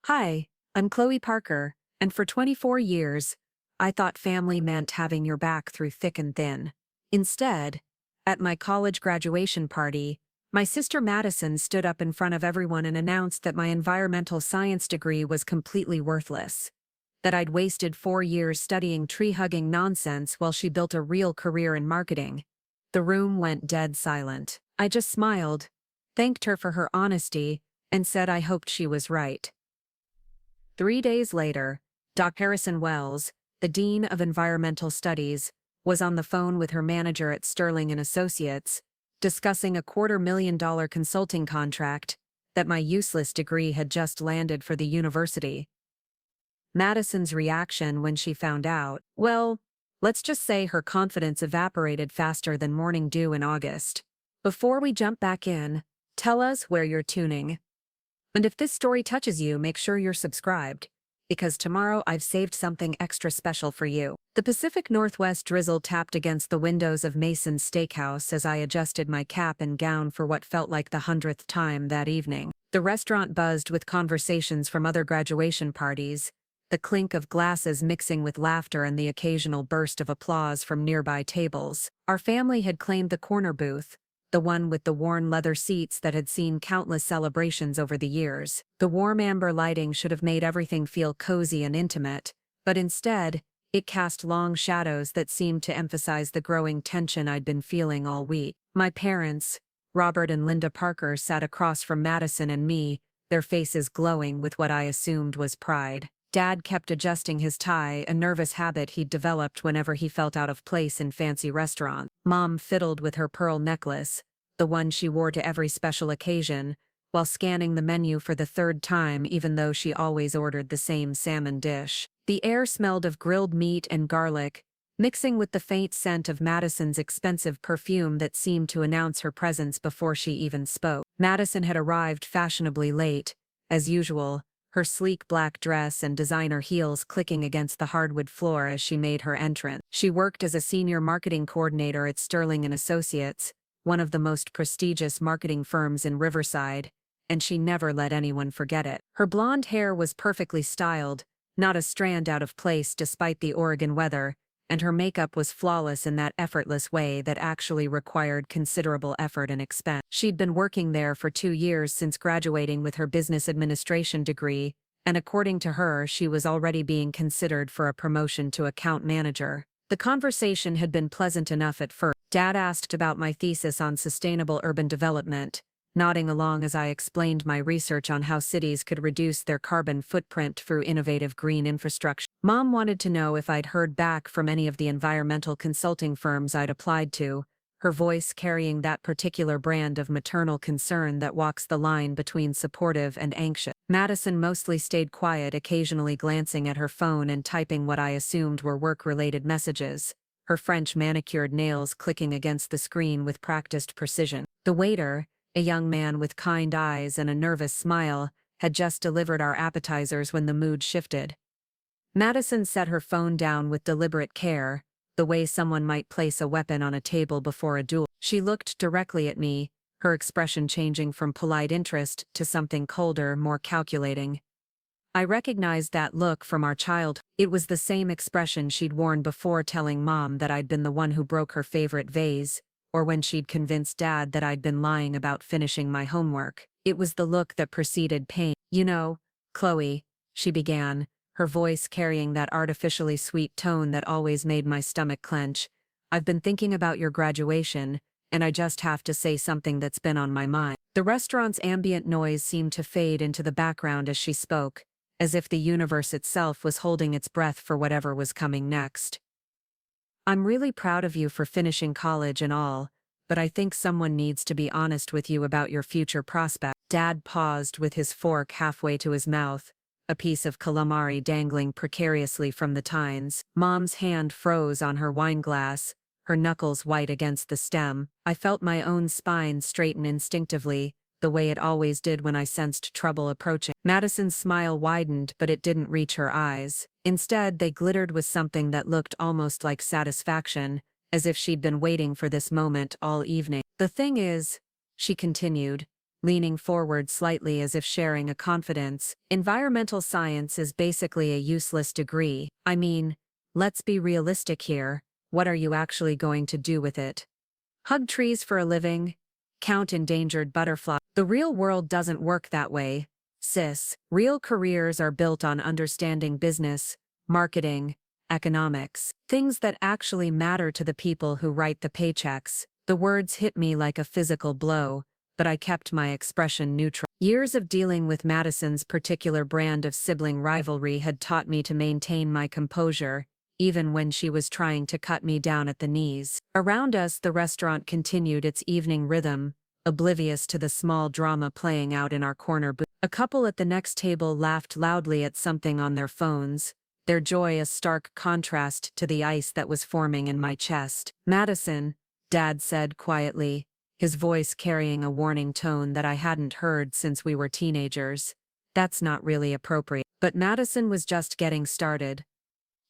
Hi, I'm Chloe Parker, and for 24 years, I thought family meant having your back through thick and thin. Instead, at my college graduation party, my sister Madison stood up in front of everyone and announced that my environmental science degree was completely worthless, that I'd wasted 4 years studying tree-hugging nonsense while she built a real career in marketing. The room went dead silent. I just smiled, thanked her for her honesty, and said I hoped she was right. 3 days later, Dr. Harrison Wells, the Dean of Environmental Studies, was on the phone with her manager at Sterling and Associates, discussing a $250,000 consulting contract that my useless degree had just landed for the university. Madison's reaction when she found out, well, let's just say her confidence evaporated faster than morning dew in August. Before we jump back in, tell us where you're tuning. And if this story touches you, make sure you're subscribed, because tomorrow I've saved something extra special for you. The Pacific Northwest drizzle tapped against the windows of Mason's Steakhouse as I adjusted my cap and gown for what felt like the 100th time that evening. The restaurant buzzed with conversations from other graduation parties, the clink of glasses mixing with laughter and the occasional burst of applause from nearby tables. Our family had claimed the corner booth, the one with the worn leather seats that had seen countless celebrations over the years. The warm amber lighting should have made everything feel cozy and intimate, but instead, it cast long shadows that seemed to emphasize the growing tension I'd been feeling all week. My parents, Robert and Linda Parker, sat across from Madison and me, their faces glowing with what I assumed was pride. Dad kept adjusting his tie, a nervous habit he'd developed whenever he felt out of place in fancy restaurants. Mom fiddled with her pearl necklace, the one she wore to every special occasion, while scanning the menu for the third time even though she always ordered the same salmon dish. The air smelled of grilled meat and garlic, mixing with the faint scent of Madison's expensive perfume that seemed to announce her presence before she even spoke. Madison had arrived fashionably late, as usual, her sleek black dress and designer heels clicking against the hardwood floor as she made her entrance. She worked as a senior marketing coordinator at Sterling and Associates, one of the most prestigious marketing firms in Riverside, and she never let anyone forget it. Her blonde hair was perfectly styled, not a strand out of place despite the Oregon weather, and her makeup was flawless in that effortless way that actually required considerable effort and expense. She'd been working there for 2 years since graduating with her business administration degree, and according to her, she was already being considered for a promotion to account manager. The conversation had been pleasant enough at first. Dad asked about my thesis on sustainable urban development, nodding along as I explained my research on how cities could reduce their carbon footprint through innovative green infrastructure. Mom wanted to know if I'd heard back from any of the environmental consulting firms I'd applied to, her voice carrying that particular brand of maternal concern that walks the line between supportive and anxious. Madison mostly stayed quiet, occasionally glancing at her phone and typing what I assumed were work-related messages, her French manicured nails clicking against the screen with practiced precision. The waiter, a young man with kind eyes and a nervous smile, had just delivered our appetizers when the mood shifted. Madison set her phone down with deliberate care, the way someone might place a weapon on a table before a duel. She looked directly at me, her expression changing from polite interest to something colder, more calculating. I recognized that look from our childhood. It was the same expression she'd worn before telling Mom that I'd been the one who broke her favorite vase, or when she'd convinced Dad that I'd been lying about finishing my homework. It was the look that preceded pain. You know, Chloe, she began, her voice carrying that artificially sweet tone that always made my stomach clench. I've been thinking about your graduation, and I just have to say something that's been on my mind. The restaurant's ambient noise seemed to fade into the background as she spoke, as if the universe itself was holding its breath for whatever was coming next. I'm really proud of you for finishing college and all, but I think someone needs to be honest with you about your future prospects. Dad paused with his fork halfway to his mouth, a piece of calamari dangling precariously from the tines. Mom's hand froze on her wineglass, her knuckles white against the stem. I felt my own spine straighten instinctively, the way it always did when I sensed trouble approaching. Madison's smile widened, but it didn't reach her eyes. Instead, they glittered with something that looked almost like satisfaction, as if she'd been waiting for this moment all evening. The thing is, she continued, leaning forward slightly as if sharing a confidence. Environmental science is basically a useless degree. I mean, let's be realistic here. What are you actually going to do with it? Hug trees for a living? Count endangered butterflies? The real world doesn't work that way, sis. Real careers are built on understanding business, marketing, economics, things that actually matter to the people who write the paychecks. The words hit me like a physical blow, but I kept my expression neutral. Years of dealing with Madison's particular brand of sibling rivalry had taught me to maintain my composure, even when she was trying to cut me down at the knees. Around us, the restaurant continued its evening rhythm, oblivious to the small drama playing out in our corner booth. A couple at the next table laughed loudly at something on their phones, their joy a stark contrast to the ice that was forming in my chest. "Madison," Dad said quietly, his voice carrying a warning tone that I hadn't heard since we were teenagers. "That's not really appropriate." But Madison was just getting started.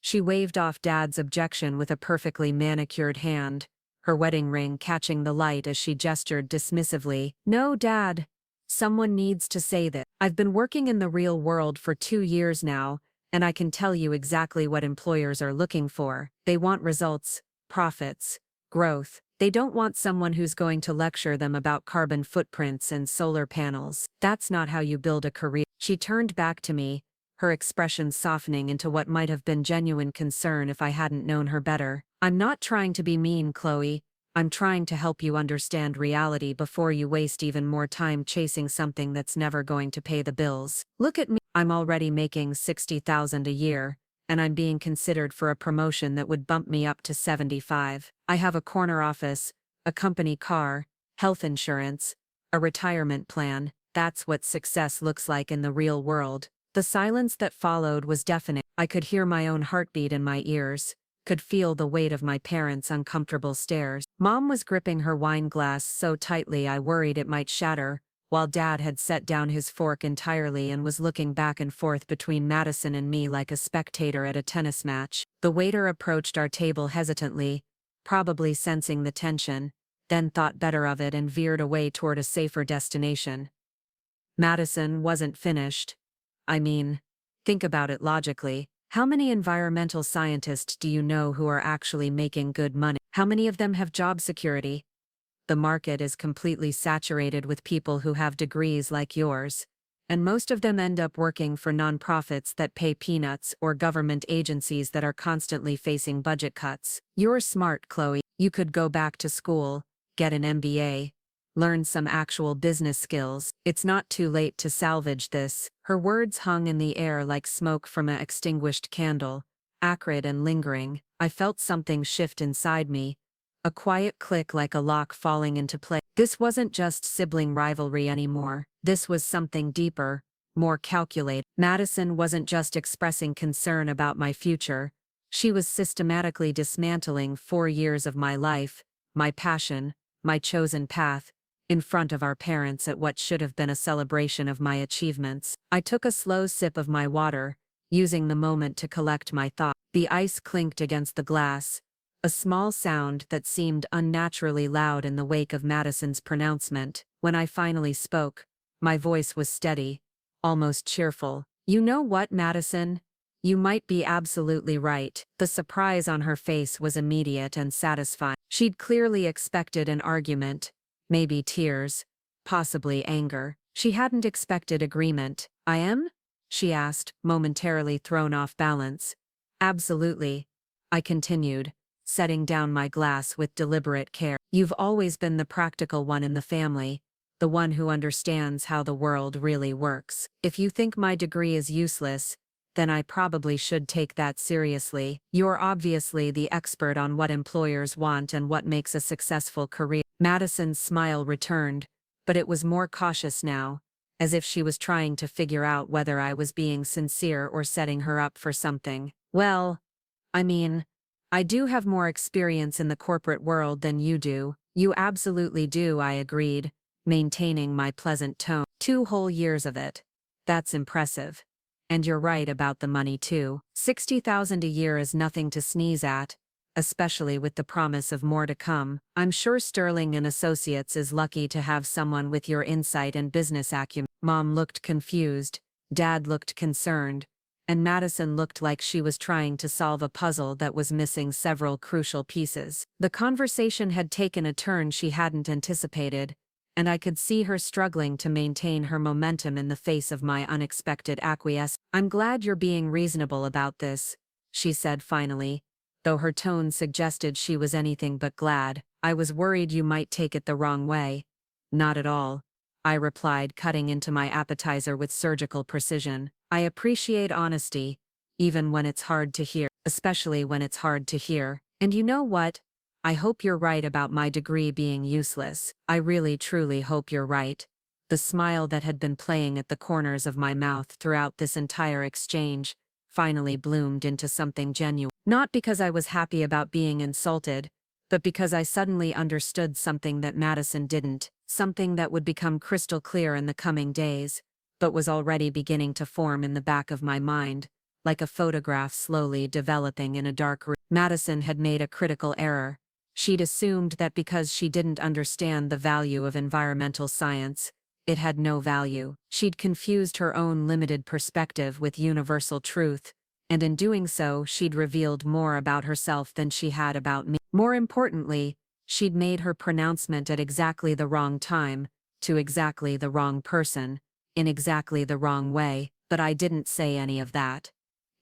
She waved off Dad's objection with a perfectly manicured hand, her wedding ring catching the light as she gestured dismissively. "No, Dad. Someone needs to say this. I've been working in the real world for 2 years now, and I can tell you exactly what employers are looking for. They want results, profits, growth. They don't want someone who's going to lecture them about carbon footprints and solar panels. That's not how you build a career." She turned back to me, her expression softening into what might have been genuine concern if I hadn't known her better. "I'm not trying to be mean, Chloe. I'm trying to help you understand reality before you waste even more time chasing something that's never going to pay the bills. Look at me. I'm already making $60,000 a year, and I'm being considered for a promotion that would bump me up to 75. I have a corner office, a company car, health insurance, a retirement plan. That's what success looks like in the real world." The silence that followed was deafening. I could hear my own heartbeat in my ears, could feel the weight of my parents' uncomfortable stares. Mom was gripping her wine glass so tightly I worried it might shatter, while Dad had set down his fork entirely and was looking back and forth between Madison and me like a spectator at a tennis match. The waiter approached our table hesitantly, probably sensing the tension, then thought better of it and veered away toward a safer destination. Madison wasn't finished. I mean, think about it logically. How many environmental scientists do you know who are actually making good money? How many of them have job security? The market is completely saturated with people who have degrees like yours, and most of them end up working for nonprofits that pay peanuts or government agencies that are constantly facing budget cuts. You're smart, Chloe. You could go back to school, get an MBA, learn some actual business skills. It's not too late to salvage this. Her words hung in the air like smoke from an extinguished candle, acrid and lingering. I felt something shift inside me, a quiet click like a lock falling into place. This wasn't just sibling rivalry anymore. This was something deeper, more calculated. Madison wasn't just expressing concern about my future. She was systematically dismantling 4 years of my life, my passion, my chosen path, in front of our parents at what should have been a celebration of my achievements. I took a slow sip of my water, using the moment to collect my thoughts. The ice clinked against the glass, a small sound that seemed unnaturally loud in the wake of Madison's pronouncement. When I finally spoke, my voice was steady, almost cheerful. "You know what, Madison? You might be absolutely right." The surprise on her face was immediate and satisfying. She'd clearly expected an argument, maybe tears, possibly anger. She hadn't expected agreement. "I am?" she asked, momentarily thrown off balance. "Absolutely," I continued, setting down my glass with deliberate care. "You've always been the practical one in the family, the one who understands how the world really works. If you think my degree is useless, then I probably should take that seriously. You're obviously the expert on what employers want and what makes a successful career." Madison's smile returned, but it was more cautious now, as if she was trying to figure out whether I was being sincere or setting her up for something. "Well, I mean, I do have more experience in the corporate world than you do." "You absolutely do," I agreed, maintaining my pleasant tone. 2 whole years of it. That's impressive. And you're right about the money too. 60,000 a year is nothing to sneeze at, especially with the promise of more to come. I'm sure Sterling and Associates is lucky to have someone with your insight and business acumen. Mom looked confused, Dad looked concerned, and Madison looked like she was trying to solve a puzzle that was missing several crucial pieces. The conversation had taken a turn she hadn't anticipated, and I could see her struggling to maintain her momentum in the face of my unexpected acquiescence. "I'm glad you're being reasonable about this," she said finally, though her tone suggested she was anything but glad. "I was worried you might take it the wrong way." "Not at all," I replied, cutting into my appetizer with surgical precision. "I appreciate honesty, even when it's hard to hear, especially when it's hard to hear. And you know what? I hope you're right about my degree being useless. I really truly hope you're right." The smile that had been playing at the corners of my mouth throughout this entire exchange finally bloomed into something genuine. Not because I was happy about being insulted, but because I suddenly understood something that Madison didn't, something that would become crystal clear in the coming days, but was already beginning to form in the back of my mind, like a photograph slowly developing in a dark room. Madison had made a critical error. She'd assumed that because she didn't understand the value of environmental science, it had no value. She'd confused her own limited perspective with universal truth, and in doing so she'd revealed more about herself than she had about me. More importantly, she'd made her pronouncement at exactly the wrong time, to exactly the wrong person, in exactly the wrong way, but I didn't say any of that.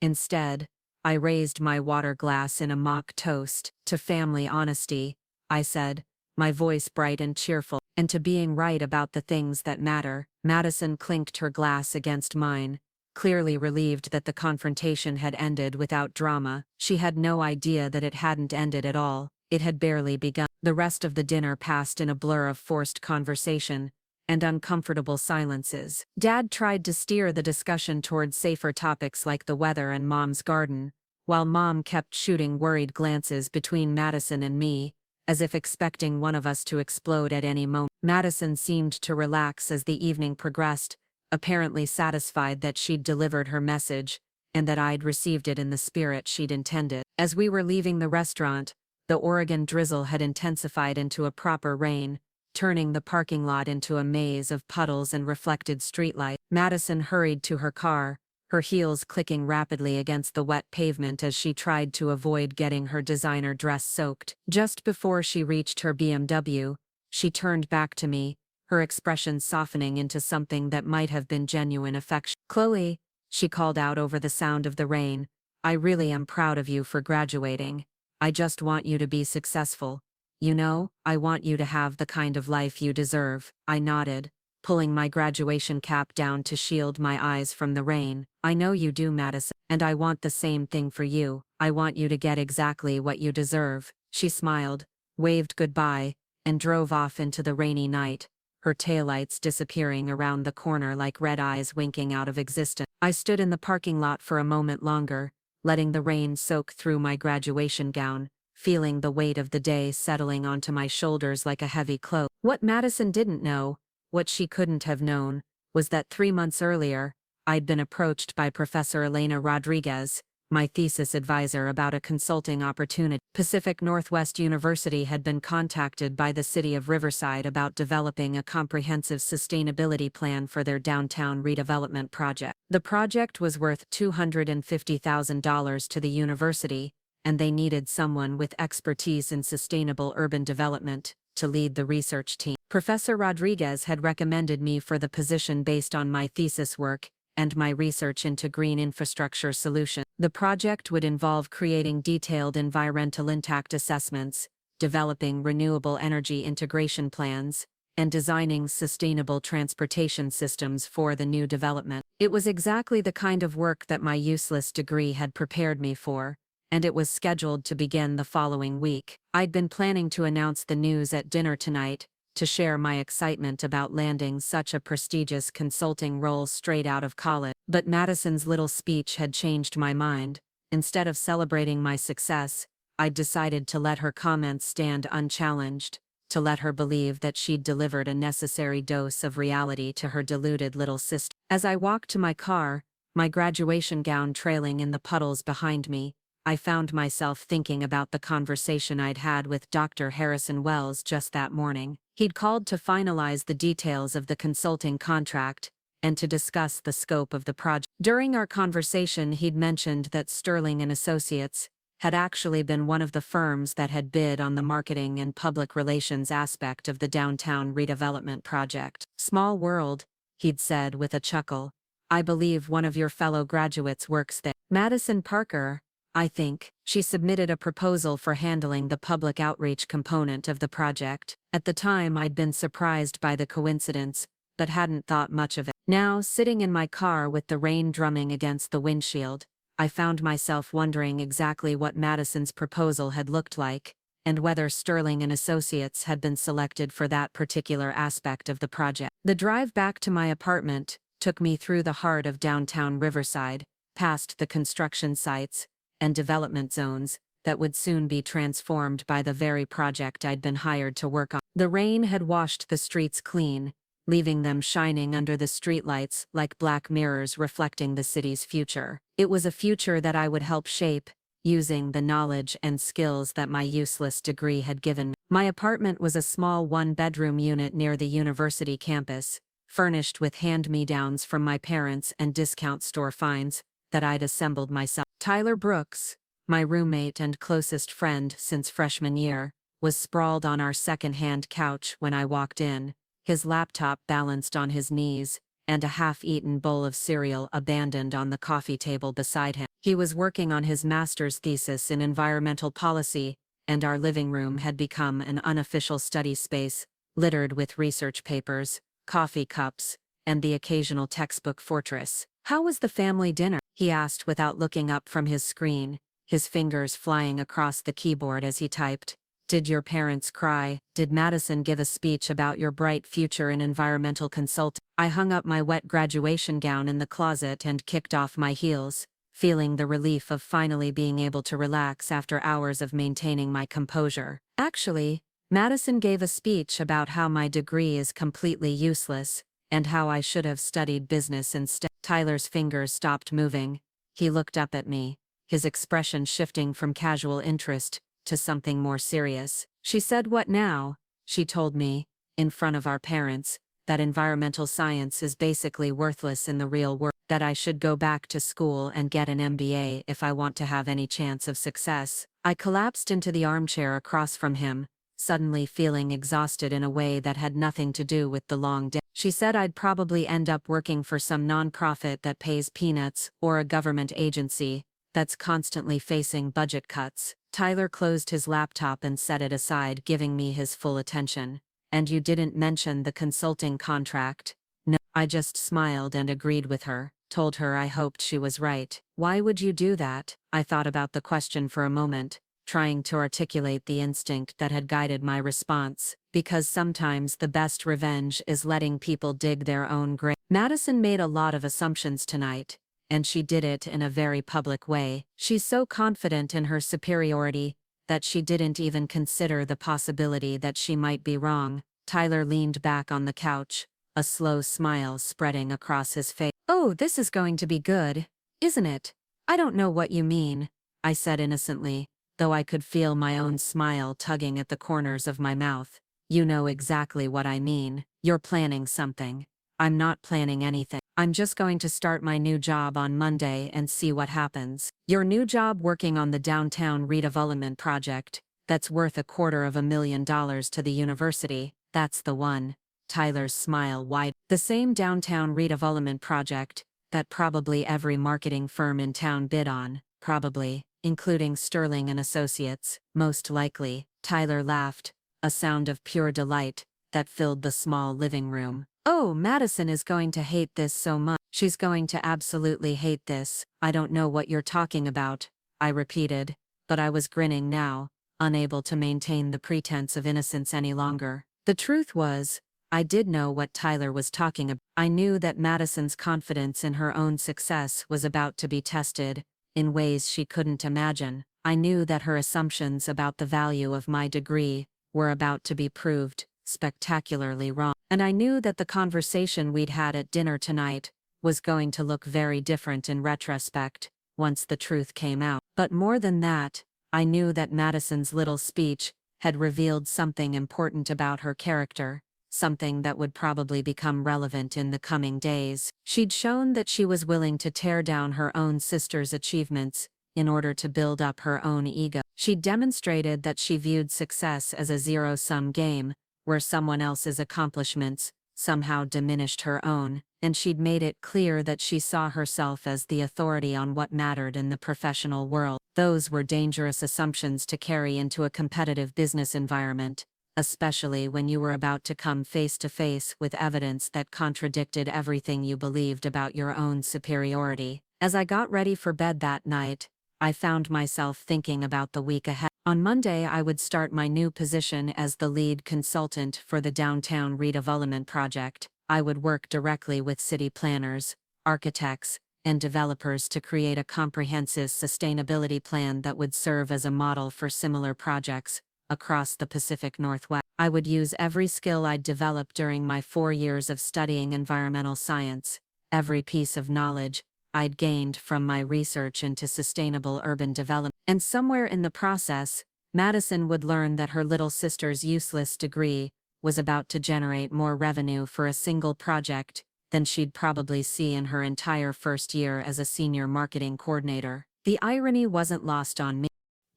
Instead, I raised my water glass in a mock toast to family honesty, I said, my voice bright and cheerful, and to being right about the things that matter. Madison clinked her glass against mine, clearly relieved that the confrontation had ended without drama. She had no idea that it hadn't ended at all. It had barely begun. The rest of the dinner passed in a blur of forced conversation and uncomfortable silences. Dad tried to steer the discussion toward safer topics like the weather and Mom's garden, while Mom kept shooting worried glances between Madison and me, as if expecting one of us to explode at any moment. Madison seemed to relax as the evening progressed, apparently satisfied that she'd delivered her message, and that I'd received it in the spirit she'd intended. As we were leaving the restaurant, the Oregon drizzle had intensified into a proper rain, turning the parking lot into a maze of puddles and reflected streetlights. Madison hurried to her car, her heels clicking rapidly against the wet pavement as she tried to avoid getting her designer dress soaked. Just before she reached her BMW, she turned back to me, her expression softening into something that might have been genuine affection. "Chloe," she called out over the sound of the rain, "I really am proud of you for graduating. I just want you to be successful. You know, I want you to have the kind of life you deserve." I nodded, pulling my graduation cap down to shield my eyes from the rain. "I know you do, Madison, and I want the same thing for you. I want you to get exactly what you deserve." She smiled, waved goodbye, and drove off into the rainy night, her taillights disappearing around the corner like red eyes winking out of existence. I stood in the parking lot for a moment longer, letting the rain soak through my graduation gown, feeling the weight of the day settling onto my shoulders like a heavy cloak. What Madison didn't know, what she couldn't have known, was that 3 months earlier, I'd been approached by Professor Elena Rodriguez, my thesis advisor, about a consulting opportunity. Pacific Northwest University had been contacted by the city of Riverside about developing a comprehensive sustainability plan for their downtown redevelopment project. The project was worth $250,000 to the university, and they needed someone with expertise in sustainable urban development to lead the research team. Professor Rodriguez had recommended me for the position based on my thesis work and my research into green infrastructure solutions. The project would involve creating detailed environmental impact assessments, developing renewable energy integration plans, and designing sustainable transportation systems for the new development. It was exactly the kind of work that my useless degree had prepared me for, and it was scheduled to begin the following week. I'd been planning to announce the news at dinner tonight, to share my excitement about landing such a prestigious consulting role straight out of college. But Madison's little speech had changed my mind. Instead of celebrating my success, I'd decided to let her comments stand unchallenged, to let her believe that she'd delivered a necessary dose of reality to her deluded little sister. As I walked to my car, my graduation gown trailing in the puddles behind me, I found myself thinking about the conversation I'd had with Dr. Harrison Wells just that morning. He'd called to finalize the details of the consulting contract and to discuss the scope of the project. During our conversation, he'd mentioned that Sterling and Associates had actually been one of the firms that had bid on the marketing and public relations aspect of the downtown redevelopment project. Small world, he'd said with a chuckle. I believe one of your fellow graduates works there. Madison Parker, I think. She submitted a proposal for handling the public outreach component of the project. At the time, I'd been surprised by the coincidence, but hadn't thought much of it. Now, sitting in my car with the rain drumming against the windshield, I found myself wondering exactly what Madison's proposal had looked like, and whether Sterling and Associates had been selected for that particular aspect of the project. The drive back to my apartment took me through the heart of downtown Riverside, past the construction sites and development zones that would soon be transformed by the very project I'd been hired to work on. The rain had washed the streets clean, leaving them shining under the streetlights like black mirrors reflecting the city's future. It was a future that I would help shape, using the knowledge and skills that my useless degree had given me. My apartment was a small one-bedroom unit near the university campus, furnished with hand-me-downs from my parents and discount store finds that I'd assembled myself. Tyler Brooks, my roommate and closest friend since freshman year, was sprawled on our second-hand couch when I walked in, his laptop balanced on his knees, and a half-eaten bowl of cereal abandoned on the coffee table beside him. He was working on his master's thesis in environmental policy, and our living room had become an unofficial study space, littered with research papers, coffee cups, and the occasional textbook fortress. How was the family dinner? He asked without looking up from his screen, his fingers flying across the keyboard as he typed. Did your parents cry? Did Madison give a speech about your bright future in environmental consulting? I hung up my wet graduation gown in the closet and kicked off my heels, feeling the relief of finally being able to relax after hours of maintaining my composure. Actually, Madison gave a speech about how my degree is completely useless, and how I should have studied business instead. Tyler's fingers stopped moving. He looked up at me, his expression shifting from casual interest to something more serious. She said, "What now?" She told me, in front of our parents, that environmental science is basically worthless in the real world, that I should go back to school and get an MBA if I want to have any chance of success. I collapsed into the armchair across from him, suddenly feeling exhausted in a way that had nothing to do with the long day. She said I'd probably end up working for some nonprofit that pays peanuts or a government agency that's constantly facing budget cuts. Tyler closed his laptop and set it aside, giving me his full attention. And you didn't mention the consulting contract? No. I just smiled and agreed with her, told her I hoped she was right. Why would you do that? I thought about the question for a moment, trying to articulate the instinct that had guided my response. Because sometimes the best revenge is letting people dig their own grave. Madison made a lot of assumptions tonight, and she did it in a very public way. She's so confident in her superiority that she didn't even consider the possibility that she might be wrong. Tyler leaned back on the couch, a slow smile spreading across his face. "Oh, this is going to be good, isn't it?" "I don't know what you mean," I said innocently, though I could feel my own smile tugging at the corners of my mouth. "You know exactly what I mean. You're planning something." "I'm not planning anything. I'm just going to start my new job on Monday and see what happens." "Your new job working on the downtown redevelopment project, that's worth $250,000 to the university?" "That's the one." Tyler's smile widened. "The same downtown redevelopment project that probably every marketing firm in town bid on, probably, including Sterling and Associates, most likely." Tyler laughed, a sound of pure delight that filled the small living room. "Oh, Madison is going to hate this so much." "She's going to absolutely hate this." "I don't know what you're talking about," I repeated, but I was grinning now, unable to maintain the pretense of innocence any longer. The truth was, I did know what Tyler was talking about. I knew that Madison's confidence in her own success was about to be tested, in ways she couldn't imagine. I knew that her assumptions about the value of my degree were about to be proved spectacularly wrong. And I knew that the conversation we'd had at dinner tonight was going to look very different in retrospect, once the truth came out. But more than that, I knew that Madison's little speech had revealed something important about her character, something that would probably become relevant in the coming days. She'd shown that she was willing to tear down her own sister's achievements in order to build up her own ego. She'd demonstrated that she viewed success as a zero-sum game, where someone else's accomplishments somehow diminished her own, and she'd made it clear that she saw herself as the authority on what mattered in the professional world. Those were dangerous assumptions to carry into a competitive business environment, especially when you were about to come face to face with evidence that contradicted everything you believed about your own superiority. As I got ready for bed that night, I found myself thinking about the week ahead. On Monday, I would start my new position as the lead consultant for the downtown redevelopment project. I would work directly with city planners, architects, and developers to create a comprehensive sustainability plan that would serve as a model for similar projects across the Pacific Northwest. I would use every skill I'd developed during my 4 years of studying environmental science, every piece of knowledge I'd gained from my research into sustainable urban development. And somewhere in the process, Madison would learn that her little sister's useless degree was about to generate more revenue for a single project than she'd probably see in her entire first year as a senior marketing coordinator. The irony wasn't lost on me.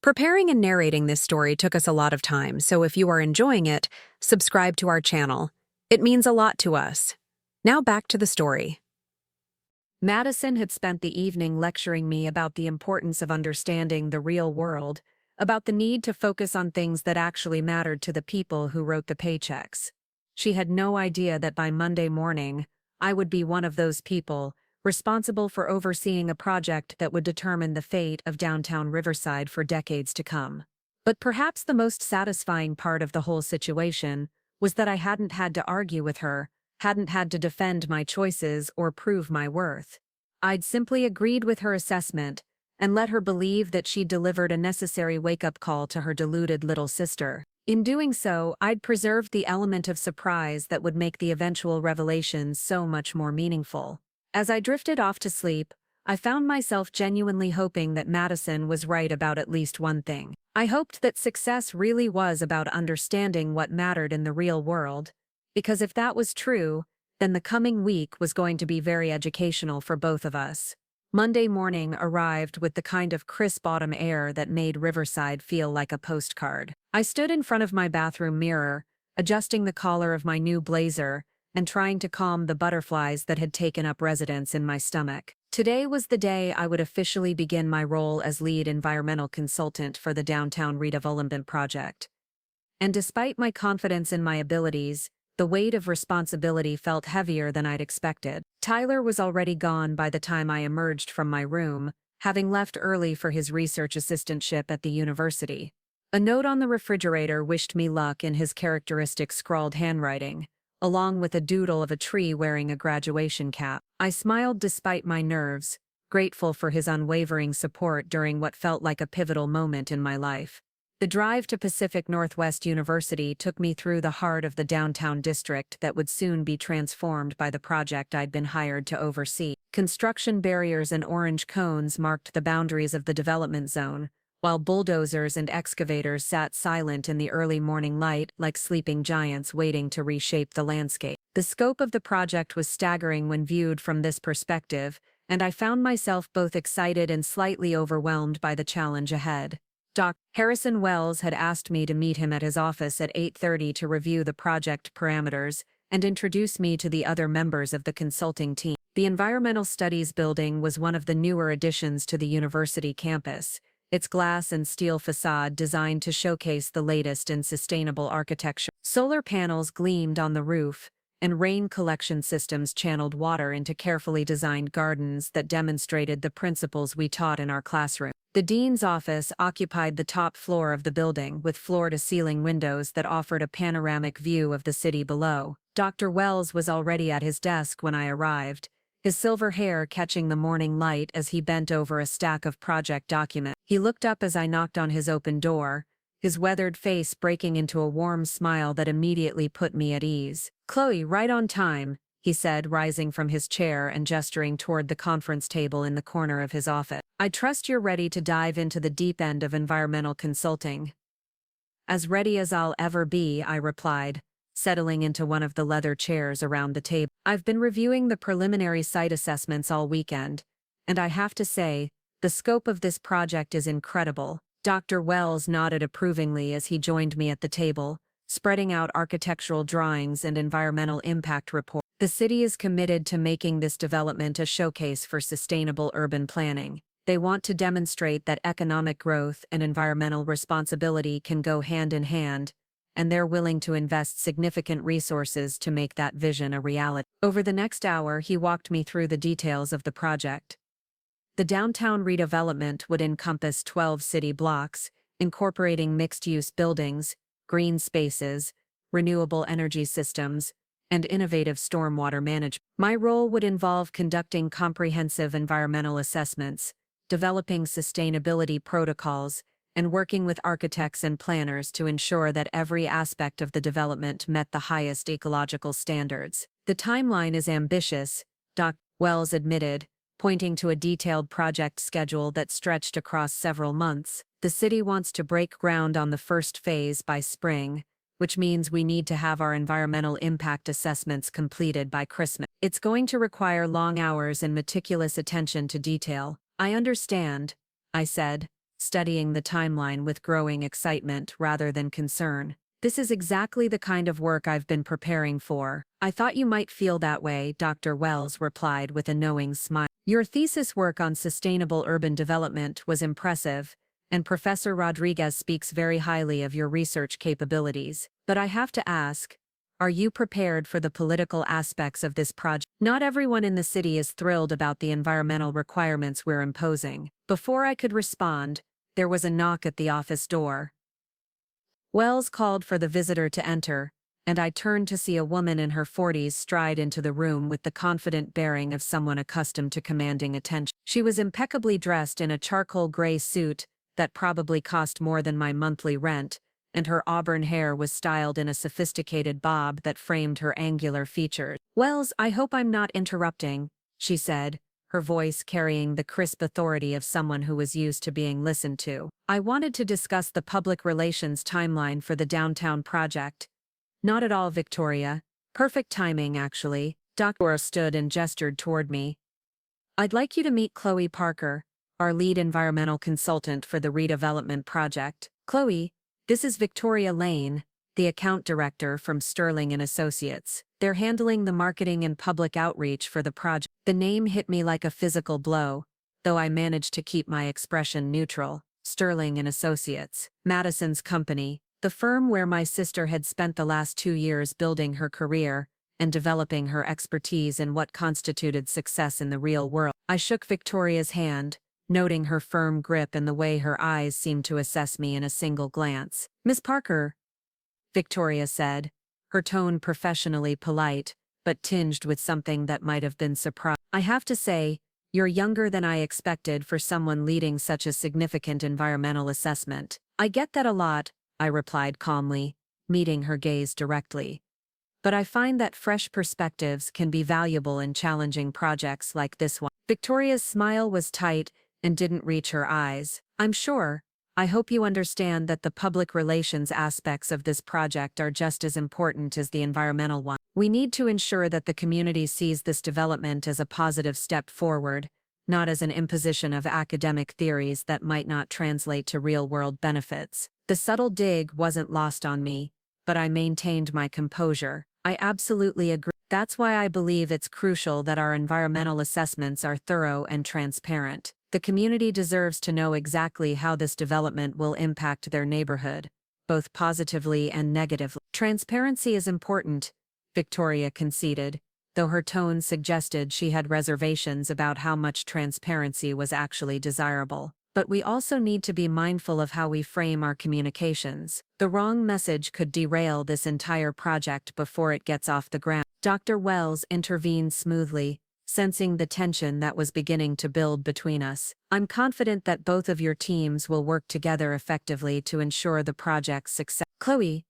Preparing and narrating this story took us a lot of time, so if you are enjoying it, subscribe to our channel. It means a lot to us. Now back to the story. Madison had spent the evening lecturing me about the importance of understanding the real world, about the need to focus on things that actually mattered to the people who wrote the paychecks. She had no idea that by Monday morning, I would be one of those people, responsible for overseeing a project that would determine the fate of downtown Riverside for decades to come. But perhaps the most satisfying part of the whole situation was that I hadn't had to argue with her, hadn't had to defend my choices or prove my worth. I'd simply agreed with her assessment and let her believe that she'd delivered a necessary wake-up call to her deluded little sister. In doing so, I'd preserved the element of surprise that would make the eventual revelations so much more meaningful. As I drifted off to sleep, I found myself genuinely hoping that Madison was right about at least one thing. I hoped that success really was about understanding what mattered in the real world, because if that was true, then the coming week was going to be very educational for both of us. Monday morning arrived with the kind of crisp autumn air that made Riverside feel like a postcard. I stood in front of my bathroom mirror, adjusting the collar of my new blazer and trying to calm the butterflies that had taken up residence in my stomach. Today was the day I would officially begin my role as lead environmental consultant for the downtown redevelopment project. And despite my confidence in my abilities, the weight of responsibility felt heavier than I'd expected. Tyler was already gone by the time I emerged from my room, having left early for his research assistantship at the university. A note on the refrigerator wished me luck in his characteristic scrawled handwriting, along with a doodle of a tree wearing a graduation cap. I smiled despite my nerves, grateful for his unwavering support during what felt like a pivotal moment in my life. The drive to Pacific Northwest University took me through the heart of the downtown district that would soon be transformed by the project I'd been hired to oversee. Construction barriers and orange cones marked the boundaries of the development zone, while bulldozers and excavators sat silent in the early morning light like sleeping giants waiting to reshape the landscape. The scope of the project was staggering when viewed from this perspective, and I found myself both excited and slightly overwhelmed by the challenge ahead. Dr. Harrison Wells had asked me to meet him at his office at 8:30 to review the project parameters and introduce me to the other members of the consulting team. The Environmental Studies building was one of the newer additions to the university campus, its glass and steel facade designed to showcase the latest in sustainable architecture. Solar panels gleamed on the roof, and rain collection systems channeled water into carefully designed gardens that demonstrated the principles we taught in our classroom. The dean's office occupied the top floor of the building with floor-to-ceiling windows that offered a panoramic view of the city below. Dr. Wells was already at his desk when I arrived, his silver hair catching the morning light as he bent over a stack of project documents. He looked up as I knocked on his open door, his weathered face breaking into a warm smile that immediately put me at ease. "Chloe, right on time," he said, rising from his chair and gesturing toward the conference table in the corner of his office. I trust you're ready to dive into the deep end of environmental consulting. As ready as I'll ever be, I replied, settling into one of the leather chairs around the table. I've been reviewing the preliminary site assessments all weekend, and I have to say, the scope of this project is incredible. Dr. Wells nodded approvingly as he joined me at the table, spreading out architectural drawings and environmental impact reports. The city is committed to making this development a showcase for sustainable urban planning. They want to demonstrate that economic growth and environmental responsibility can go hand in hand, and they're willing to invest significant resources to make that vision a reality. Over the next hour, he walked me through the details of the project. The downtown redevelopment would encompass 12 city blocks, incorporating mixed-use buildings, green spaces, renewable energy systems, and innovative stormwater management. My role would involve conducting comprehensive environmental assessments, developing sustainability protocols, and working with architects and planners to ensure that every aspect of the development met the highest ecological standards. The timeline is ambitious, Dr. Wells admitted, pointing to a detailed project schedule that stretched across several months. The city wants to break ground on the first phase by spring, which means we need to have our environmental impact assessments completed by Christmas. It's going to require long hours and meticulous attention to detail. I understand, I said, studying the timeline with growing excitement rather than concern. This is exactly the kind of work I've been preparing for. I thought you might feel that way, Dr. Wells replied with a knowing smile. Your thesis work on sustainable urban development was impressive, and Professor Rodriguez speaks very highly of your research capabilities. But I have to ask, are you prepared for the political aspects of this project? Not everyone in the city is thrilled about the environmental requirements we're imposing. Before I could respond, there was a knock at the office door. Wells called for the visitor to enter, and I turned to see a woman in her 40s stride into the room with the confident bearing of someone accustomed to commanding attention. She was impeccably dressed in a charcoal gray suit that probably cost more than my monthly rent, and her auburn hair was styled in a sophisticated bob that framed her angular features. Wells, I hope I'm not interrupting, she said, her voice carrying the crisp authority of someone who was used to being listened to. I wanted to discuss the public relations timeline for the downtown project. Not at all, Victoria. Perfect timing, actually. Dr. stood and gestured toward me. I'd like you to meet Chloe Parker, our lead environmental consultant for the redevelopment project. Chloe, this is Victoria Lane, the account director from Sterling & Associates. They're handling the marketing and public outreach for the project. The name hit me like a physical blow, though I managed to keep my expression neutral. Sterling & Associates, Madison's company, the firm where my sister had spent the last 2 years building her career and developing her expertise in what constituted success in the real world. I shook Victoria's hand, noting her firm grip and the way her eyes seemed to assess me in a single glance. Miss Parker, Victoria said, her tone professionally polite, but tinged with something that might have been surprise. I have to say, you're younger than I expected for someone leading such a significant environmental assessment. I get that a lot, I replied calmly, meeting her gaze directly. But I find that fresh perspectives can be valuable in challenging projects like this one. Victoria's smile was tight and didn't reach her eyes. I'm sure. I hope you understand that the public relations aspects of this project are just as important as the environmental one. We need to ensure that the community sees this development as a positive step forward, not as an imposition of academic theories that might not translate to real-world benefits. The subtle dig wasn't lost on me, but I maintained my composure. I absolutely agree. That's why I believe it's crucial that our environmental assessments are thorough and transparent. The community deserves to know exactly how this development will impact their neighborhood, both positively and negatively. Transparency is important, Victoria conceded, though her tone suggested she had reservations about how much transparency was actually desirable. But we also need to be mindful of how we frame our communications. The wrong message could derail this entire project before it gets off the ground. Dr. Wells intervened smoothly, sensing the tension that was beginning to build between us. I'm confident that both of your teams will work together effectively to ensure the project's success. Chloe,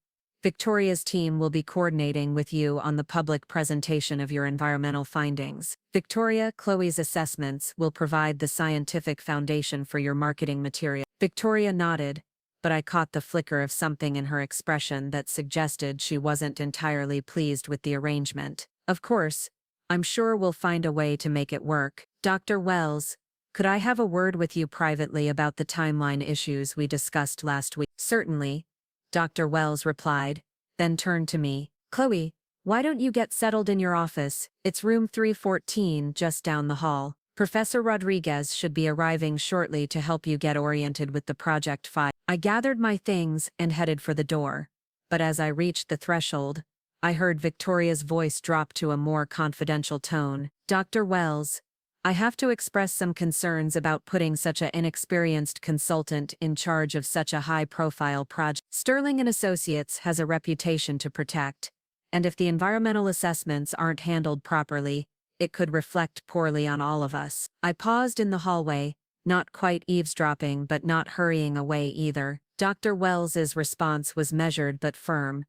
Victoria's team will be coordinating with you on the public presentation of your environmental findings. Victoria, Chloe's assessments will provide the scientific foundation for your marketing material. Victoria nodded, but I caught the flicker of something in her expression that suggested she wasn't entirely pleased with the arrangement. Of course, I'm sure we'll find a way to make it work. Dr. Wells, could I have a word with you privately about the timeline issues we discussed last week? Certainly, Dr. Wells replied, then turned to me. Chloe, why don't you get settled in your office? It's room 314 just down the hall. Professor Rodriguez should be arriving shortly to help you get oriented with the project file. I gathered my things and headed for the door. But as I reached the threshold, I heard Victoria's voice drop to a more confidential tone. Dr. Wells, I have to express some concerns about putting such an inexperienced consultant in charge of such a high-profile project. Sterling and Associates has a reputation to protect, and if the environmental assessments aren't handled properly, it could reflect poorly on all of us. I paused in the hallway, not quite eavesdropping but not hurrying away either. Dr. Wells's response was measured but firm.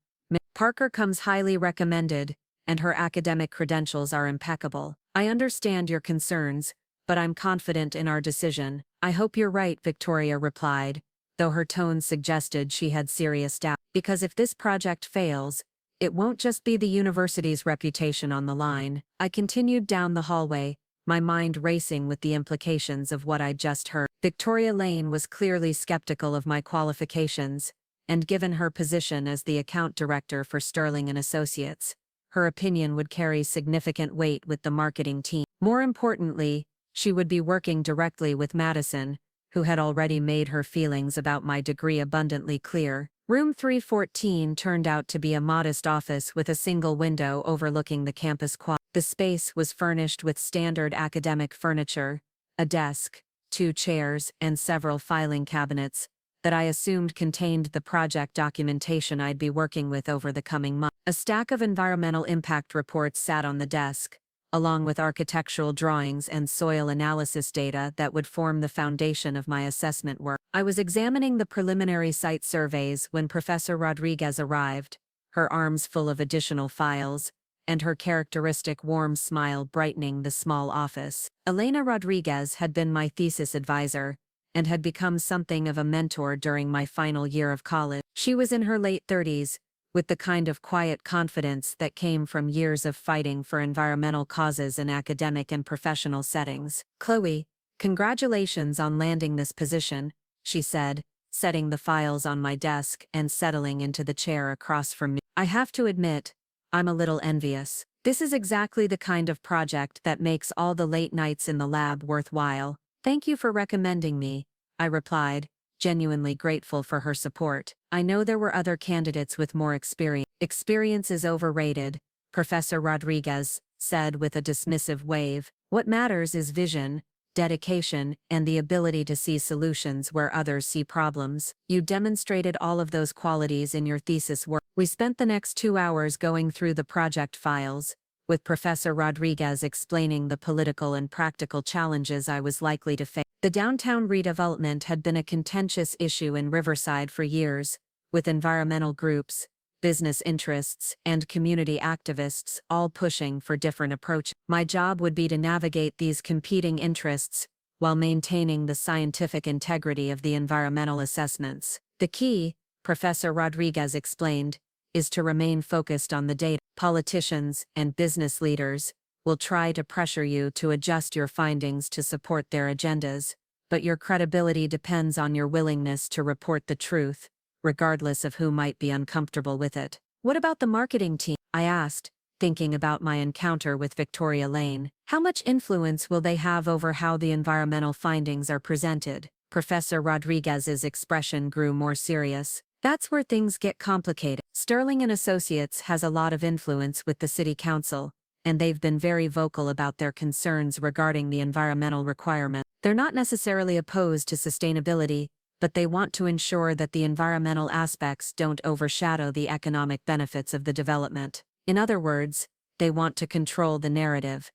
Parker comes highly recommended, and her academic credentials are impeccable. I understand your concerns, but I'm confident in our decision. I hope you're right, Victoria replied, though her tone suggested she had serious doubt. Because if this project fails, it won't just be the university's reputation on the line. I continued down the hallway, my mind racing with the implications of what I'd just heard. Victoria Lane was clearly skeptical of my qualifications, and given her position as the account director for Sterling and Associates, her opinion would carry significant weight with the marketing team. More importantly, she would be working directly with Madison, who had already made her feelings about my degree abundantly clear. Room 314 turned out to be a modest office with a single window overlooking the campus quad. The space was furnished with standard academic furniture, a desk, 2 chairs, and several filing cabinets that I assumed contained the project documentation I'd be working with over the coming months. A stack of environmental impact reports sat on the desk, along with architectural drawings and soil analysis data that would form the foundation of my assessment work. I was examining the preliminary site surveys when Professor Rodriguez arrived, her arms full of additional files, and her characteristic warm smile brightening the small office. Elena Rodriguez had been my thesis advisor, and had become something of a mentor during my final year of college. She was in her late 30s, with the kind of quiet confidence that came from years of fighting for environmental causes in academic and professional settings. Chloe, congratulations on landing this position, she said, setting the files on my desk and settling into the chair across from me. I have to admit, I'm a little envious. This is exactly the kind of project that makes all the late nights in the lab worthwhile. Thank you for recommending me, I replied, genuinely grateful for her support. I know there were other candidates with more experience. Experience is overrated, Professor Rodriguez said with a dismissive wave. What matters is vision, dedication, and the ability to see solutions where others see problems. You demonstrated all of those qualities in your thesis work. We spent the next 2 hours going through the project files, with Professor Rodriguez explaining the political and practical challenges I was likely to face. The downtown redevelopment had been a contentious issue in Riverside for years, with environmental groups, business interests, and community activists all pushing for different approaches. My job would be to navigate these competing interests while maintaining the scientific integrity of the environmental assessments. The key, Professor Rodriguez explained, is to remain focused on the data. Politicians and business leaders will try to pressure you to adjust your findings to support their agendas, but your credibility depends on your willingness to report the truth, regardless of who might be uncomfortable with it. What about the marketing team? I asked, thinking about my encounter with Victoria Lane. How much influence will they have over how the environmental findings are presented? Professor Rodriguez's expression grew more serious. That's where things get complicated. Sterling and Associates has a lot of influence with the city council, and they've been very vocal about their concerns regarding the environmental requirement. They're not necessarily opposed to sustainability, but they want to ensure that the environmental aspects don't overshadow the economic benefits of the development. In other words, they want to control the narrative.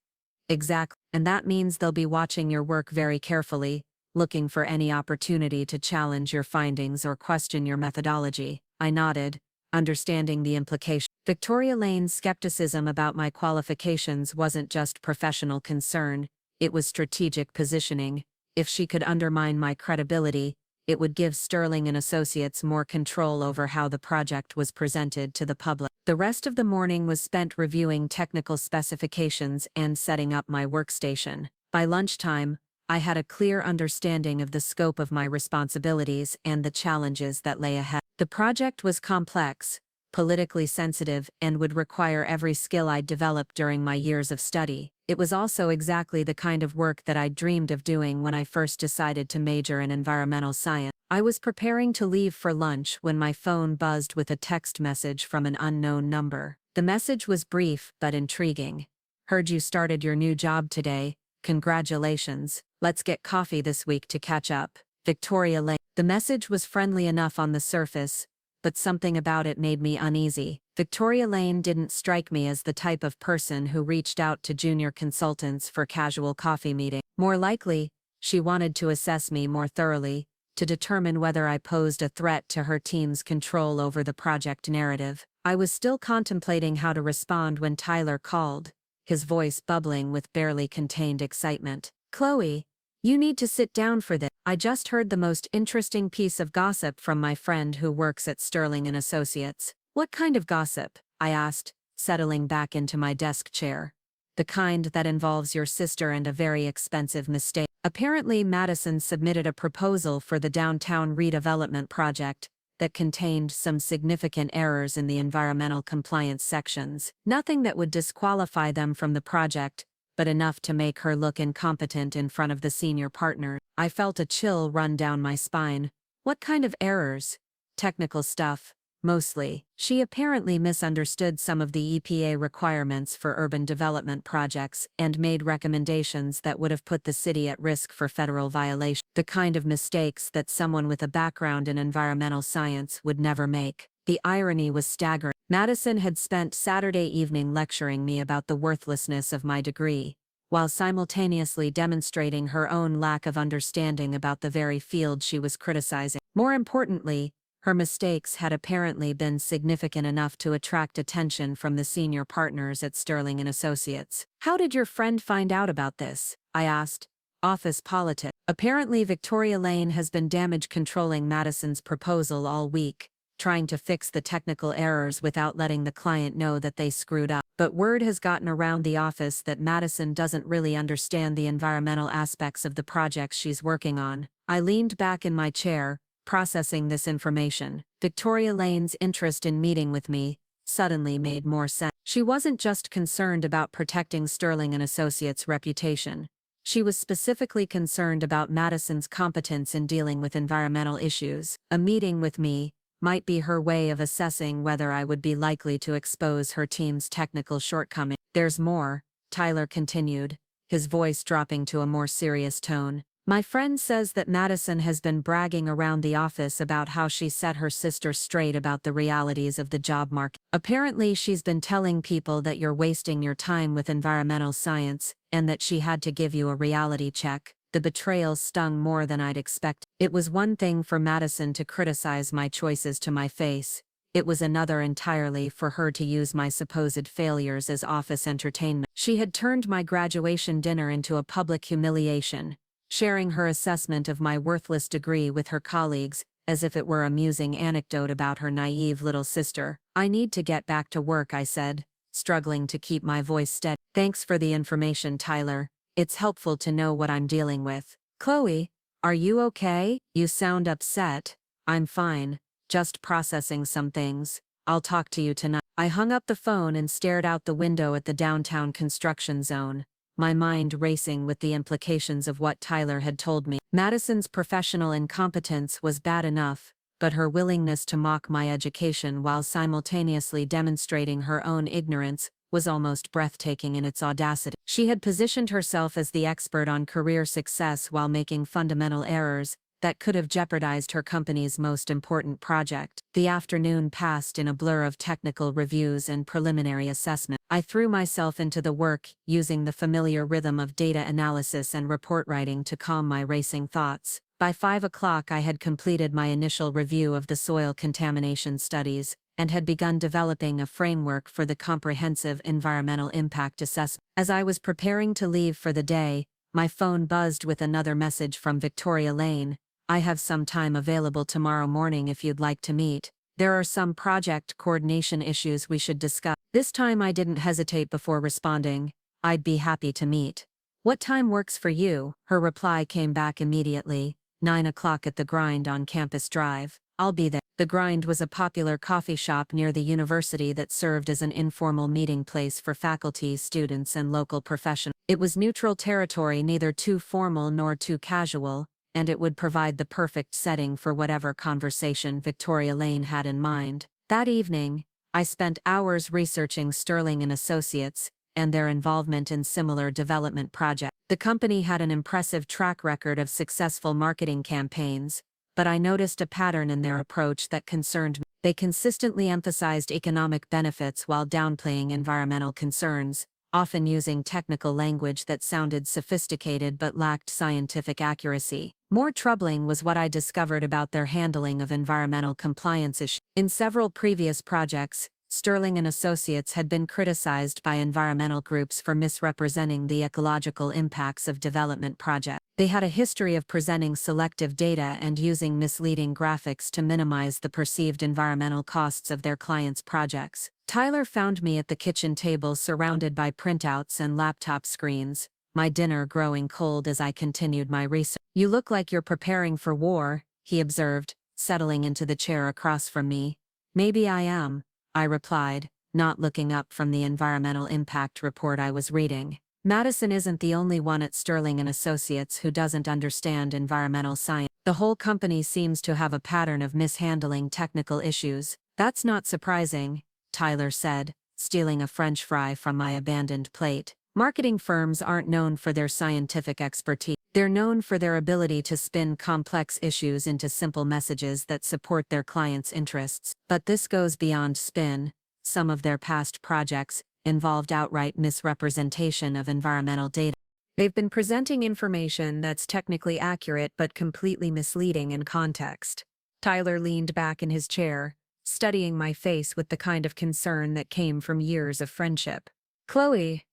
Exactly. And that means they'll be watching your work very carefully, looking for any opportunity to challenge your findings or question your methodology. I nodded, understanding the implication. Victoria Lane's skepticism about my qualifications wasn't just professional concern, it was strategic positioning. If she could undermine my credibility, it would give Sterling and Associates more control over how the project was presented to the public. The rest of the morning was spent reviewing technical specifications and setting up my workstation. By lunchtime, I had a clear understanding of the scope of my responsibilities and the challenges that lay ahead. The project was complex, politically sensitive, and would require every skill I'd developed during my years of study. It was also exactly the kind of work that I'd dreamed of doing when I first decided to major in environmental science. I was preparing to leave for lunch when my phone buzzed with a text message from an unknown number. The message was brief but intriguing. "Heard you started your new job today. Congratulations. Let's get coffee this week to catch up. Victoria Lane." The message was friendly enough on the surface, but something about it made me uneasy. Victoria Lane didn't strike me as the type of person who reached out to junior consultants for casual coffee meetings. More likely, she wanted to assess me more thoroughly, to determine whether I posed a threat to her team's control over the project narrative. I was still contemplating how to respond when Tyler called, his voice bubbling with barely contained excitement. "Chloe, you need to sit down for this. I just heard the most interesting piece of gossip from my friend who works at Sterling and Associates." "What kind of gossip?" I asked, settling back into my desk chair. "The kind that involves your sister and a very expensive mistake." Apparently, Madison submitted a proposal for the downtown redevelopment project that contained some significant errors in the environmental compliance sections. Nothing that would disqualify them from the project, but enough to make her look incompetent in front of the senior partner. I felt a chill run down my spine. What kind of errors? Technical stuff, mostly. She apparently misunderstood some of the EPA requirements for urban development projects and made recommendations that would have put the city at risk for federal violation. The kind of mistakes that someone with a background in environmental science would never make. The irony was staggering. Madison had spent Saturday evening lecturing me about the worthlessness of my degree, while simultaneously demonstrating her own lack of understanding about the very field she was criticizing. More importantly, her mistakes had apparently been significant enough to attract attention from the senior partners at Sterling and Associates. "How did your friend find out about this?" I asked. "Office politics." Apparently, Victoria Lane has been damage controlling Madison's proposal all week, trying to fix the technical errors without letting the client know that they screwed up. But word has gotten around the office that Madison doesn't really understand the environmental aspects of the projects she's working on. I leaned back in my chair, processing this information. Victoria Lane's interest in meeting with me suddenly made more sense. She wasn't just concerned about protecting Sterling and Associates' reputation. She was specifically concerned about Madison's competence in dealing with environmental issues. A meeting with me might be her way of assessing whether I would be likely to expose her team's technical shortcomings. "There's more," Tyler continued, his voice dropping to a more serious tone. "My friend says that Madison has been bragging around the office about how she set her sister straight about the realities of the job market. Apparently, she's been telling people that you're wasting your time with environmental science, and that she had to give you a reality check." The betrayal stung more than I'd expected. It was one thing for Madison to criticize my choices to my face. It was another entirely for her to use my supposed failures as office entertainment. She had turned my graduation dinner into a public humiliation, sharing her assessment of my worthless degree with her colleagues, as if it were an amusing anecdote about her naive little sister. "I need to get back to work," I said, struggling to keep my voice steady. "Thanks for the information, Tyler. It's helpful to know what I'm dealing with." "Chloe, are you okay? You sound upset." "I'm fine, just processing some things. I'll talk to you tonight." I hung up the phone and stared out the window at the downtown construction zone, my mind racing with the implications of what Tyler had told me. Madison's professional incompetence was bad enough, but her willingness to mock my education while simultaneously demonstrating her own ignorance was almost breathtaking in its audacity. She had positioned herself as the expert on career success while making fundamental errors that could have jeopardized her company's most important project. The afternoon passed in a blur of technical reviews and preliminary assessment. I threw myself into the work, using the familiar rhythm of data analysis and report writing to calm my racing thoughts. By 5 o'clock I had completed my initial review of the soil contamination studies, and had begun developing a framework for the comprehensive environmental impact assessment. As I was preparing to leave for the day, my phone buzzed with another message from Victoria Lane. "I have some time available tomorrow morning if you'd like to meet. There are some project coordination issues we should discuss." This time I didn't hesitate before responding. "I'd be happy to meet. What time works for you?" Her reply came back immediately. 9 o'clock at the Grind on Campus Drive. "I'll be there." The Grind was a popular coffee shop near the university that served as an informal meeting place for faculty, students, and local professionals. It was neutral territory, neither too formal nor too casual, and it would provide the perfect setting for whatever conversation Victoria Lane had in mind. That evening, I spent hours researching Sterling and Associates and their involvement in similar development projects. The company had an impressive track record of successful marketing campaigns, but I noticed a pattern in their approach that concerned me. They consistently emphasized economic benefits while downplaying environmental concerns, often using technical language that sounded sophisticated but lacked scientific accuracy. More troubling was what I discovered about their handling of environmental compliance issues. In several previous projects, Sterling and Associates had been criticized by environmental groups for misrepresenting the ecological impacts of development projects. They had a history of presenting selective data and using misleading graphics to minimize the perceived environmental costs of their clients' projects. Tyler found me at the kitchen table surrounded by printouts and laptop screens, my dinner growing cold as I continued my research. "You look like you're preparing for war," he observed, settling into the chair across from me. "Maybe I am," I replied, not looking up from the environmental impact report I was reading. "Madison isn't the only one at Sterling and Associates who doesn't understand environmental science. The whole company seems to have a pattern of mishandling technical issues." "That's not surprising," Tyler said, stealing a French fry from my abandoned plate. "Marketing firms aren't known for their scientific expertise. They're known for their ability to spin complex issues into simple messages that support their clients' interests. But this goes beyond spin. Some of their past projects involved outright misrepresentation of environmental data. They've been presenting information that's technically accurate but completely misleading in context." Tyler leaned back in his chair, studying my face with the kind of concern that came from years of friendship. "Chloe,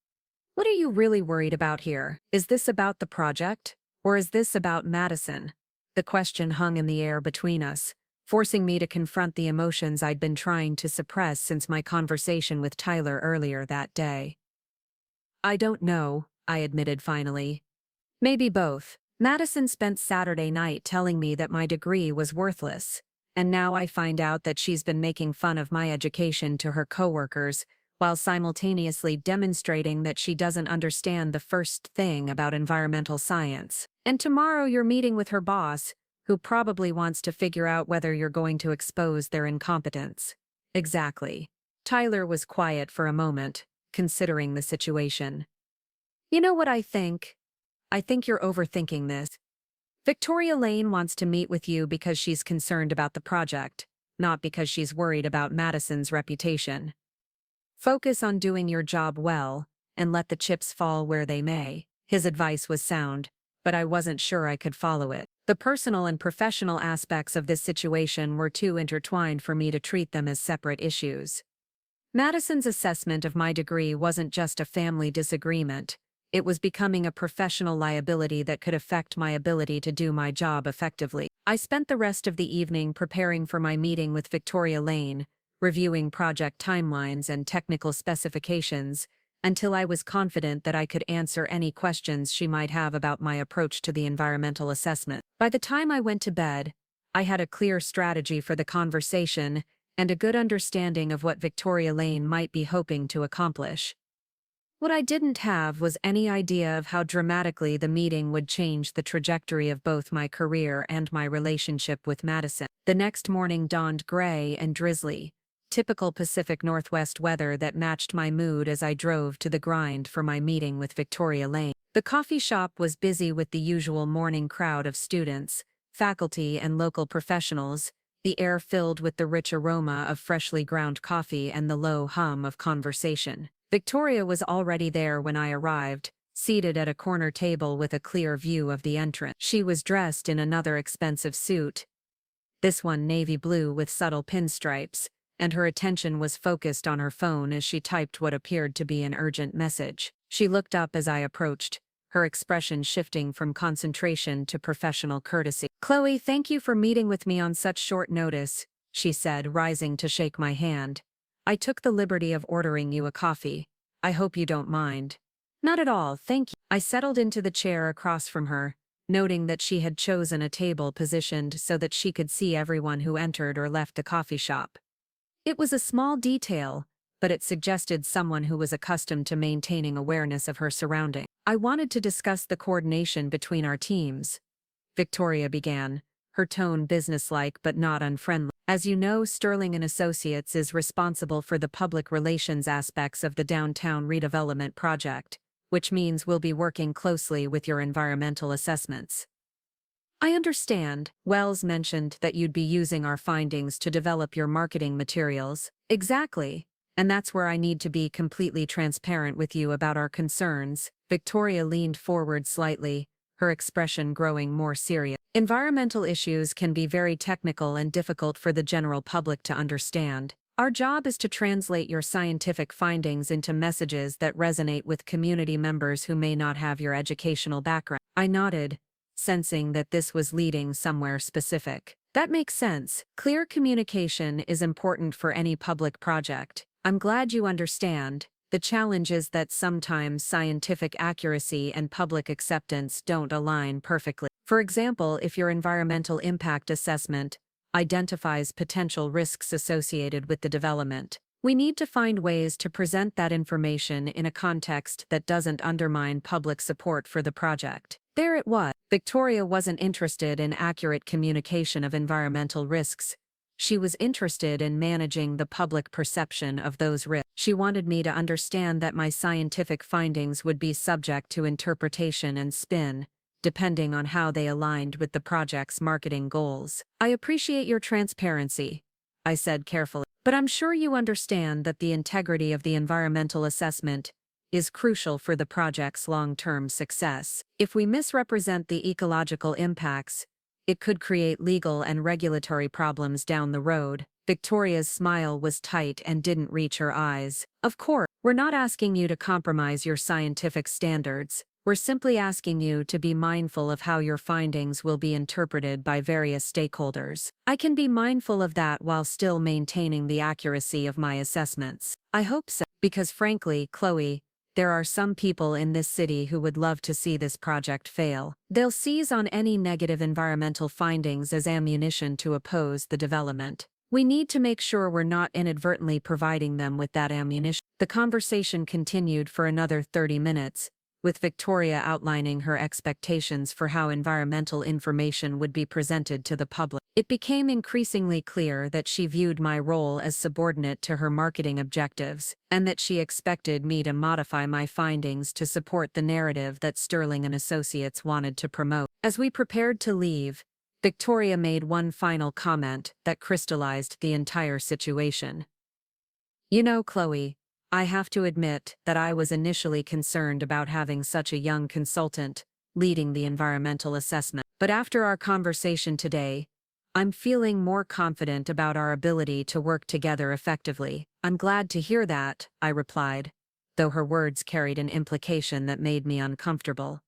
what are you really worried about here? Is this about the project? Or is this about Madison?" The question hung in the air between us, forcing me to confront the emotions I'd been trying to suppress since my conversation with Tyler earlier that day. "I don't know," I admitted finally. "Maybe both. Madison spent Saturday night telling me that my degree was worthless, and now I find out that she's been making fun of my education to her coworkers, while simultaneously demonstrating that she doesn't understand the first thing about environmental science. And tomorrow you're meeting with her boss, who probably wants to figure out whether you're going to expose their incompetence." "Exactly." Tyler was quiet for a moment, considering the situation. "You know what I think? I think you're overthinking this. Victoria Lane wants to meet with you because she's concerned about the project, not because she's worried about Madison's reputation. Focus on doing your job well, and let the chips fall where they may." His advice was sound, but I wasn't sure I could follow it. The personal and professional aspects of this situation were too intertwined for me to treat them as separate issues. Madison's assessment of my degree wasn't just a family disagreement. It was becoming a professional liability that could affect my ability to do my job effectively. I spent the rest of the evening preparing for my meeting with Victoria Lane, reviewing project timelines and technical specifications, until I was confident that I could answer any questions she might have about my approach to the environmental assessment. By the time I went to bed, I had a clear strategy for the conversation and a good understanding of what Victoria Lane might be hoping to accomplish. What I didn't have was any idea of how dramatically the meeting would change the trajectory of both my career and my relationship with Madison. The next morning dawned gray and drizzly, typical Pacific Northwest weather that matched my mood as I drove to the Grind for my meeting with Victoria Lane. The coffee shop was busy with the usual morning crowd of students, faculty, and local professionals, the air filled with the rich aroma of freshly ground coffee and the low hum of conversation. Victoria was already there when I arrived, seated at a corner table with a clear view of the entrance. She was dressed in another expensive suit, this one navy blue with subtle pinstripes, and her attention was focused on her phone as she typed what appeared to be an urgent message. She looked up as I approached, her expression shifting from concentration to professional courtesy. "Chloe, thank you for meeting with me on such short notice," she said, rising to shake my hand. "I took the liberty of ordering you a coffee. I hope you don't mind." "Not at all, thank you." I settled into the chair across from her, noting that she had chosen a table positioned so that she could see everyone who entered or left the coffee shop. It was a small detail, but it suggested someone who was accustomed to maintaining awareness of her surroundings. "I wanted to discuss the coordination between our teams," Victoria began, her tone businesslike but not unfriendly. "As you know, Sterling and Associates is responsible for the public relations aspects of the downtown redevelopment project, which means we'll be working closely with your environmental assessments." "I understand. Wells mentioned that you'd be using our findings to develop your marketing materials." "Exactly. And that's where I need to be completely transparent with you about our concerns." Victoria leaned forward slightly, her expression growing more serious. "Environmental issues can be very technical and difficult for the general public to understand. Our job is to translate your scientific findings into messages that resonate with community members who may not have your educational background." I nodded, sensing that this was leading somewhere specific. "That makes sense. Clear communication is important for any public project. I'm glad you understand. The challenge is that sometimes scientific accuracy and public acceptance don't align perfectly. For example, if your environmental impact assessment identifies potential risks associated with the development, we need to find ways to present that information in a context that doesn't undermine public support for the project." There it was. Victoria wasn't interested in accurate communication of environmental risks. She was interested in managing the public perception of those risks. She wanted me to understand that my scientific findings would be subject to interpretation and spin, depending on how they aligned with the project's marketing goals. "I appreciate your transparency," I said carefully, "but I'm sure you understand that the integrity of the environmental assessment is crucial for the project's long-term success. If we misrepresent the ecological impacts, it could create legal and regulatory problems down the road." Victoria's smile was tight and didn't reach her eyes. "Of course, we're not asking you to compromise your scientific standards. We're simply asking you to be mindful of how your findings will be interpreted by various stakeholders. I can be mindful of that while still maintaining the accuracy of my assessments." "I hope so, because frankly, Chloe, there are some people in this city who would love to see this project fail. They'll seize on any negative environmental findings as ammunition to oppose the development. We need to make sure we're not inadvertently providing them with that ammunition." The conversation continued for another 30 minutes, with Victoria outlining her expectations for how environmental information would be presented to the public. It became increasingly clear that she viewed my role as subordinate to her marketing objectives, and that she expected me to modify my findings to support the narrative that Sterling and Associates wanted to promote. As we prepared to leave, Victoria made one final comment that crystallized the entire situation. "You know, Chloe, I have to admit that I was initially concerned about having such a young consultant leading the environmental assessment. But after our conversation today, I'm feeling more confident about our ability to work together effectively." "I'm glad to hear that," I replied, though her words carried an implication that made me uncomfortable.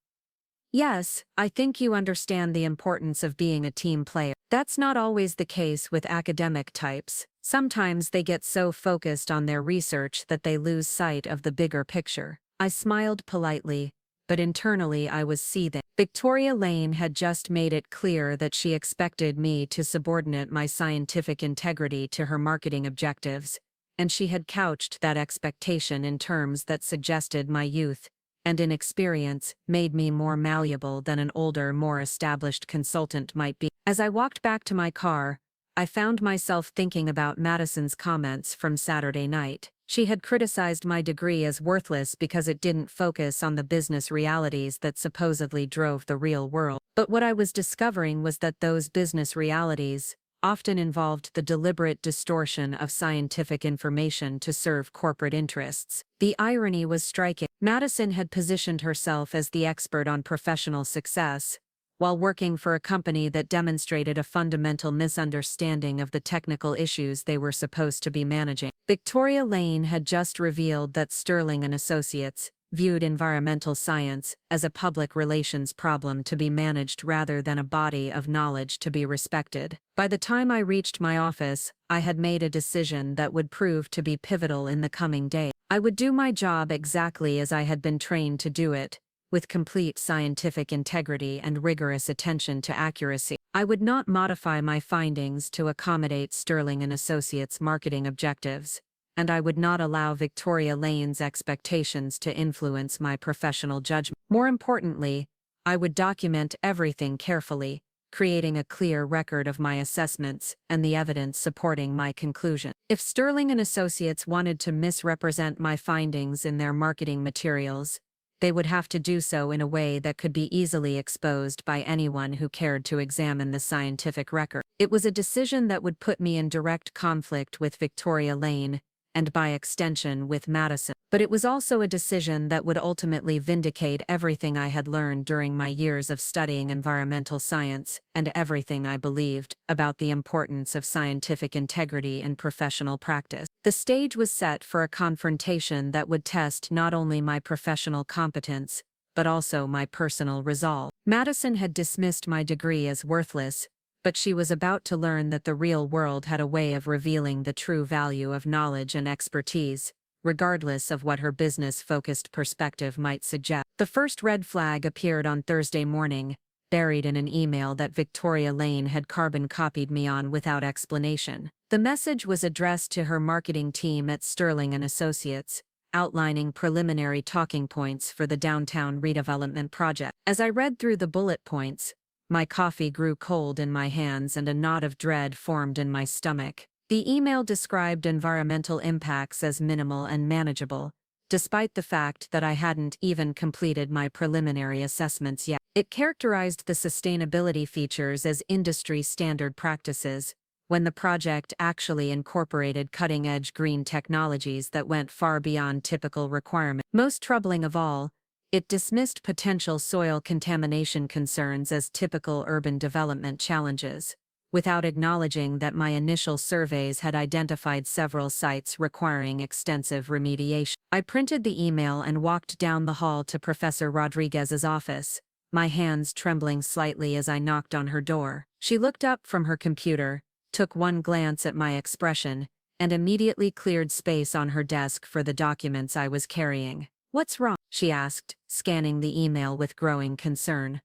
"Yes, I think you understand the importance of being a team player. That's not always the case with academic types. Sometimes they get so focused on their research that they lose sight of the bigger picture." I smiled politely, but internally I was seething. Victoria Lane had just made it clear that she expected me to subordinate my scientific integrity to her marketing objectives, and she had couched that expectation in terms that suggested my youth and inexperience made me more malleable than an older, more established consultant might be. As I walked back to my car, I found myself thinking about Madison's comments from Saturday night. She had criticized my degree as worthless because it didn't focus on the business realities that supposedly drove the real world. But what I was discovering was that those business realities often involved the deliberate distortion of scientific information to serve corporate interests. The irony was striking. Madison had positioned herself as the expert on professional success, while working for a company that demonstrated a fundamental misunderstanding of the technical issues they were supposed to be managing. Victoria Lane had just revealed that Sterling and Associates viewed environmental science as a public relations problem to be managed rather than a body of knowledge to be respected. By the time I reached my office, I had made a decision that would prove to be pivotal in the coming days. I would do my job exactly as I had been trained to do it, with complete scientific integrity and rigorous attention to accuracy. I would not modify my findings to accommodate Sterling and Associates' marketing objectives, and I would not allow Victoria Lane's expectations to influence my professional judgment. More importantly, I would document everything carefully, creating a clear record of my assessments and the evidence supporting my conclusion. If Sterling and Associates wanted to misrepresent my findings in their marketing materials, they would have to do so in a way that could be easily exposed by anyone who cared to examine the scientific record. It was a decision that would put me in direct conflict with Victoria Lane, and by extension with Madison. But it was also a decision that would ultimately vindicate everything I had learned during my years of studying environmental science and everything I believed about the importance of scientific integrity in professional practice. The stage was set for a confrontation that would test not only my professional competence, but also my personal resolve. Madison had dismissed my degree as worthless, but she was about to learn that the real world had a way of revealing the true value of knowledge and expertise, regardless of what her business-focused perspective might suggest. The first red flag appeared on Thursday morning, buried in an email that Victoria Lane had carbon copied me on without explanation. The message was addressed to her marketing team at Sterling and Associates, outlining preliminary talking points for the downtown redevelopment project. As I read through the bullet points, my coffee grew cold in my hands and a knot of dread formed in my stomach. The email described environmental impacts as minimal and manageable, despite the fact that I hadn't even completed my preliminary assessments yet. It characterized the sustainability features as industry-standard practices, when the project actually incorporated cutting-edge green technologies that went far beyond typical requirements. Most troubling of all, it dismissed potential soil contamination concerns as typical urban development challenges, without acknowledging that my initial surveys had identified several sites requiring extensive remediation. I printed the email and walked down the hall to Professor Rodriguez's office, my hands trembling slightly as I knocked on her door. She looked up from her computer, took one glance at my expression, and immediately cleared space on her desk for the documents I was carrying. "What's wrong?" she asked, scanning the email with growing concern.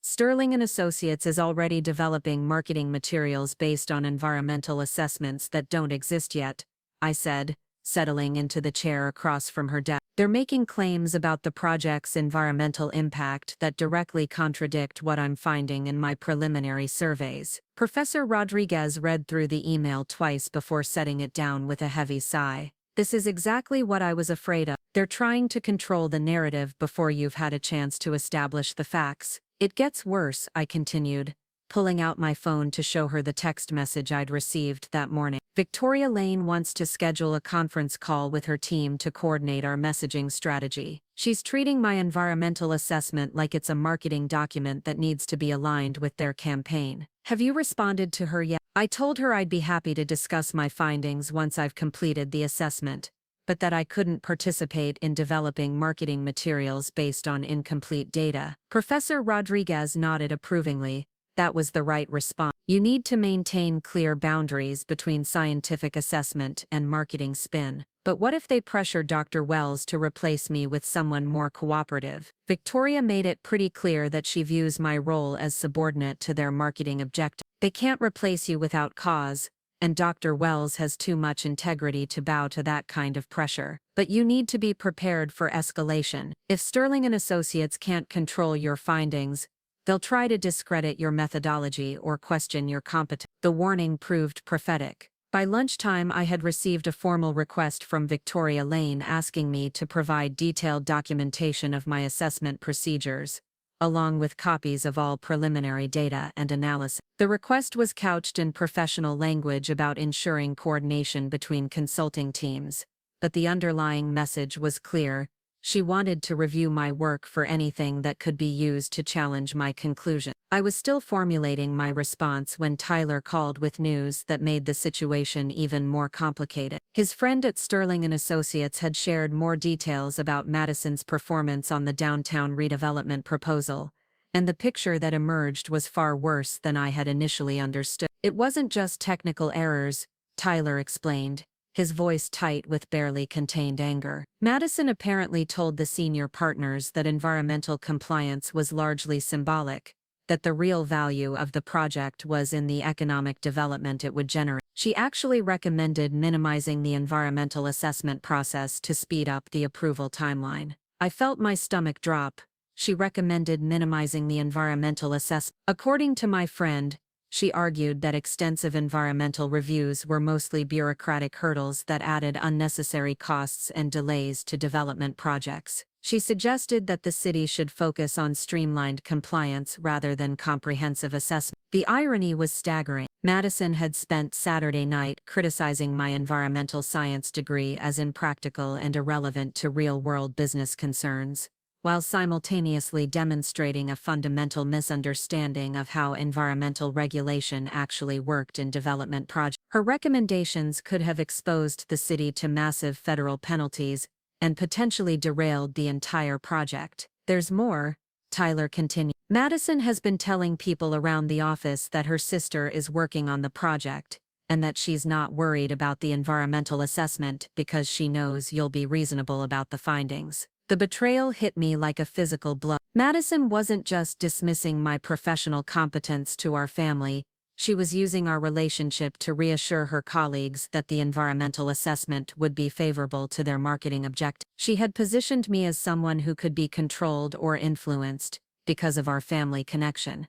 "Sterling and Associates is already developing marketing materials based on environmental assessments that don't exist yet," I said, settling into the chair across from her desk. "They're making claims about the project's environmental impact that directly contradict what I'm finding in my preliminary surveys." Professor Rodriguez read through the email twice before setting it down with a heavy sigh. "This is exactly what I was afraid of. They're trying to control the narrative before you've had a chance to establish the facts. It gets worse," I continued, pulling out my phone to show her the text message I'd received that morning. "Victoria Lane wants to schedule a conference call with her team to coordinate our messaging strategy. She's treating my environmental assessment like it's a marketing document that needs to be aligned with their campaign. Have you responded to her yet?" I told her I'd be happy to discuss my findings once I've completed the assessment, but that I couldn't participate in developing marketing materials based on incomplete data. Professor Rodriguez nodded approvingly. That was the right response. "You need to maintain clear boundaries between scientific assessment and marketing spin. But what if they pressure Dr. Wells to replace me with someone more cooperative?" Victoria made it pretty clear that she views my role as subordinate to their marketing objective. "They can't replace you without cause, and Dr. Wells has too much integrity to bow to that kind of pressure. But you need to be prepared for escalation. If Sterling and Associates can't control your findings, they'll try to discredit your methodology or question your competence." The warning proved prophetic. By lunchtime, I had received a formal request from Victoria Lane asking me to provide detailed documentation of my assessment procedures, along with copies of all preliminary data and analysis. The request was couched in professional language about ensuring coordination between consulting teams, but the underlying message was clear. She wanted to review my work for anything that could be used to challenge my conclusion. I was still formulating my response when Tyler called with news that made the situation even more complicated. His friend at Sterling & Associates had shared more details about Madison's performance on the downtown redevelopment proposal, and the picture that emerged was far worse than I had initially understood. It wasn't just technical errors, Tyler explained, his voice tight with barely contained anger. Madison apparently told the senior partners that environmental compliance was largely symbolic, that the real value of the project was in the economic development it would generate. She actually recommended minimizing the environmental assessment process to speed up the approval timeline. I felt my stomach drop. She recommended minimizing the environmental assessment. According to my friend, she argued that extensive environmental reviews were mostly bureaucratic hurdles that added unnecessary costs and delays to development projects. She suggested that the city should focus on streamlined compliance rather than comprehensive assessment. The irony was staggering. Madison had spent Saturday night criticizing my environmental science degree as impractical and irrelevant to real-world business concerns, while simultaneously demonstrating a fundamental misunderstanding of how environmental regulation actually worked in development projects. Her recommendations could have exposed the city to massive federal penalties and potentially derailed the entire project. There's more, Tyler continued. Madison has been telling people around the office that her sister is working on the project, and that she's not worried about the environmental assessment because she knows you'll be reasonable about the findings. The betrayal hit me like a physical blow. Madison wasn't just dismissing my professional competence to our family, she was using our relationship to reassure her colleagues that the environmental assessment would be favorable to their marketing objectives. She had positioned me as someone who could be controlled or influenced because of our family connection.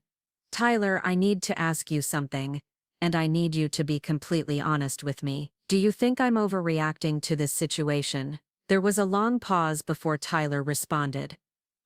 Tyler, I need to ask you something, and I need you to be completely honest with me. Do you think I'm overreacting to this situation? There was a long pause before Tyler responded.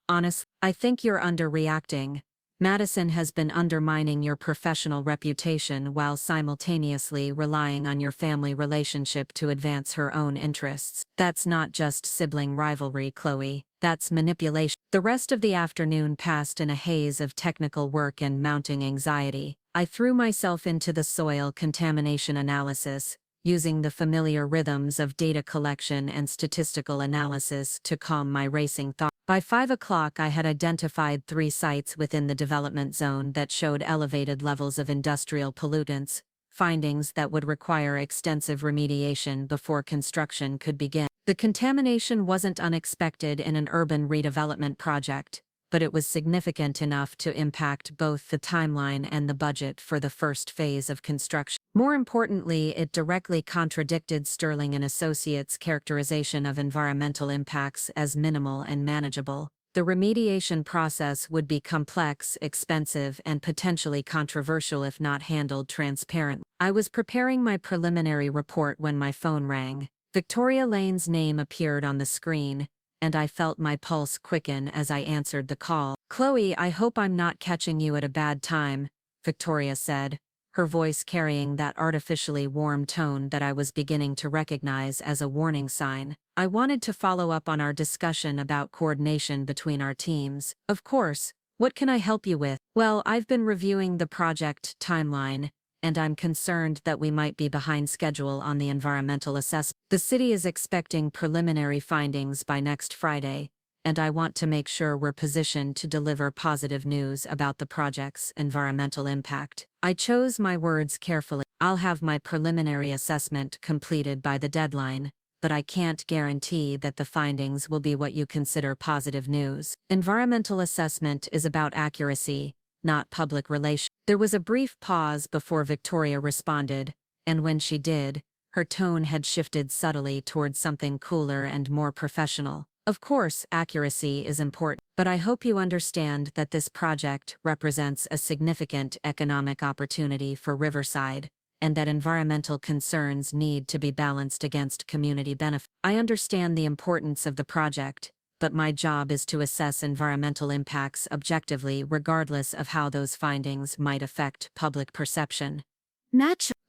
Honestly, I think you're underreacting. Madison has been undermining your professional reputation while simultaneously relying on your family relationship to advance her own interests. That's not just sibling rivalry, Chloe. That's manipulation. The rest of the afternoon passed in a haze of technical work and mounting anxiety. I threw myself into the soil contamination analysis, using the familiar rhythms of data collection and statistical analysis to calm my racing thoughts. By 5 o'clock I had identified 3 sites within the development zone that showed elevated levels of industrial pollutants, findings that would require extensive remediation before construction could begin. The contamination wasn't unexpected in an urban redevelopment project, but it was significant enough to impact both the timeline and the budget for the first phase of construction. More importantly, it directly contradicted Sterling & Associates' characterization of environmental impacts as minimal and manageable. The remediation process would be complex, expensive, and potentially controversial if not handled transparently. I was preparing my preliminary report when my phone rang. Victoria Lane's name appeared on the screen, and I felt my pulse quicken as I answered the call. Chloe, I hope I'm not catching you at a bad time, Victoria said, her voice carrying that artificially warm tone that I was beginning to recognize as a warning sign. I wanted to follow up on our discussion about coordination between our teams. Of course, what can I help you with? Well, I've been reviewing the project timeline, and I'm concerned that we might be behind schedule on the environmental assessment. The city is expecting preliminary findings by next Friday, and I want to make sure we're positioned to deliver positive news about the project's environmental impact. I chose my words carefully. I'll have my preliminary assessment completed by the deadline, but I can't guarantee that the findings will be what you consider positive news. Environmental assessment is about accuracy, not public relations. There was a brief pause before Victoria responded, and when she did, her tone had shifted subtly toward something cooler and more professional. Of course, accuracy is important, but I hope you understand that this project represents a significant economic opportunity for Riverside, and that environmental concerns need to be balanced against community benefit. I understand the importance of the project, but my job is to assess environmental impacts objectively regardless of how those findings might affect public perception.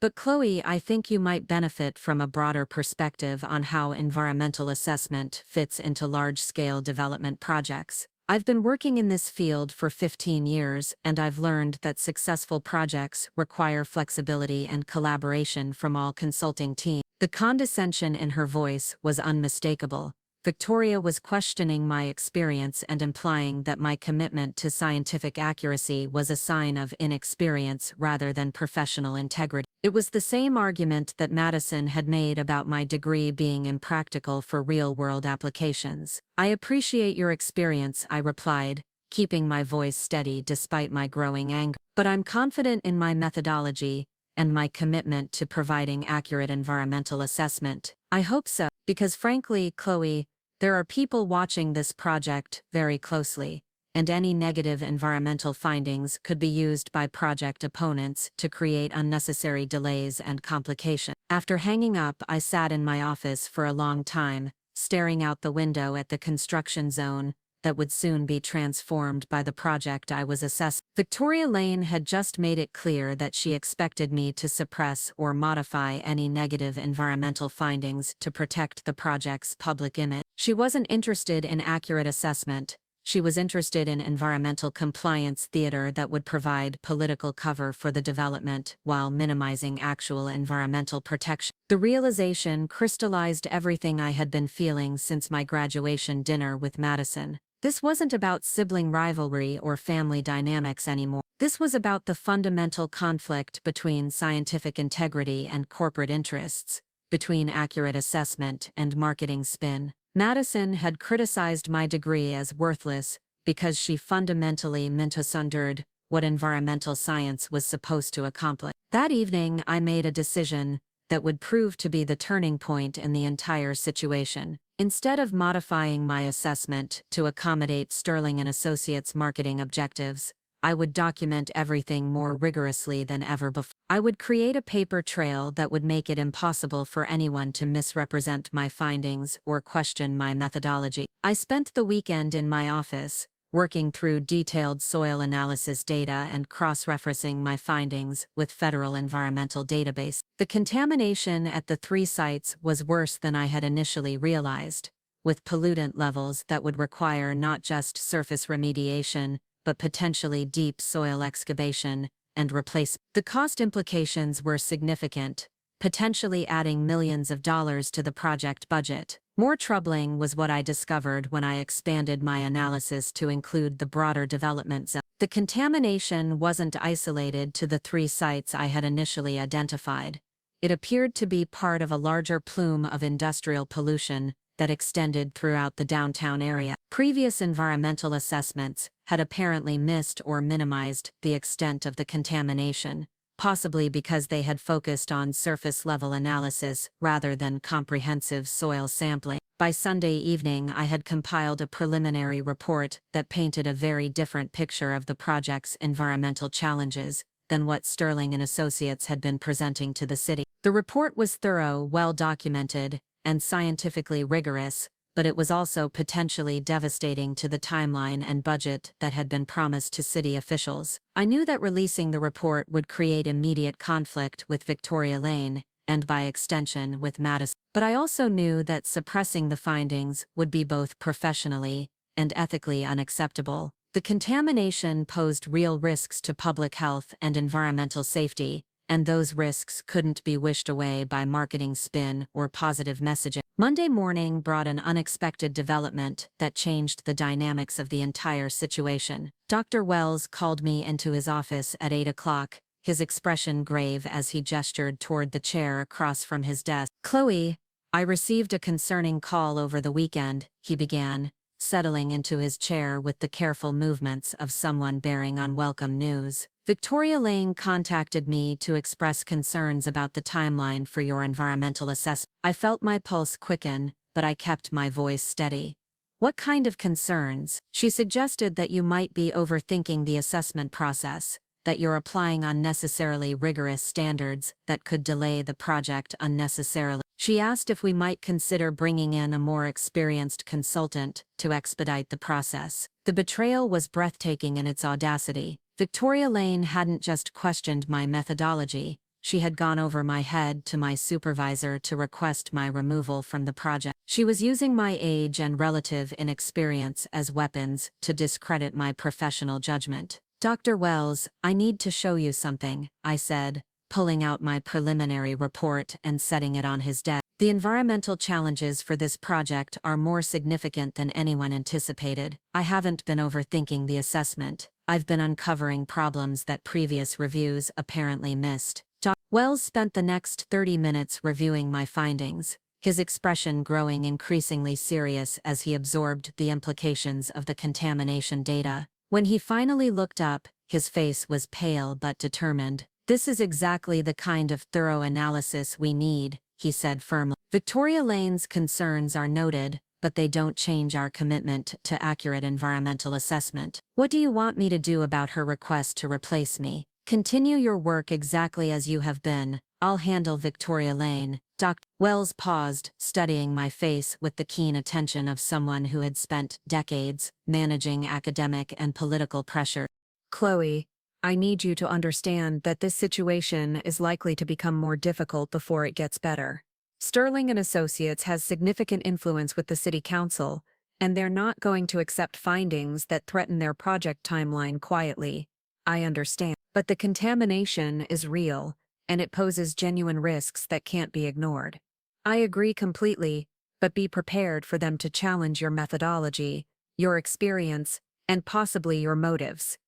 But Chloe, I think you might benefit from a broader perspective on how environmental assessment fits into large-scale development projects. I've been working in this field for 15 years, and I've learned that successful projects require flexibility and collaboration from all consulting teams. The condescension in her voice was unmistakable. Victoria was questioning my experience and implying that my commitment to scientific accuracy was a sign of inexperience rather than professional integrity. It was the same argument that Madison had made about my degree being impractical for real-world applications. I appreciate your experience, I replied, keeping my voice steady despite my growing anger. But I'm confident in my methodology and my commitment to providing accurate environmental assessment. I hope so, because frankly, Chloe, there are people watching this project very closely, and any negative environmental findings could be used by project opponents to create unnecessary delays and complications. After hanging up, I sat in my office for a long time, staring out the window at the construction zone that would soon be transformed by the project I was assessing. Victoria Lane had just made it clear that she expected me to suppress or modify any negative environmental findings to protect the project's public image. She wasn't interested in accurate assessment. She was interested in environmental compliance theater that would provide political cover for the development while minimizing actual environmental protection. The realization crystallized everything I had been feeling since my graduation dinner with Madison. This wasn't about sibling rivalry or family dynamics anymore. This was about the fundamental conflict between scientific integrity and corporate interests, between accurate assessment and marketing spin. Madison had criticized my degree as worthless because she fundamentally misunderstood what environmental science was supposed to accomplish. That evening, I made a decision that would prove to be the turning point in the entire situation. Instead of modifying my assessment to accommodate Sterling and Associates' marketing objectives, I would document everything more rigorously than ever before. I would create a paper trail that would make it impossible for anyone to misrepresent my findings or question my methodology. I spent the weekend in my office, working through detailed soil analysis data and cross-referencing my findings with federal environmental database. The contamination at the 3 sites was worse than I had initially realized, with pollutant levels that would require not just surface remediation, but potentially deep soil excavation and replacement. The cost implications were significant, potentially adding millions of dollars to the project budget. More troubling was what I discovered when I expanded my analysis to include the broader development zone. The contamination wasn't isolated to the 3 sites I had initially identified. It appeared to be part of a larger plume of industrial pollution that extended throughout the downtown area. Previous environmental assessments had apparently missed or minimized the extent of the contamination, possibly because they had focused on surface-level analysis rather than comprehensive soil sampling. By Sunday evening, I had compiled a preliminary report that painted a very different picture of the project's environmental challenges than what Sterling and Associates had been presenting to the city. The report was thorough, well-documented, and scientifically rigorous, but it was also potentially devastating to the timeline and budget that had been promised to city officials. I knew that releasing the report would create immediate conflict with Victoria Lane, and by extension with Madison. But I also knew that suppressing the findings would be both professionally and ethically unacceptable. The contamination posed real risks to public health and environmental safety, and those risks couldn't be wished away by marketing spin or positive messaging. Monday morning brought an unexpected development that changed the dynamics of the entire situation. Dr. Wells called me into his office at 8 o'clock, his expression grave as he gestured toward the chair across from his desk. "Chloe, I received a concerning call over the weekend," he began, settling into his chair with the careful movements of someone bearing unwelcome news. "Victoria Lane contacted me to express concerns about the timeline for your environmental assessment." I felt my pulse quicken, but I kept my voice steady. "What kind of concerns?" "She suggested that you might be overthinking the assessment process, that you're applying unnecessarily rigorous standards that could delay the project unnecessarily. She asked if we might consider bringing in a more experienced consultant to expedite the process." The betrayal was breathtaking in its audacity. Victoria Lane hadn't just questioned my methodology, she had gone over my head to my supervisor to request my removal from the project. She was using my age and relative inexperience as weapons to discredit my professional judgment. Dr. Wells, I need to show you something, I said, pulling out my preliminary report and setting it on his desk. The environmental challenges for this project are more significant than anyone anticipated. I haven't been overthinking the assessment. I've been uncovering problems that previous reviews apparently missed. Dr. Wells spent the next 30 minutes reviewing my findings, his expression growing increasingly serious as he absorbed the implications of the contamination data. When he finally looked up, his face was pale but determined. This is exactly the kind of thorough analysis we need, he said firmly. Victoria Lane's concerns are noted, but they don't change our commitment to accurate environmental assessment. What do you want me to do about her request to replace me? Continue your work exactly as you have been. I'll handle Victoria Lane. Dr. Wells paused, studying my face with the keen attention of someone who had spent decades managing academic and political pressure. Chloe, I need you to understand that this situation is likely to become more difficult before it gets better. Sterling and Associates has significant influence with the City Council, and they're not going to accept findings that threaten their project timeline quietly. I understand. But the contamination is real, and it poses genuine risks that can't be ignored. I agree completely, but be prepared for them to challenge your methodology, your experience, and possibly your motives.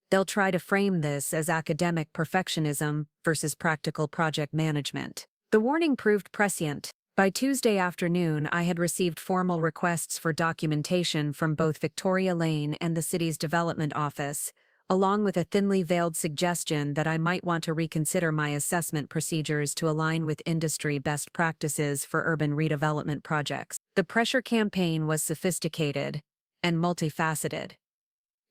They'll try to frame this as academic perfectionism versus practical project management. The warning proved prescient. By Tuesday afternoon, I had received formal requests for documentation from both Victoria Lane and the city's development office, along with a thinly veiled suggestion that I might want to reconsider my assessment procedures to align with industry best practices for urban redevelopment projects. The pressure campaign was sophisticated and multifaceted.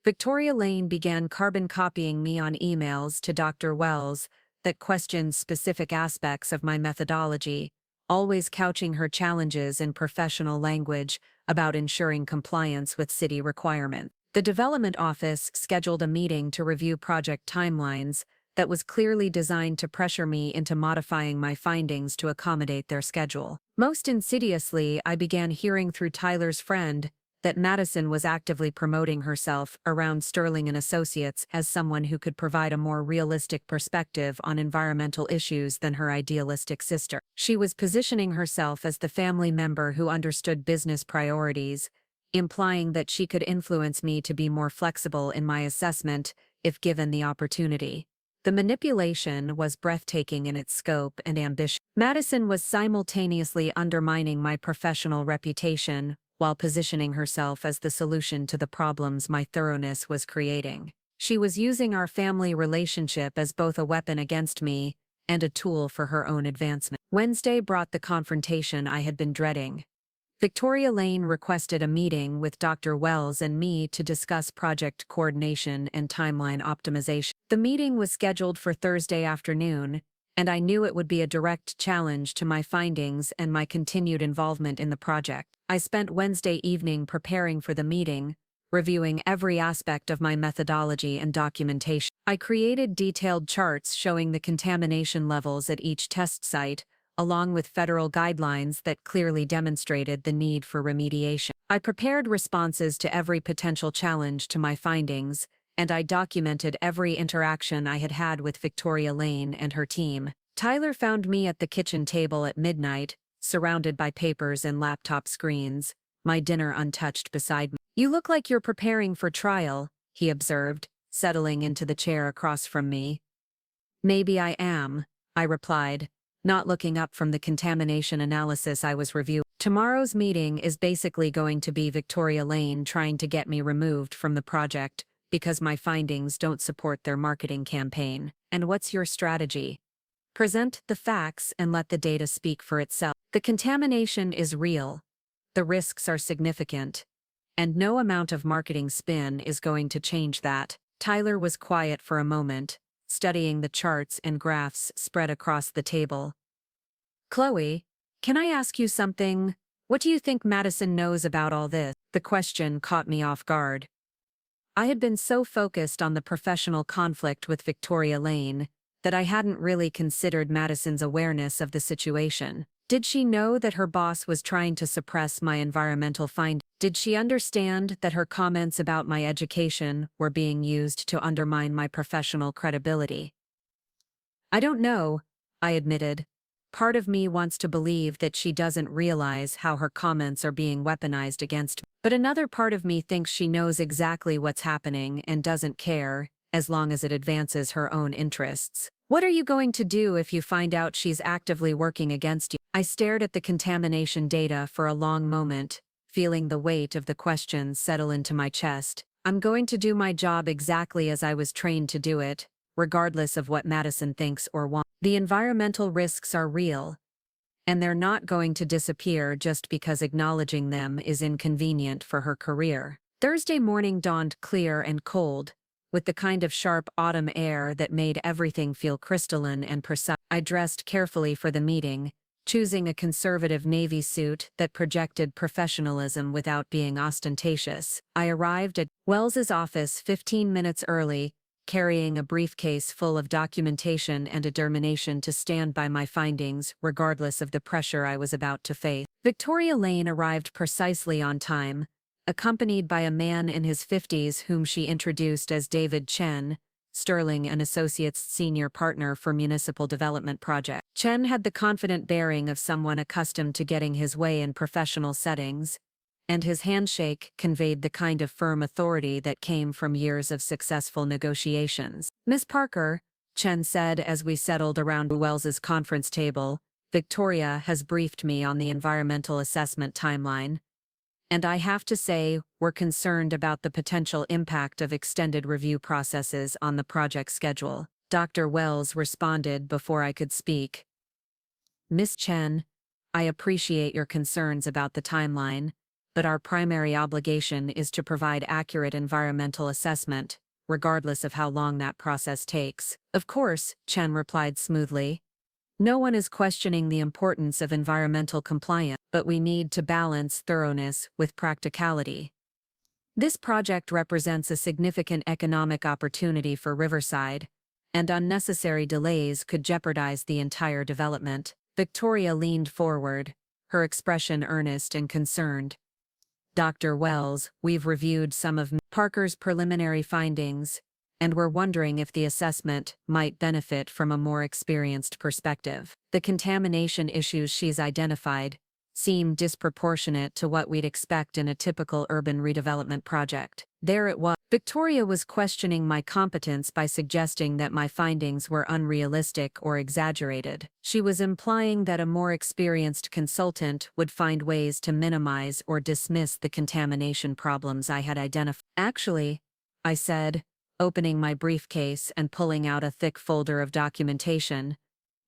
Victoria Lane began carbon copying me on emails to Dr. Wells that questioned specific aspects of my methodology, always couching her challenges in professional language about ensuring compliance with city requirements. The development office scheduled a meeting to review project timelines that was clearly designed to pressure me into modifying my findings to accommodate their schedule. Most insidiously, I began hearing through Tyler's friend that Madison was actively promoting herself around Sterling and Associates as someone who could provide a more realistic perspective on environmental issues than her idealistic sister. She was positioning herself as the family member who understood business priorities, implying that she could influence me to be more flexible in my assessment if given the opportunity. The manipulation was breathtaking in its scope and ambition. Madison was simultaneously undermining my professional reputation while positioning herself as the solution to the problems my thoroughness was creating. She was using our family relationship as both a weapon against me and a tool for her own advancement. Wednesday brought the confrontation I had been dreading. Victoria Lane requested a meeting with Dr. Wells and me to discuss project coordination and timeline optimization. The meeting was scheduled for Thursday afternoon, and I knew it would be a direct challenge to my findings and my continued involvement in the project. I spent Wednesday evening preparing for the meeting, reviewing every aspect of my methodology and documentation. I created detailed charts showing the contamination levels at each test site, along with federal guidelines that clearly demonstrated the need for remediation. I prepared responses to every potential challenge to my findings, and I documented every interaction I had had with Victoria Lane and her team. Tyler found me at the kitchen table at midnight, surrounded by papers and laptop screens, my dinner untouched beside me. "You look like you're preparing for trial," he observed, settling into the chair across from me. "Maybe I am," I replied, not looking up from the contamination analysis I was reviewing. Tomorrow's meeting is basically going to be Victoria Lane trying to get me removed from the project because my findings don't support their marketing campaign. And what's your strategy? Present the facts and let the data speak for itself. The contamination is real. The risks are significant. And no amount of marketing spin is going to change that. Tyler was quiet for a moment, studying the charts and graphs spread across the table. "Chloe, can I ask you something? What do you think Madison knows about all this?" The question caught me off guard. I had been so focused on the professional conflict with Victoria Lane that I hadn't really considered Madison's awareness of the situation. Did she know that her boss was trying to suppress my environmental findings? Did she understand that her comments about my education were being used to undermine my professional credibility? I don't know, I admitted. Part of me wants to believe that she doesn't realize how her comments are being weaponized against me. But another part of me thinks she knows exactly what's happening and doesn't care, as long as it advances her own interests. What are you going to do if you find out she's actively working against you? I stared at the contamination data for a long moment, feeling the weight of the questions settle into my chest. I'm going to do my job exactly as I was trained to do it, regardless of what Madison thinks or wants. The environmental risks are real, and they're not going to disappear just because acknowledging them is inconvenient for her career. Thursday morning dawned clear and cold, with the kind of sharp autumn air that made everything feel crystalline and precise. I dressed carefully for the meeting, choosing a conservative navy suit that projected professionalism without being ostentatious. I arrived at Wells's office 15 minutes early, carrying a briefcase full of documentation and a determination to stand by my findings regardless of the pressure I was about to face. Victoria Lane arrived precisely on time, accompanied by a man in his 50s whom she introduced as David Chen, Sterling and Associates senior partner for Municipal Development Project. Chen had the confident bearing of someone accustomed to getting his way in professional settings, and his handshake conveyed the kind of firm authority that came from years of successful negotiations. "Miss Parker," Chen said as we settled around Wells's conference table, "Victoria has briefed me on the environmental assessment timeline, and I have to say we're concerned about the potential impact of extended review processes on the project schedule." Dr. Wells responded before I could speak. "Miss Chen, I appreciate your concerns about the timeline, but our primary obligation is to provide accurate environmental assessment, regardless of how long that process takes." "Of course," Chen replied smoothly. "No one is questioning the importance of environmental compliance, but we need to balance thoroughness with practicality. This project represents a significant economic opportunity for Riverside, and unnecessary delays could jeopardize the entire development." Victoria leaned forward, her expression earnest and concerned. "Dr. Wells, we've reviewed some of Parker's preliminary findings, and we're wondering if the assessment might benefit from a more experienced perspective. The contamination issues she's identified seem disproportionate to what we'd expect in a typical urban redevelopment project." There it was. Victoria was questioning my competence by suggesting that my findings were unrealistic or exaggerated. She was implying that a more experienced consultant would find ways to minimize or dismiss the contamination problems I had identified. "Actually," I said, opening my briefcase and pulling out a thick folder of documentation,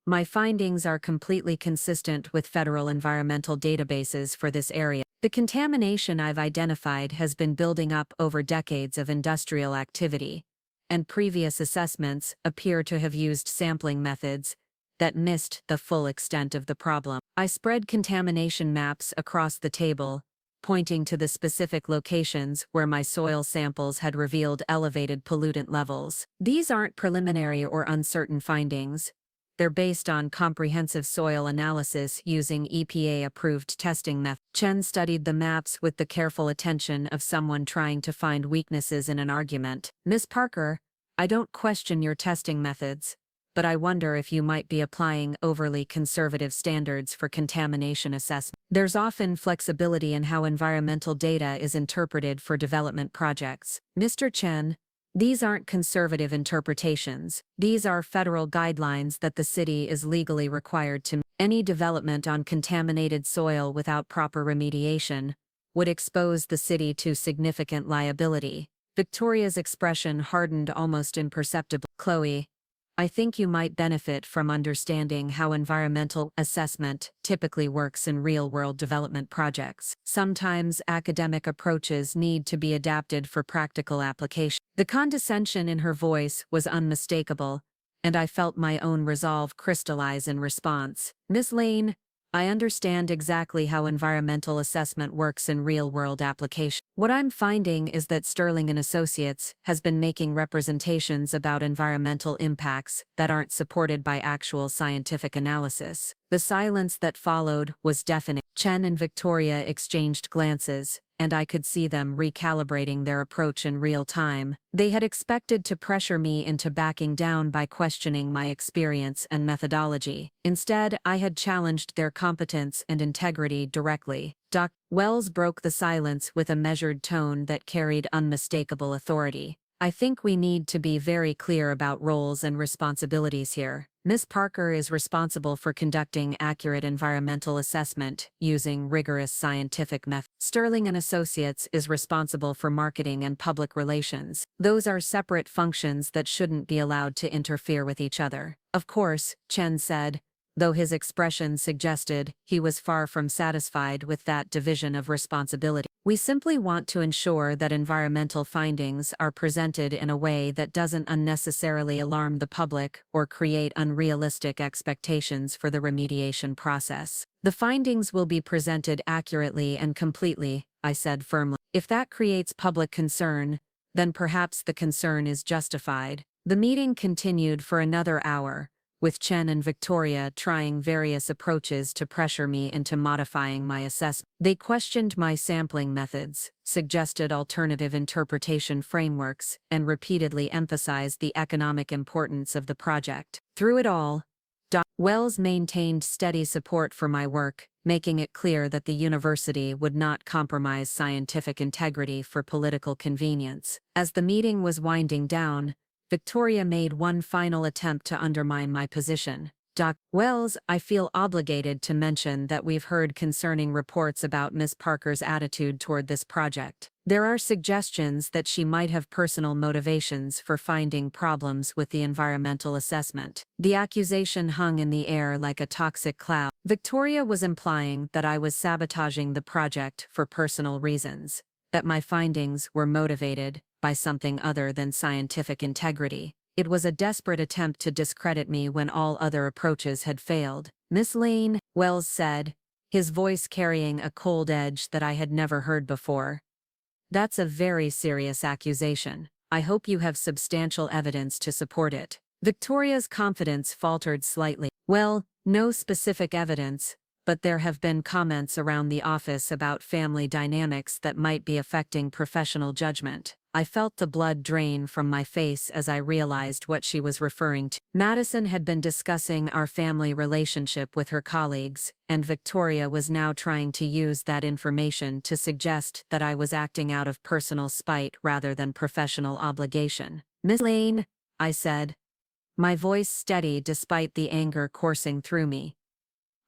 "my findings are completely consistent with federal environmental databases for this area. The contamination I've identified has been building up over decades of industrial activity, and previous assessments appear to have used sampling methods that missed the full extent of the problem." I spread contamination maps across the table, pointing to the specific locations where my soil samples had revealed elevated pollutant levels. "These aren't preliminary or uncertain findings. They're based on comprehensive soil analysis using EPA-approved testing methods." Chen studied the maps with the careful attention of someone trying to find weaknesses in an argument. "Miss Parker, I don't question your testing methods, but I wonder if you might be applying overly conservative standards for contamination assessment. There's often flexibility in how environmental data is interpreted for development projects." "Mr. Chen, these aren't conservative interpretations. These are federal guidelines that the city is legally required to meet. Any development on contaminated soil without proper remediation would expose the city to significant liability." Victoria's expression hardened almost imperceptibly. "Chloe, I think you might benefit from understanding how environmental assessment typically works in real-world development projects. Sometimes academic approaches need to be adapted for practical application." The condescension in her voice was unmistakable, and I felt my own resolve crystallize in response. "Miss Lane, I understand exactly how environmental assessment works in real-world application. What I'm finding is that Sterling and Associates has been making representations about environmental impacts that aren't supported by actual scientific analysis. The silence that followed was deafening. Chen and Victoria exchanged glances, and I could see them recalibrating their approach in real time. They had expected to pressure me into backing down by questioning my experience and methodology. Instead, I had challenged their competence and integrity directly. Dr. Wells broke the silence with a measured tone that carried unmistakable authority. I think we need to be very clear about roles and responsibilities here. Ms. Parker is responsible for conducting accurate environmental assessment using rigorous scientific methods. Sterling and Associates is responsible for marketing and public relations. Those are separate functions that shouldn't be allowed to interfere with each other. Of course, Chen said, though his expression suggested he was far from satisfied with that division of responsibility. We simply want to ensure that environmental findings are presented in a way that doesn't unnecessarily alarm the public or create unrealistic expectations for the remediation process. The findings will be presented accurately and completely, I said firmly. If that creates public concern, then perhaps the concern is justified. The meeting continued for another hour, with Chen and Victoria trying various approaches to pressure me into modifying my assessment. They questioned my sampling methods, suggested alternative interpretation frameworks, and repeatedly emphasized the economic importance of the project. Through it all, Dr. Wells maintained steady support for my work, making it clear that the university would not compromise scientific integrity for political convenience. As the meeting was winding down, Victoria made one final attempt to undermine my position. Dr. Wells, I feel obligated to mention that we've heard concerning reports about Ms. Parker's attitude toward this project. There are suggestions that she might have personal motivations for finding problems with the environmental assessment. The accusation hung in the air like a toxic cloud. Victoria was implying that I was sabotaging the project for personal reasons, that my findings were motivated by something other than scientific integrity. It was a desperate attempt to discredit me when all other approaches had failed. Miss Lane, Wells said, his voice carrying a cold edge that I had never heard before. That's a very serious accusation. I hope you have substantial evidence to support it. Victoria's confidence faltered slightly. Well, no specific evidence, but there have been comments around the office about family dynamics that might be affecting professional judgment. I felt the blood drain from my face as I realized what she was referring to. Madison had been discussing our family relationship with her colleagues, and Victoria was now trying to use that information to suggest that I was acting out of personal spite rather than professional obligation. Miss Lane, I said, my voice steady despite the anger coursing through me.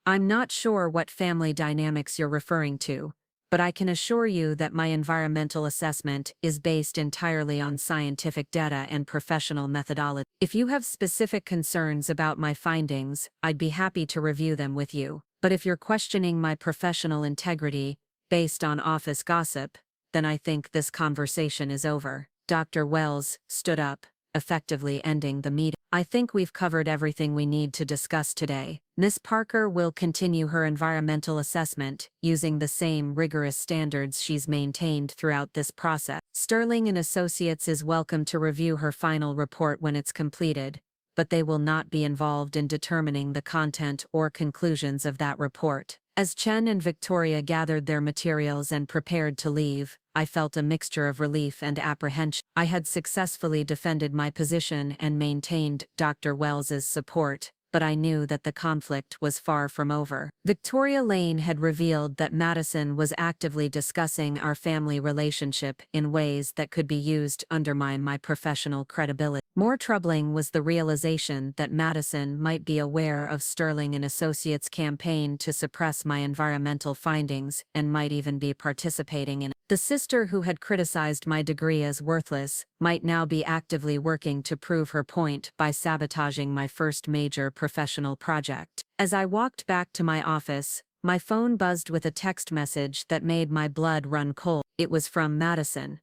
I'm not sure what family dynamics you're referring to, but I can assure you that my environmental assessment is based entirely on scientific data and professional methodology. If you have specific concerns about my findings, I'd be happy to review them with you. But if you're questioning my professional integrity based on office gossip, then I think this conversation is over. Dr. Wells stood up, effectively ending the meeting. I think we've covered everything we need to discuss today. Ms. Parker will continue her environmental assessment using the same rigorous standards she's maintained throughout this process. Sterling and Associates is welcome to review her final report when it's completed, but they will not be involved in determining the content or conclusions of that report. As Chen and Victoria gathered their materials and prepared to leave, I felt a mixture of relief and apprehension. I had successfully defended my position and maintained Dr. Wells's support, but I knew that the conflict was far from over. Victoria Lane had revealed that Madison was actively discussing our family relationship in ways that could be used to undermine my professional credibility. More troubling was the realization that Madison might be aware of Sterling and Associates' campaign to suppress my environmental findings and might even be participating in it. The sister who had criticized my degree as worthless might now be actively working to prove her point by sabotaging my first major professional project. As I walked back to my office, my phone buzzed with a text message that made my blood run cold. It was from Madison.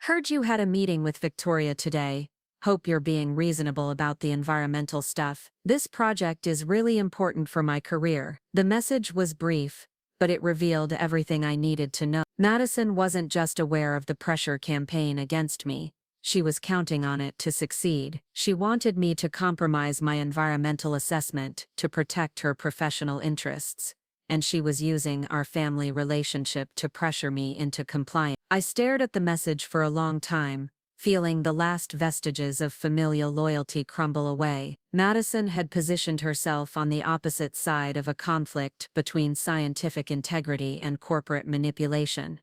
Heard you had a meeting with Victoria today. Hope you're being reasonable about the environmental stuff. This project is really important for my career." The message was brief, but it revealed everything I needed to know. Madison wasn't just aware of the pressure campaign against me. She was counting on it to succeed. She wanted me to compromise my environmental assessment to protect her professional interests, and she was using our family relationship to pressure me into compliance. I stared at the message for a long time, feeling the last vestiges of familial loyalty crumble away. Madison had positioned herself on the opposite side of a conflict between scientific integrity and corporate manipulation.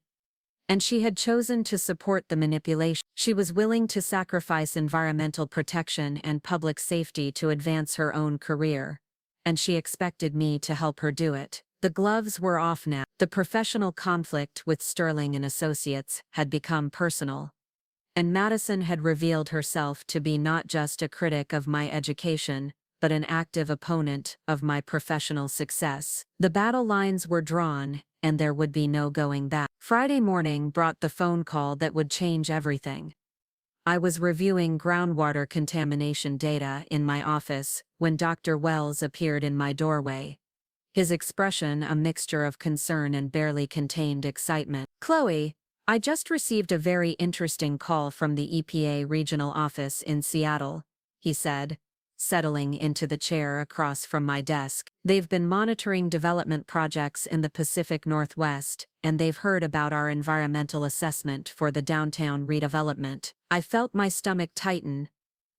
And she had chosen to support the manipulation. She was willing to sacrifice environmental protection and public safety to advance her own career, and she expected me to help her do it. The gloves were off now. The professional conflict with Sterling and Associates had become personal, and Madison had revealed herself to be not just a critic of my education, but an active opponent of my professional success. The battle lines were drawn, and there would be no going back. Friday morning brought the phone call that would change everything. I was reviewing groundwater contamination data in my office when Dr. Wells appeared in my doorway. His expression a mixture of concern and barely contained excitement. "Chloe, I just received a very interesting call from the EPA regional office in Seattle," he said, settling into the chair across from my desk. "They've been monitoring development projects in the Pacific Northwest, and they've heard about our environmental assessment for the downtown redevelopment." I felt my stomach tighten.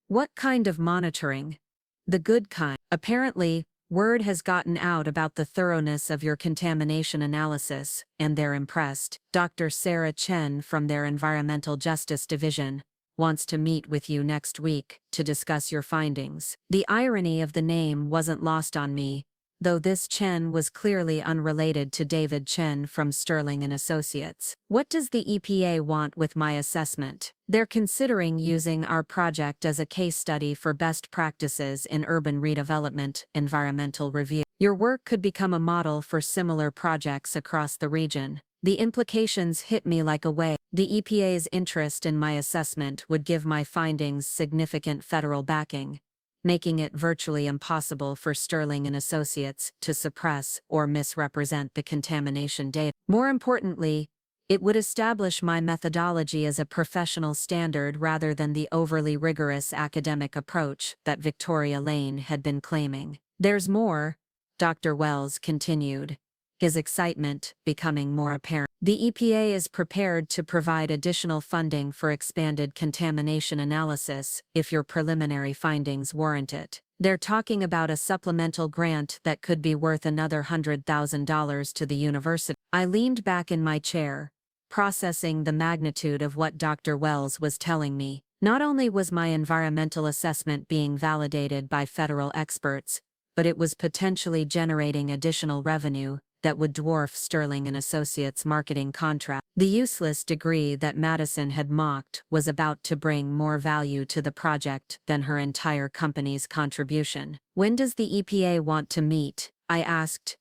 "What kind of monitoring?" "The good kind. Apparently, word has gotten out about the thoroughness of your contamination analysis, and they're impressed. Dr. Sarah Chen from their Environmental Justice Division wants to meet with you next week to discuss your findings." The irony of the name wasn't lost on me, though this Chen was clearly unrelated to David Chen from Sterling and Associates. "What does the EPA want with my assessment?" "They're considering using our project as a case study for best practices in urban redevelopment environmental review. Your work could become a model for similar projects across the region." The implications hit me like a wave. The EPA's interest in my assessment would give my findings significant federal backing, making it virtually impossible for Sterling and Associates to suppress or misrepresent the contamination data. More importantly, it would establish my methodology as a professional standard rather than the overly rigorous academic approach that Victoria Lane had been claiming. "There's more," Dr. Wells continued, his excitement becoming more apparent. "The EPA is prepared to provide additional funding for expanded contamination analysis if your preliminary findings warrant it. They're talking about a supplemental grant that could be worth another $100,000 to the university." I leaned back in my chair, processing the magnitude of what Dr. Wells was telling me. Not only was my environmental assessment being validated by federal experts, but it was potentially generating additional revenue that would dwarf Sterling and Associates' marketing contract. The useless degree that Madison had mocked was about to bring more value to the project than her entire company's contribution. "When does the EPA want to meet?" I asked.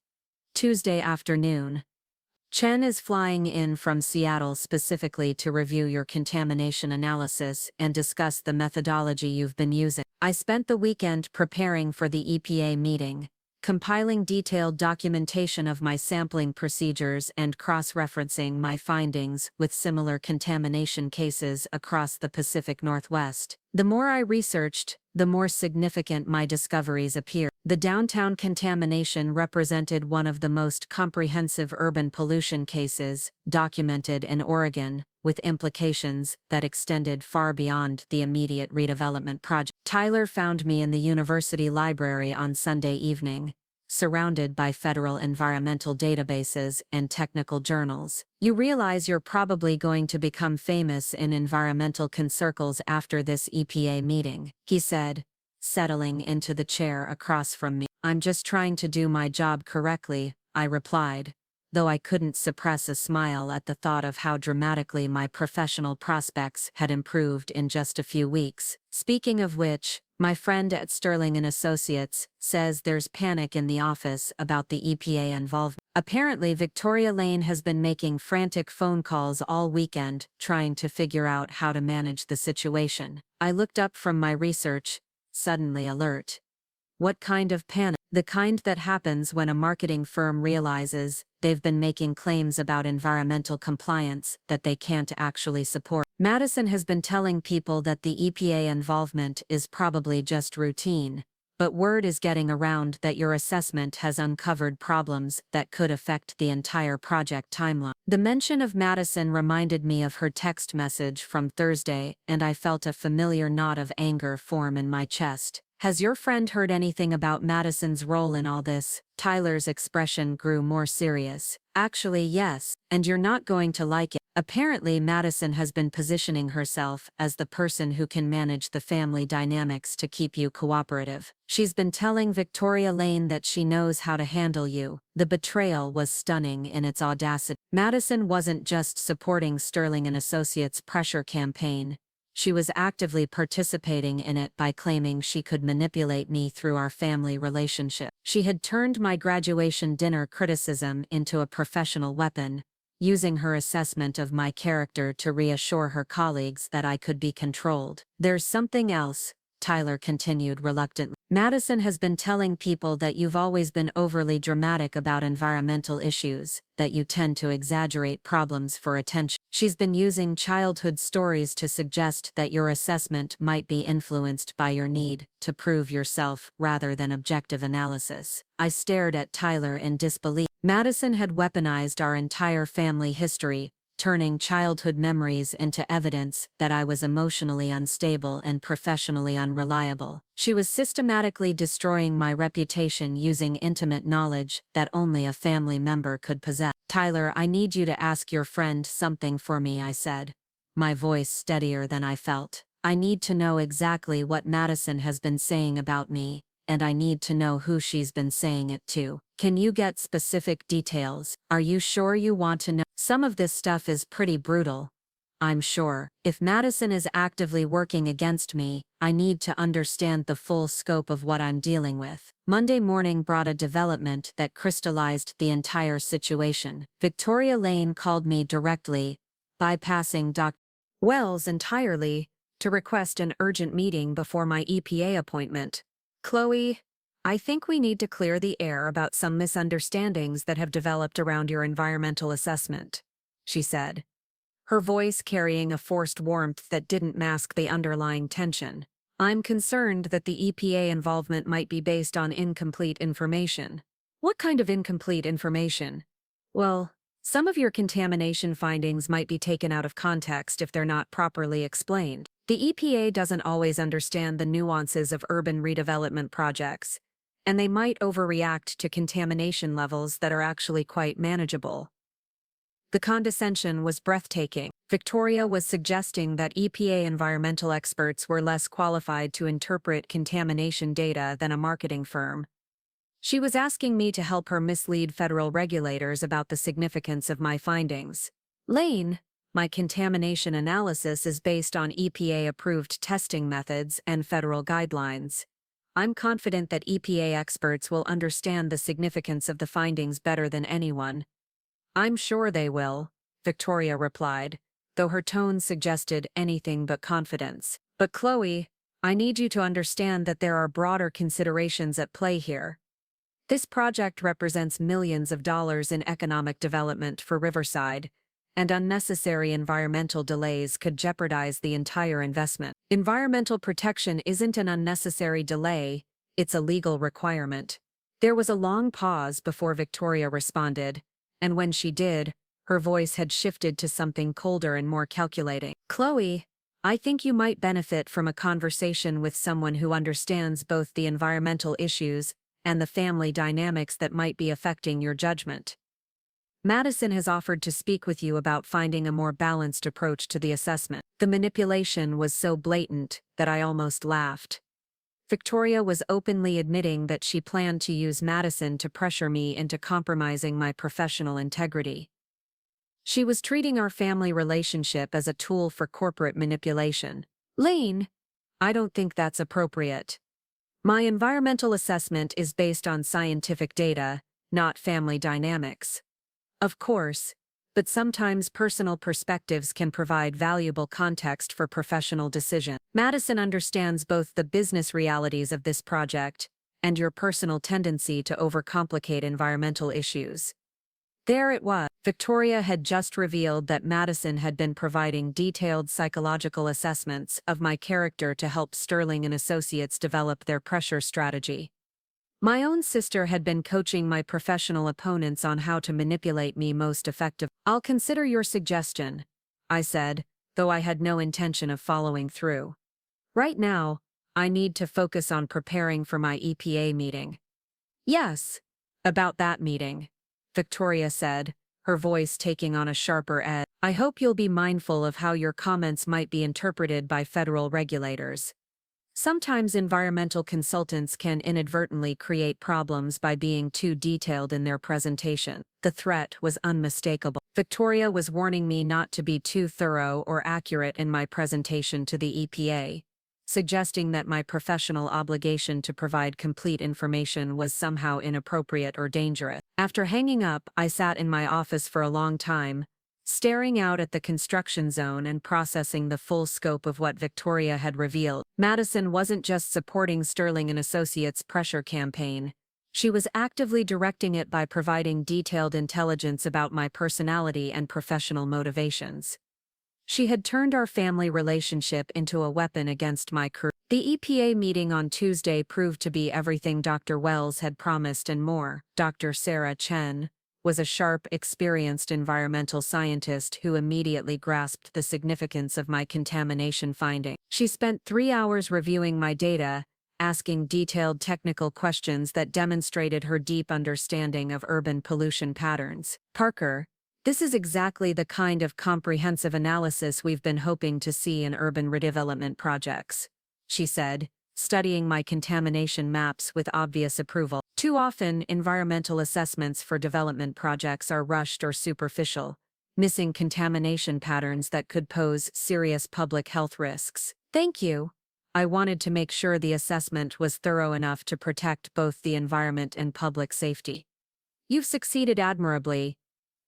"Tuesday afternoon. Chen is flying in from Seattle specifically to review your contamination analysis and discuss the methodology you've been using." I spent the weekend preparing for the EPA meeting, compiling detailed documentation of my sampling procedures and cross-referencing my findings with similar contamination cases across the Pacific Northwest. The more I researched, the more significant my discoveries appeared. The downtown contamination represented one of the most comprehensive urban pollution cases documented in Oregon, with implications that extended far beyond the immediate redevelopment project. Tyler found me in the university library on Sunday evening, surrounded by federal environmental databases and technical journals. "You realize you're probably going to become famous in environmental circles after this EPA meeting," he said, settling into the chair across from me. "I'm just trying to do my job correctly," I replied, though I couldn't suppress a smile at the thought of how dramatically my professional prospects had improved in just a few weeks. Speaking of which, My friend at Sterling and Associates says there's panic in the office about the EPA involvement. Apparently, Victoria Lane has been making frantic phone calls all weekend, trying to figure out how to manage the situation. I looked up from my research, suddenly alert. What kind of panic? The kind that happens when a marketing firm realizes they've been making claims about environmental compliance that they can't actually support. Madison has been telling people that the EPA involvement is probably just routine, but word is getting around that your assessment has uncovered problems that could affect the entire project timeline. The mention of Madison reminded me of her text message from Thursday, and I felt a familiar knot of anger form in my chest. Has your friend heard anything about Madison's role in all this? Tyler's expression grew more serious. Actually, yes, and you're not going to like it. Apparently, Madison has been positioning herself as the person who can manage the family dynamics to keep you cooperative. She's been telling Victoria Lane that she knows how to handle you. The betrayal was stunning in its audacity. Madison wasn't just supporting Sterling and Associates' pressure campaign. She was actively participating in it by claiming she could manipulate me through our family relationship. She had turned my graduation dinner criticism into a professional weapon, using her assessment of my character to reassure her colleagues that I could be controlled. There's something else, Tyler continued reluctantly. Madison has been telling people that you've always been overly dramatic about environmental issues, that you tend to exaggerate problems for attention. She's been using childhood stories to suggest that your assessment might be influenced by your need to prove yourself rather than objective analysis. I stared at Tyler in disbelief. Madison had weaponized our entire family history, turning childhood memories into evidence that I was emotionally unstable and professionally unreliable. She was systematically destroying my reputation using intimate knowledge that only a family member could possess. Tyler, I need you to ask your friend something for me, I said, my voice steadier than I felt. I need to know exactly what Madison has been saying about me, and I need to know who she's been saying it to. Can you get specific details? Are you sure you want to know? Some of this stuff is pretty brutal. I'm sure. If Madison is actively working against me, I need to understand the full scope of what I'm dealing with. Monday morning brought a development that crystallized the entire situation. Victoria Lane called me directly, bypassing Dr. Wells entirely, to request an urgent meeting before my EPA appointment. Chloe, I think we need to clear the air about some misunderstandings that have developed around your environmental assessment, she said, her voice carrying a forced warmth that didn't mask the underlying tension. I'm concerned that the EPA involvement might be based on incomplete information. What kind of incomplete information? Well, some of your contamination findings might be taken out of context if they're not properly explained. The EPA doesn't always understand the nuances of urban redevelopment projects, and they might overreact to contamination levels that are actually quite manageable. The condescension was breathtaking. Victoria was suggesting that EPA environmental experts were less qualified to interpret contamination data than a marketing firm. She was asking me to help her mislead federal regulators about the significance of my findings. Lane, my contamination analysis is based on EPA-approved testing methods and federal guidelines. I'm confident that EPA experts will understand the significance of the findings better than anyone. I'm sure they will, Victoria replied, though her tone suggested anything but confidence. But Chloe, I need you to understand that there are broader considerations at play here. This project represents millions of dollars in economic development for Riverside, and unnecessary environmental delays could jeopardize the entire investment. Environmental protection isn't an unnecessary delay, it's a legal requirement. There was a long pause before Victoria responded, and when she did, her voice had shifted to something colder and more calculating. Chloe, I think you might benefit from a conversation with someone who understands both the environmental issues and the family dynamics that might be affecting your judgment. Madison has offered to speak with you about finding a more balanced approach to the assessment. The manipulation was so blatant that I almost laughed. Victoria was openly admitting that she planned to use Madison to pressure me into compromising my professional integrity. She was treating our family relationship as a tool for corporate manipulation. Lane, I don't think that's appropriate. My environmental assessment is based on scientific data, not family dynamics. Of course, but sometimes personal perspectives can provide valuable context for professional decision. Madison understands both the business realities of this project and your personal tendency to overcomplicate environmental issues. There it was. Victoria had just revealed that Madison had been providing detailed psychological assessments of my character to help Sterling and Associates develop their pressure strategy. My own sister had been coaching my professional opponents on how to manipulate me most effectively. I'll consider your suggestion, I said, though I had no intention of following through. Right now, I need to focus on preparing for my EPA meeting. Yes, about that meeting, Victoria said, her voice taking on a sharper edge. I hope you'll be mindful of how your comments might be interpreted by federal regulators. Sometimes environmental consultants can inadvertently create problems by being too detailed in their presentation. The threat was unmistakable. Victoria was warning me not to be too thorough or accurate in my presentation to the EPA, suggesting that my professional obligation to provide complete information was somehow inappropriate or dangerous. After hanging up, I sat in my office for a long time, staring out at the construction zone and processing the full scope of what Victoria had revealed. Madison wasn't just supporting Sterling and Associates' pressure campaign. She was actively directing it by providing detailed intelligence about my personality and professional motivations. She had turned our family relationship into a weapon against my career. The EPA meeting on Tuesday proved to be everything Dr. Wells had promised and more. Dr. Sarah Chen was a sharp, experienced environmental scientist who immediately grasped the significance of my contamination finding. She spent 3 hours reviewing my data, asking detailed technical questions that demonstrated her deep understanding of urban pollution patterns. Parker, this is exactly the kind of comprehensive analysis we've been hoping to see in urban redevelopment projects, she said, studying my contamination maps with obvious approval. Too often, environmental assessments for development projects are rushed or superficial, missing contamination patterns that could pose serious public health risks. Thank you. I wanted to make sure the assessment was thorough enough to protect both the environment and public safety. You've succeeded admirably.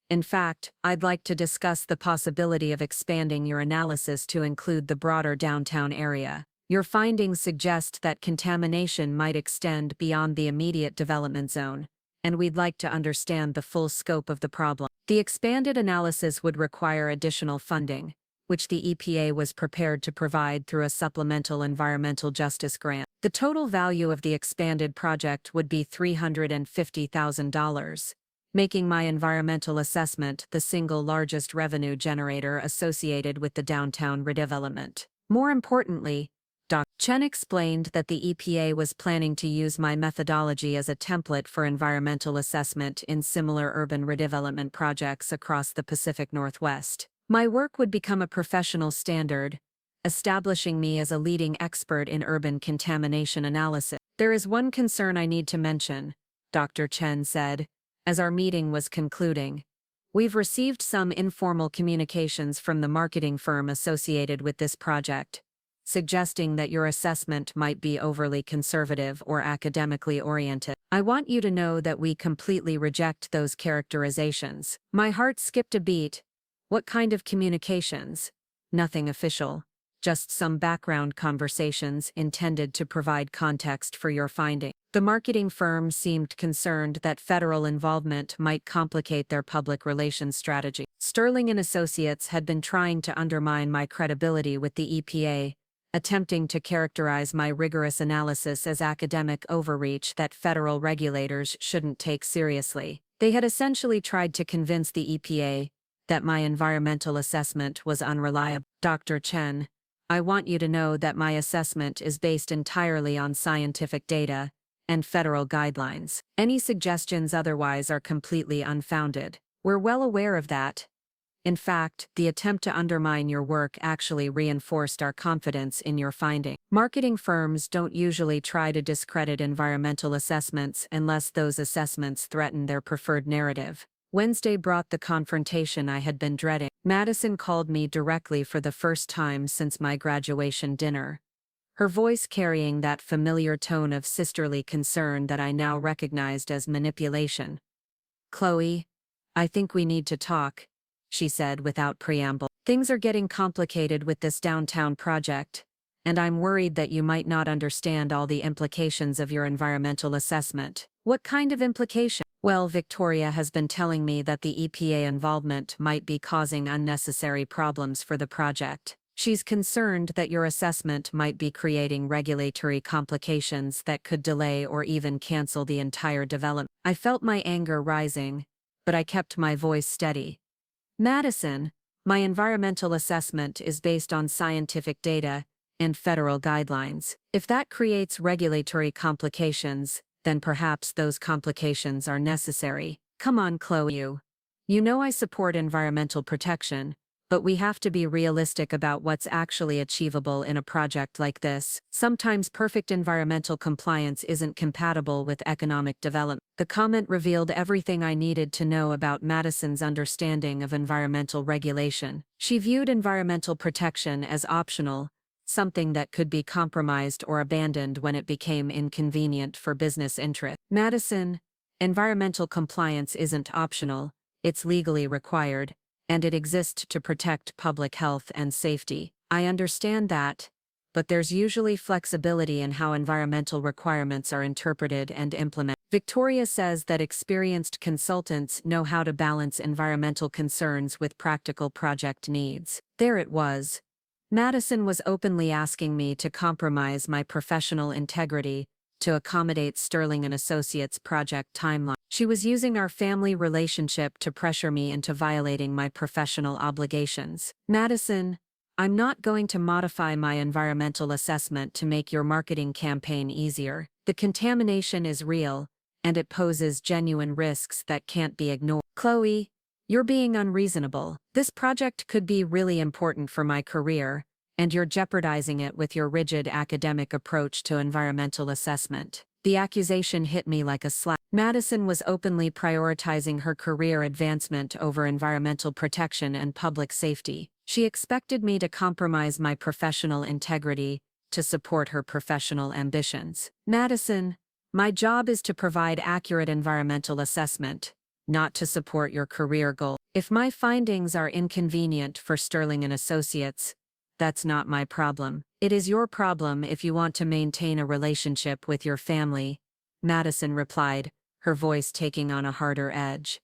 In fact, I'd like to discuss the possibility of expanding your analysis to include the broader downtown area. Your findings suggest that contamination might extend beyond the immediate development zone, and we'd like to understand the full scope of the problem. The expanded analysis would require additional funding, which the EPA was prepared to provide through a supplemental environmental justice grant. The total value of the expanded project would be $350,000, making my environmental assessment the single largest revenue generator associated with the downtown redevelopment. More importantly, Dr. Chen explained that the EPA was planning to use my methodology as a template for environmental assessment in similar urban redevelopment projects across the Pacific Northwest. My work would become a professional standard, establishing me as a leading expert in urban contamination analysis. There is one concern I need to mention, Dr. Chen said, as our meeting was concluding. We've received some informal communications from the marketing firm associated with this project, suggesting that your assessment might be overly conservative or academically oriented. I want you to know that we completely reject those characterizations. My heart skipped a beat. What kind of communications? Nothing official. Just some background conversations intended to provide context for your finding. The marketing firm seemed concerned that federal involvement might complicate their public relations strategy. Sterling and Associates had been trying to undermine my credibility with the EPA, attempting to characterize my rigorous analysis as academic overreach that federal regulators shouldn't take seriously. They had essentially tried to convince the EPA that my environmental assessment was unreliable. Dr. Chen, I want you to know that my assessment is based entirely on scientific data and federal guidelines. Any suggestions otherwise are completely unfounded. We're well aware of that. In fact, the attempt to undermine your work actually reinforced our confidence in your finding. Marketing firms don't usually try to discredit environmental assessments unless those assessments threaten their preferred narrative. Wednesday brought the confrontation I had been dreading. Madison called me directly for the first time since my graduation dinner. her voice carrying that familiar tone of sisterly concern that I now recognized as manipulation. "Chloe, I think we need to talk," she said without preamble. "Things are getting complicated with this downtown project, and I'm worried that you might not understand all the implications of your environmental assessment." "What kind of implication?" "Well, Victoria has been telling me that the EPA involvement might be causing unnecessary problems for the project. She's concerned that your assessment might be creating regulatory complications that could delay or even cancel the entire development." I felt my anger rising, but I kept my voice steady. "Madison, my environmental assessment is based on scientific data and federal guidelines. If that creates regulatory complications, then perhaps those complications are necessary. Come on, Chloe. You know I support environmental protection, but we have to be realistic about what's actually achievable in a project like this. Sometimes perfect environmental compliance isn't compatible with economic development." The comment revealed everything I needed to know about Madison's understanding of environmental regulation. She viewed environmental protection as optional, something that could be compromised or abandoned when it became inconvenient for business interests. "Madison, environmental compliance isn't optional, it's legally required, and it exists to protect public health and safety. I understand that, but there's usually flexibility in how environmental requirements are interpreted and implemented." Victoria says that experienced consultants know how to balance environmental concerns with practical project needs. There it was. Madison was openly asking me to compromise my professional integrity to accommodate Sterling and Associates' project timeline. She was using our family relationship to pressure me into violating my professional obligations. "Madison, I'm not going to modify my environmental assessment to make your marketing campaign easier. The contamination is real, and it poses genuine risks that can't be ignored." "Chloe, you're being unreasonable. This project could be really important for my career, and you're jeopardizing it with your rigid academic approach to environmental assessment." The accusation hit me like a slap. Madison was openly prioritizing her career advancement over environmental protection and public safety. She expected me to compromise my professional integrity to support her professional ambitions. "Madison, my job is to provide accurate environmental assessment, not to support your career goal. If my findings are inconvenient for Sterling and Associates, that's not my problem. It is your problem if you want to maintain a relationship with your family," Madison replied, her voice taking on a harder edge.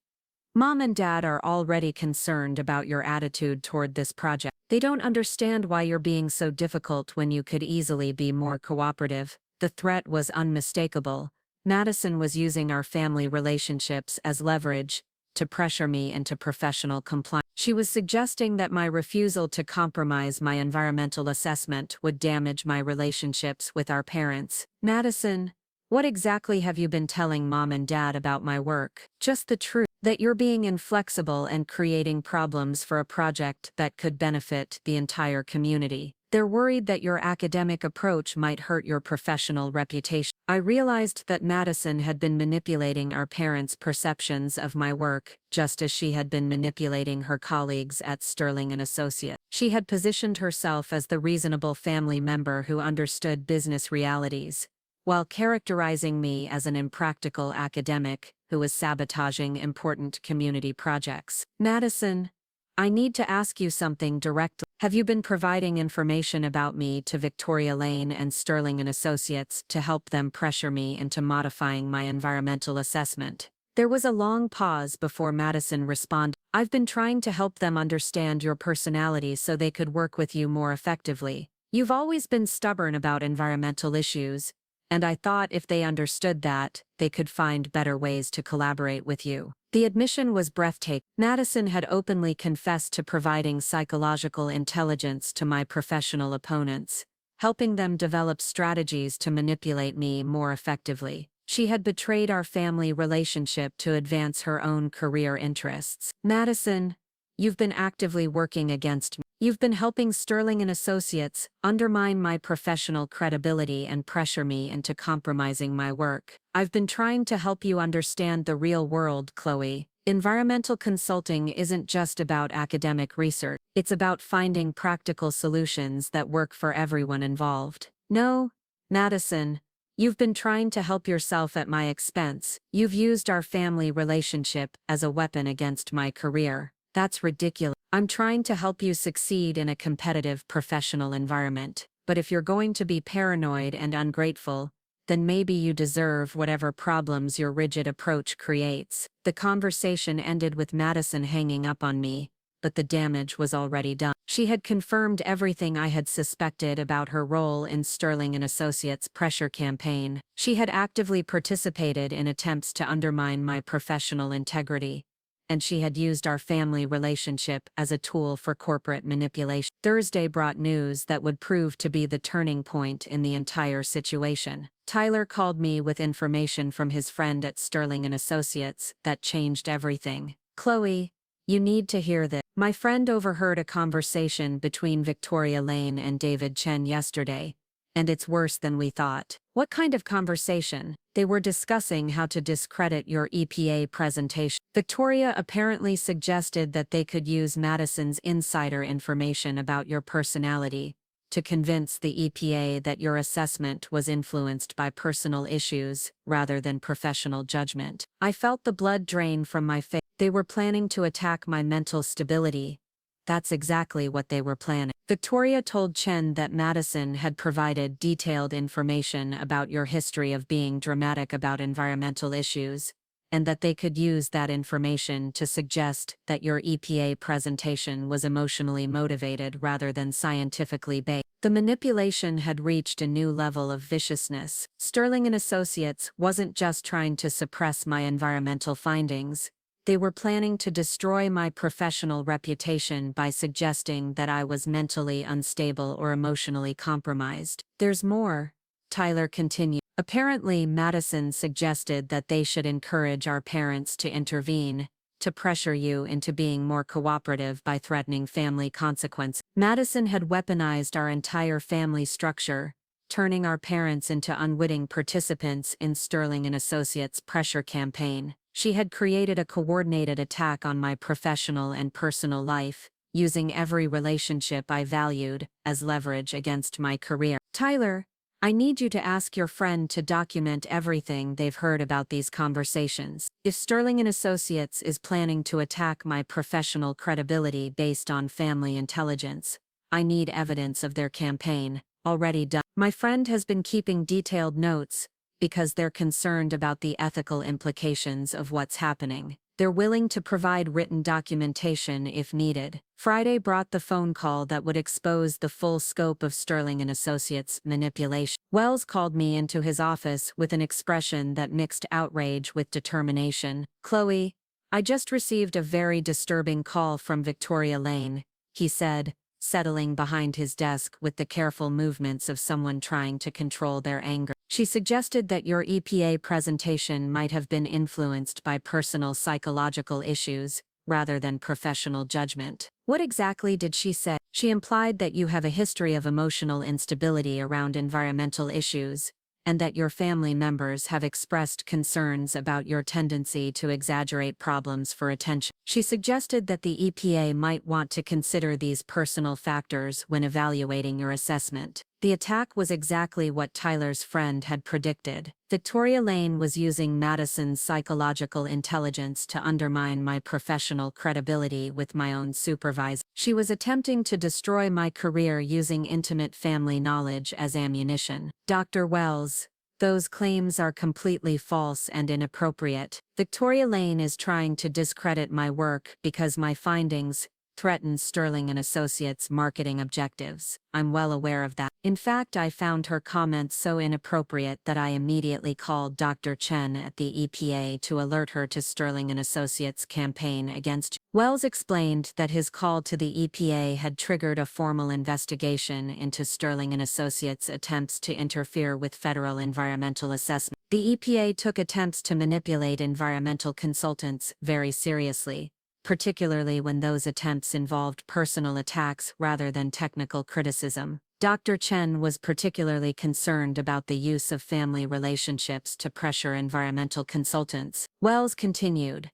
"Mom and Dad are already concerned about your attitude toward this project. They don't understand why you're being so difficult when you could easily be more cooperative." The threat was unmistakable. Madison was using our family relationships as leverage to pressure me into professional compliance. She was suggesting that my refusal to compromise my environmental assessment would damage my relationships with our parents. "Madison, what exactly have you been telling Mom and Dad about my work?" "Just the truth, that you're being inflexible and creating problems for a project that could benefit the entire community. They're worried that your academic approach might hurt your professional reputation." I realized that Madison had been manipulating our parents' perceptions of my work, just as she had been manipulating her colleagues at Sterling and Associates. She had positioned herself as the reasonable family member who understood business realities, while characterizing me as an impractical academic who was sabotaging important community projects. "Madison, I need to ask you something directly. Have you been providing information about me to Victoria Lane and Sterling and Associates to help them pressure me into modifying my environmental assessment?" There was a long pause before Madison responded. "I've been trying to help them understand your personality so they could work with you more effectively. You've always been stubborn about environmental issues, and I thought if they understood that, they could find better ways to collaborate with you." The admission was breathtaking. Madison had openly confessed to providing psychological intelligence to my professional opponents, helping them develop strategies to manipulate me more effectively. She had betrayed our family relationship to advance her own career interests. "Madison, you've been actively working against me. You've been helping Sterling and Associates undermine my professional credibility and pressure me into compromising my work. I've been trying to help you understand the real world, Chloe. Environmental consulting isn't just about academic research. It's about finding practical solutions that work for everyone involved." No, Madison, you've been trying to help yourself at my expense. You've used our family relationship as a weapon against my career. That's ridiculous. I'm trying to help you succeed in a competitive professional environment. But if you're going to be paranoid and ungrateful, then maybe you deserve whatever problems your rigid approach creates. The conversation ended with Madison hanging up on me, but the damage was already done. She had confirmed everything I had suspected about her role in Sterling and Associates' pressure campaign. She had actively participated in attempts to undermine my professional integrity, and she had used our family relationship as a tool for corporate manipulation. Thursday brought news that would prove to be the turning point in the entire situation. Tyler called me with information from his friend at Sterling and Associates that changed everything. Chloe, you need to hear this. My friend overheard a conversation between Victoria Lane and David Chen yesterday, and it's worse than we thought. What kind of conversation? They were discussing how to discredit your EPA presentation. Victoria apparently suggested that they could use Madison's insider information about your personality to convince the EPA that your assessment was influenced by personal issues rather than professional judgment. I felt the blood drain from my face. They were planning to attack my mental stability. That's exactly what they were planning. Victoria told Chen that Madison had provided detailed information about your history of being dramatic about environmental issues, and that they could use that information to suggest that your EPA presentation was emotionally motivated rather than scientifically based. The manipulation had reached a new level of viciousness. Sterling and Associates wasn't just trying to suppress my environmental findings. They were planning to destroy my professional reputation by suggesting that I was mentally unstable or emotionally compromised. There's more, Tyler continued. Apparently, Madison suggested that they should encourage our parents to intervene, to pressure you into being more cooperative by threatening family consequences. Madison had weaponized our entire family structure, turning our parents into unwitting participants in Sterling and Associates' pressure campaign. She had created a coordinated attack on my professional and personal life, using every relationship I valued as leverage against my career. Tyler, I need you to ask your friend to document everything they've heard about these conversations. If Sterling and Associates is planning to attack my professional credibility based on family intelligence, I need evidence of their campaign, already done. My friend has been keeping detailed notes, because they're concerned about the ethical implications of what's happening. They're willing to provide written documentation if needed. Friday brought the phone call that would expose the full scope of Sterling and Associates' manipulation. Wells called me into his office with an expression that mixed outrage with determination. Chloe, I just received a very disturbing call from Victoria Lane, he said, settling behind his desk with the careful movements of someone trying to control their anger. She suggested that your EPA presentation might have been influenced by personal psychological issues, rather than professional judgment. What exactly did she say? She implied that you have a history of emotional instability around environmental issues, and that your family members have expressed concerns about your tendency to exaggerate problems for attention. She suggested that the EPA might want to consider these personal factors when evaluating your assessment. The attack was exactly what Tyler's friend had predicted. Victoria Lane was using Madison's psychological intelligence to undermine my professional credibility with my own supervisor. She was attempting to destroy my career using intimate family knowledge as ammunition. Dr. Wells, those claims are completely false and inappropriate. Victoria Lane is trying to discredit my work because my findings threaten Sterling and Associates' marketing objectives. I'm well aware of that. In fact, I found her comments so inappropriate that I immediately called Dr. Chen at the EPA to alert her to Sterling and Associates' campaign against you. Wells explained that his call to the EPA had triggered a formal investigation into Sterling and Associates' attempts to interfere with federal environmental assessment. The EPA took attempts to manipulate environmental consultants very seriously, particularly when those attempts involved personal attacks rather than technical criticism. Dr. Chen was particularly concerned about the use of family relationships to pressure environmental consultants. Wells continued.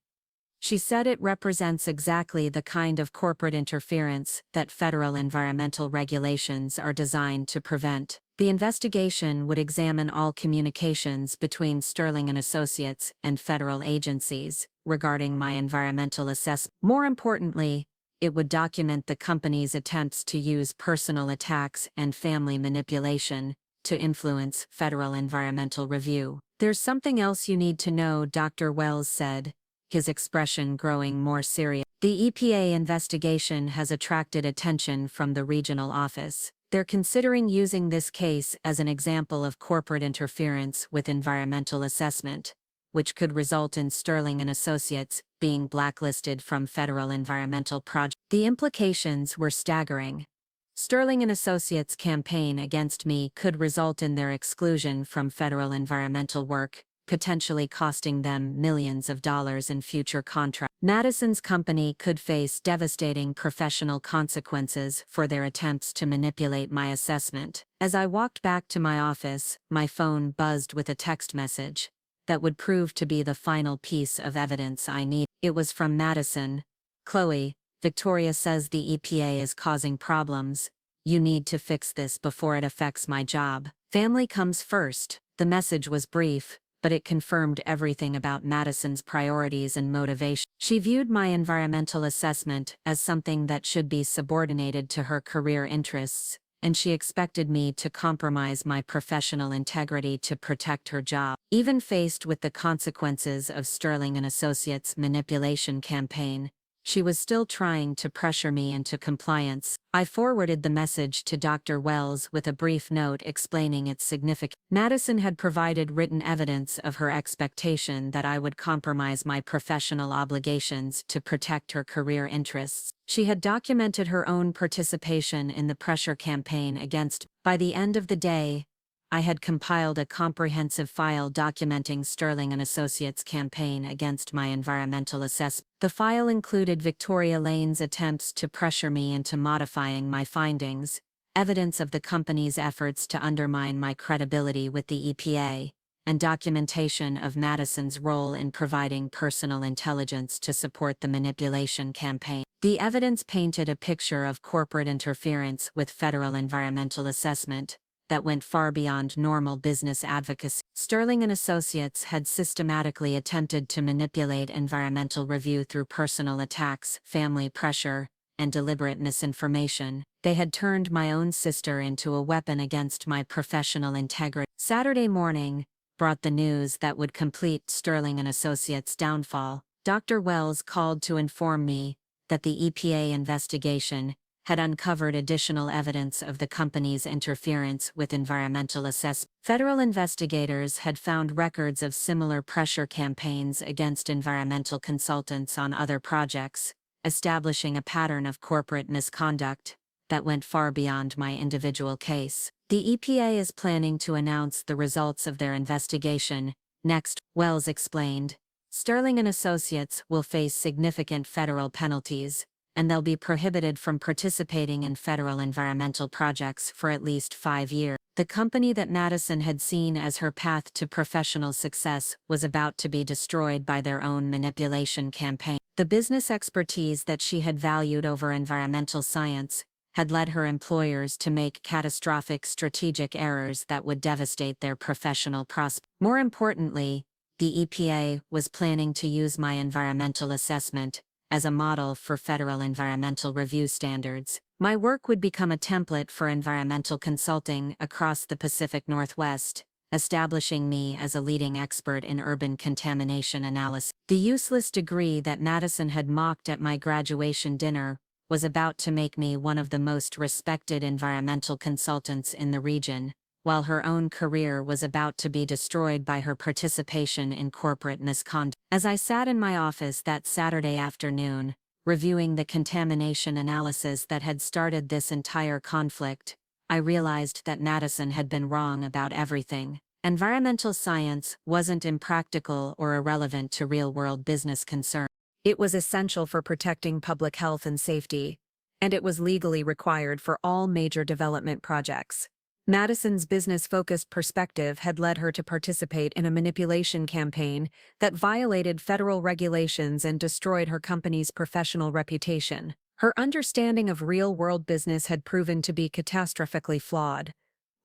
She said it represents exactly the kind of corporate interference that federal environmental regulations are designed to prevent. The investigation would examine all communications between Sterling and Associates and federal agencies regarding my environmental assessment. More importantly, it would document the company's attempts to use personal attacks and family manipulation to influence federal environmental review. "There's something else you need to know," Dr. Wells said, his expression growing more serious. "The EPA investigation has attracted attention from the regional office. They're considering using this case as an example of corporate interference with environmental assessment, which could result in Sterling and Associates being blacklisted from federal environmental projects." The implications were staggering. Sterling and Associates' campaign against me could result in their exclusion from federal environmental work, potentially costing them millions of dollars in future contracts. Madison's company could face devastating professional consequences for their attempts to manipulate my assessment. As I walked back to my office, my phone buzzed with a text message that would prove to be the final piece of evidence I need. It was from Madison. "Chloe, Victoria says the EPA is causing problems. You need to fix this before it affects my job. Family comes first." The message was brief, but it confirmed everything about Madison's priorities and motivation. She viewed my environmental assessment as something that should be subordinated to her career interests, and she expected me to compromise my professional integrity to protect her job. Even faced with the consequences of Sterling and Associates' manipulation campaign, she was still trying to pressure me into compliance. I forwarded the message to Dr. Wells with a brief note explaining its significance. Madison had provided written evidence of her expectation that I would compromise my professional obligations to protect her career interests. She had documented her own participation in the pressure campaign against. By the end of the day, I had compiled a comprehensive file documenting Sterling and Associates' campaign against my environmental assessment. The file included Victoria Lane's attempts to pressure me into modifying my findings, evidence of the company's efforts to undermine my credibility with the EPA, and documentation of Madison's role in providing personal intelligence to support the manipulation campaign. The evidence painted a picture of corporate interference with federal environmental assessment that went far beyond normal business advocacy. Sterling and Associates had systematically attempted to manipulate environmental review through personal attacks, family pressure, and deliberate misinformation. They had turned my own sister into a weapon against my professional integrity. Saturday morning brought the news that would complete Sterling and Associates' downfall. Dr. Wells called to inform me that the EPA investigation had uncovered additional evidence of the company's interference with environmental assessment. Federal investigators had found records of similar pressure campaigns against environmental consultants on other projects, establishing a pattern of corporate misconduct that went far beyond my individual case. The EPA is planning to announce the results of their investigation next, Wells explained. Sterling and Associates will face significant federal penalties, and they'll be prohibited from participating in federal environmental projects for at least 5 years. The company that Madison had seen as her path to professional success was about to be destroyed by their own manipulation campaign. The business expertise that she had valued over environmental science had led her employers to make catastrophic strategic errors that would devastate their professional prospects. More importantly, the EPA was planning to use my environmental assessment as a model for federal environmental review standards. My work would become a template for environmental consulting across the Pacific Northwest, establishing me as a leading expert in urban contamination analysis. The useless degree that Madison had mocked at my graduation dinner was about to make me one of the most respected environmental consultants in the region, while her own career was about to be destroyed by her participation in corporate misconduct. As I sat in my office that Saturday afternoon, reviewing the contamination analysis that had started this entire conflict, I realized that Madison had been wrong about everything. Environmental science wasn't impractical or irrelevant to real-world business concerns. It was essential for protecting public health and safety, and it was legally required for all major development projects. Madison's business-focused perspective had led her to participate in a manipulation campaign that violated federal regulations and destroyed her company's professional reputation. Her understanding of real-world business had proven to be catastrophically flawed.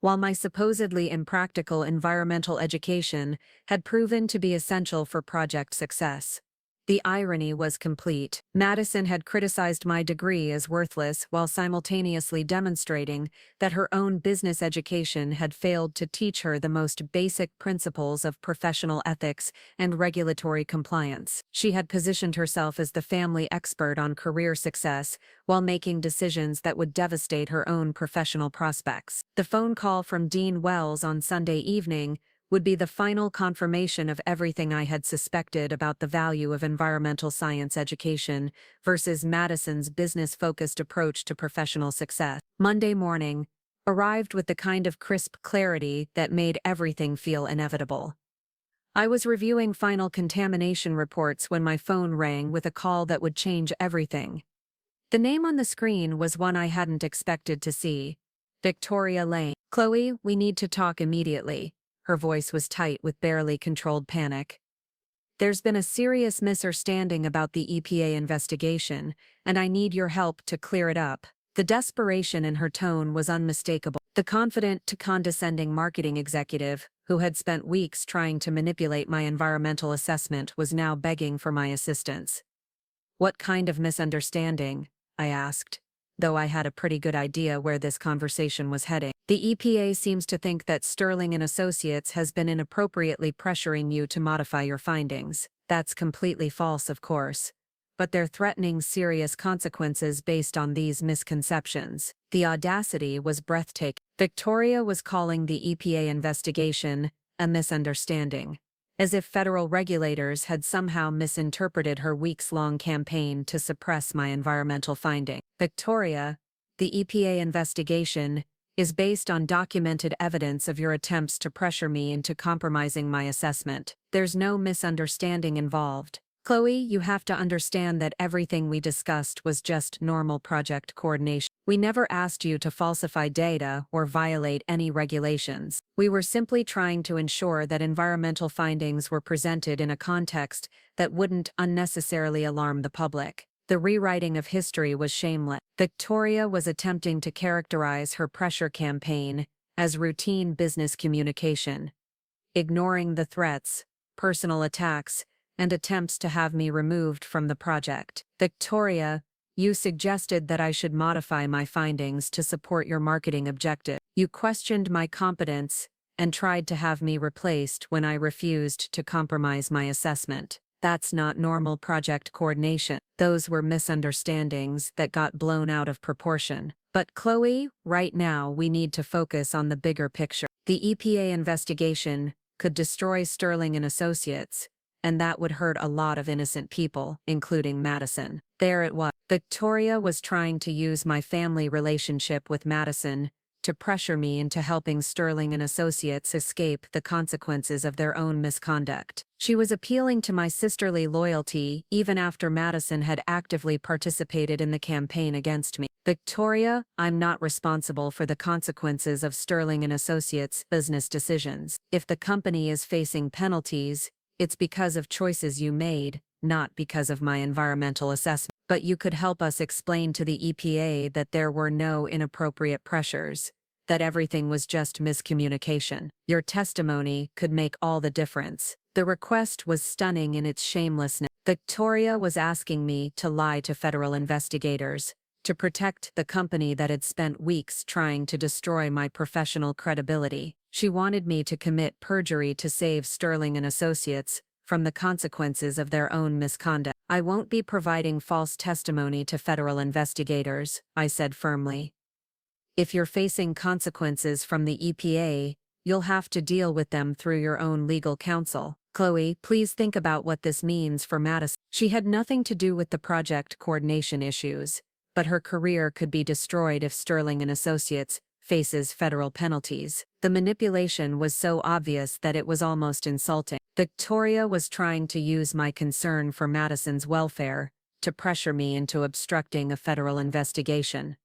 while my supposedly impractical environmental education had proven to be essential for project success. The irony was complete. Madison had criticized my degree as worthless while simultaneously demonstrating that her own business education had failed to teach her the most basic principles of professional ethics and regulatory compliance. She had positioned herself as the family expert on career success while making decisions that would devastate her own professional prospects. The phone call from Dean Wells on Sunday evening would be the final confirmation of everything I had suspected about the value of environmental science education versus Madison's business-focused approach to professional success. Monday morning arrived with the kind of crisp clarity that made everything feel inevitable. I was reviewing final contamination reports when my phone rang with a call that would change everything. The name on the screen was one I hadn't expected to see. Victoria Lane. "Chloe, we need to talk immediately." Her voice was tight with barely controlled panic. "There's been a serious misunderstanding about the EPA investigation, and I need your help to clear it up." The desperation in her tone was unmistakable. The confident to condescending marketing executive, who had spent weeks trying to manipulate my environmental assessment, was now begging for my assistance. "What kind of misunderstanding?" I asked, though I had a pretty good idea where this conversation was heading. "The EPA seems to think that Sterling and Associates has been inappropriately pressuring you to modify your findings. That's completely false, of course. But they're threatening serious consequences based on these misconceptions." The audacity was breathtaking. Victoria was calling the EPA investigation a misunderstanding, as if federal regulators had somehow misinterpreted her weeks-long campaign to suppress my environmental finding. "Victoria, the EPA investigation is based on documented evidence of your attempts to pressure me into compromising my assessment. There's no misunderstanding involved. Chloe, you have to understand that everything we discussed was just normal project coordination. We never asked you to falsify data or violate any regulations. We were simply trying to ensure that environmental findings were presented in a context that wouldn't unnecessarily alarm the public." The rewriting of history was shameless. Victoria was attempting to characterize her pressure campaign as routine business communication, ignoring the threats, personal attacks, and attempts to have me removed from the project. "Victoria, you suggested that I should modify my findings to support your marketing objective. You questioned my competence and tried to have me replaced when I refused to compromise my assessment. That's not normal project coordination. Those were misunderstandings that got blown out of proportion. But Chloe, right now we need to focus on the bigger picture. The EPA investigation could destroy Sterling and Associates, and that would hurt a lot of innocent people, including Madison." There it was. Victoria was trying to use my family relationship with Madison to pressure me into helping Sterling and Associates escape the consequences of their own misconduct. She was appealing to my sisterly loyalty even after Madison had actively participated in the campaign against me. "Victoria, I'm not responsible for the consequences of Sterling and Associates' business decisions. If the company is facing penalties, it's because of choices you made, not because of my environmental assessment. But you could help us explain to the EPA that there were no inappropriate pressures, that everything was just miscommunication. Your testimony could make all the difference." The request was stunning in its shamelessness. Victoria was asking me to lie to federal investigators, to protect the company that had spent weeks trying to destroy my professional credibility. She wanted me to commit perjury to save Sterling and Associates from the consequences of their own misconduct. "I won't be providing false testimony to federal investigators," I said firmly. "If you're facing consequences from the EPA, you'll have to deal with them through your own legal counsel. Chloe, please think about what this means for Madison." She had nothing to do with the project coordination issues, but her career could be destroyed if Sterling and Associates faces federal penalties. The manipulation was so obvious that it was almost insulting. Victoria was trying to use my concern for Madison's welfare to pressure me into obstructing a federal investigation.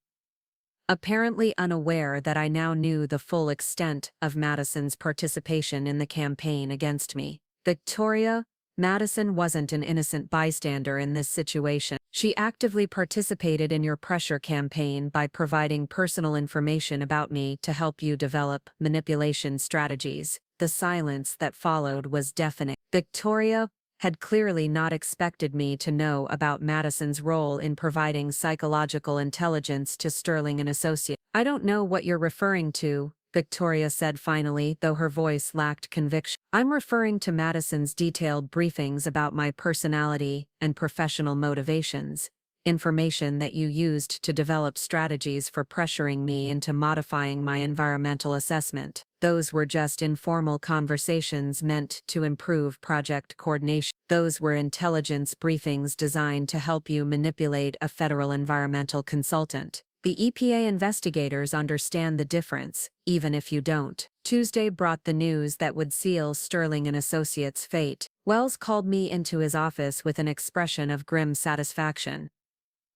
Apparently unaware that I now knew the full extent of Madison's participation in the campaign against me. "Victoria, Madison wasn't an innocent bystander in this situation. She actively participated in your pressure campaign by providing personal information about me to help you develop manipulation strategies. The silence that followed was deafening. Victoria had clearly not expected me to know about Madison's role in providing psychological intelligence to Sterling and Associates. I don't know what you're referring to, Victoria said finally, though her voice lacked conviction. I'm referring to Madison's detailed briefings about my personality and professional motivations, information that you used to develop strategies for pressuring me into modifying my environmental assessment. Those were just informal conversations meant to improve project coordination. Those were intelligence briefings designed to help you manipulate a federal environmental consultant. The EPA investigators understand the difference, even if you don't. Tuesday brought the news that would seal Sterling and Associates' fate. Wells called me into his office with an expression of grim satisfaction.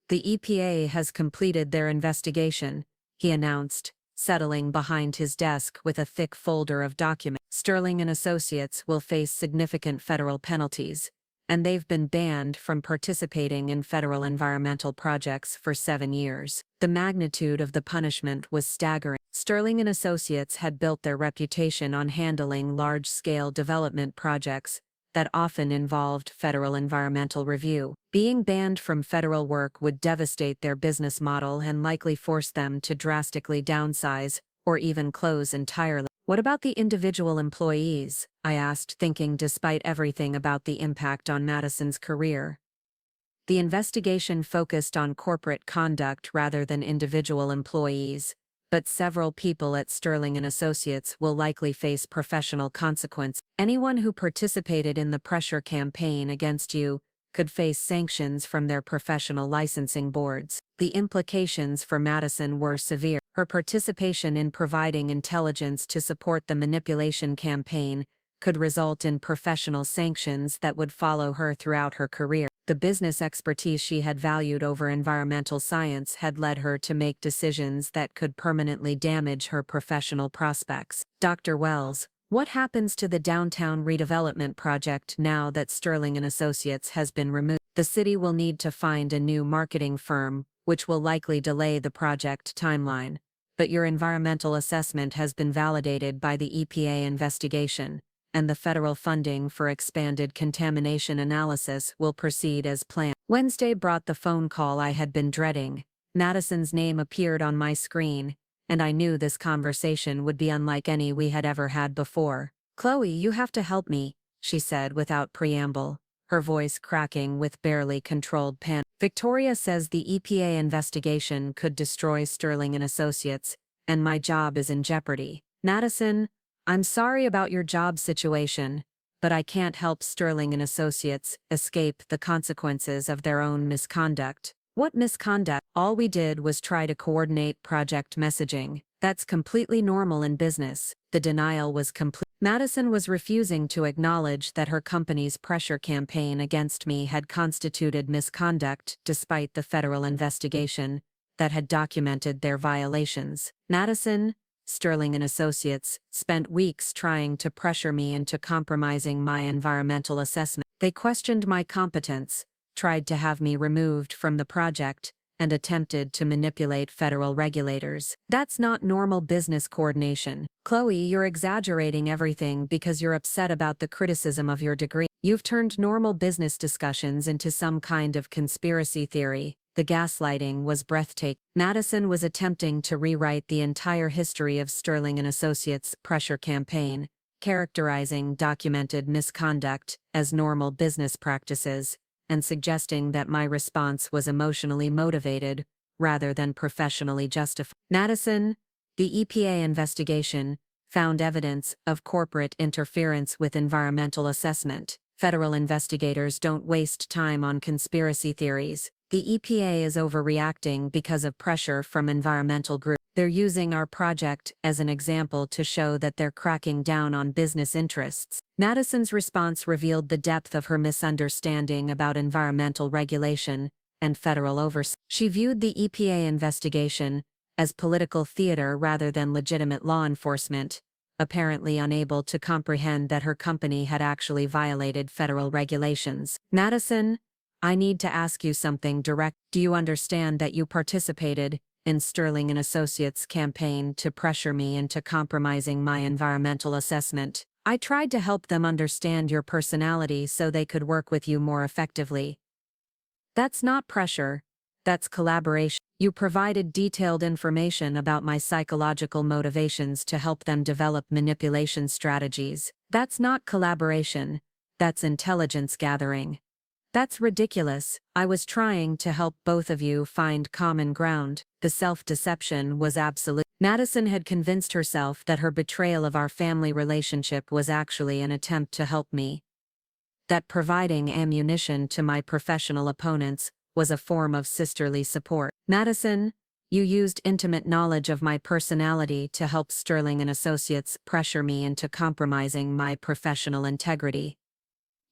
The EPA has completed their investigation, he announced, settling behind his desk with a thick folder of documents. Sterling and Associates will face significant federal penalties, and they've been banned from participating in federal environmental projects for 7 years. The magnitude of the punishment was staggering. Sterling and Associates had built their reputation on handling large-scale development projects that often involved federal environmental review. Being banned from federal work would devastate their business model and likely force them to drastically downsize or even close entirely. What about the individual employees? I asked, thinking despite everything about the impact on Madison's career. The investigation focused on corporate conduct rather than individual employees, but several people at Sterling and Associates will likely face professional consequences. Anyone who participated in the pressure campaign against you could face sanctions from their professional licensing boards. The implications for Madison were severe. Her participation in providing intelligence to support the manipulation campaign could result in professional sanctions that would follow her throughout her career. The business expertise she had valued over environmental science had led her to make decisions that could permanently damage her professional prospects. Dr. Wells, what happens to the downtown redevelopment project now that Sterling and Associates has been removed? The city will need to find a new marketing firm, which will likely delay the project timeline. But your environmental assessment has been validated by the EPA investigation, and the federal funding for expanded contamination analysis will proceed as planned. Wednesday brought the phone call I had been dreading. Madison's name appeared on my screen, and I knew this conversation would be unlike any we had ever had before. "Chloe, you have to help me," she said without preamble, her voice cracking with barely controlled panic. "Victoria says the EPA investigation could destroy Sterling and Associates, and my job is in jeopardy. Madison, I'm sorry about your job situation, but I can't help Sterling and Associates escape the consequences of their own misconduct." "What misconduct?" "All we did was try to coordinate project messaging. That's completely normal in business." The denial was complete. Madison was refusing to acknowledge that her company's pressure campaign against me had constituted misconduct despite the federal investigation that had documented their violations. Madison, Sterling and Associates, spent weeks trying to pressure me into compromising my environmental assessment. They questioned my competence, tried to have me removed from the project, and attempted to manipulate federal regulators. That's not normal business coordination. Chloe, you're exaggerating everything because you're upset about the criticism of your degree. You've turned normal business discussions into some kind of conspiracy theory. The gaslighting was breathtaking. Madison was attempting to rewrite the entire history of Sterling and Associates' pressure campaign, characterizing documented misconduct as normal business practices, and suggesting that my response was emotionally motivated rather than professionally justified. Madison, the EPA investigation found evidence of corporate interference with environmental assessment. Federal investigators don't waste time on conspiracy theories. The EPA is overreacting because of pressure from environmental groups. They're using our project as an example to show that they're cracking down on business interests. Madison's response revealed the depth of her misunderstanding about environmental regulation and federal oversight. She viewed the EPA investigation as political theater rather than legitimate law enforcement, apparently unable to comprehend that her company had actually violated federal regulations. Madison, I need to ask you something direct. Do you understand that you participated in Sterling and Associates' campaign to pressure me into compromising my environmental assessment? I tried to help them understand your personality so they could work with you more effectively. That's not pressure, that's collaboration. You provided detailed information about my psychological motivations to help them develop manipulation strategies. That's not collaboration, that's intelligence gathering. That's ridiculous. I was trying to help both of you find common ground. The self-deception was absolute. Madison had convinced herself that her betrayal of our family relationship was actually an attempt to help me. That providing ammunition to my professional opponents was a form of sisterly support. Madison, you used intimate knowledge of my personality to help Sterling and Associates pressure me into compromising my professional integrity.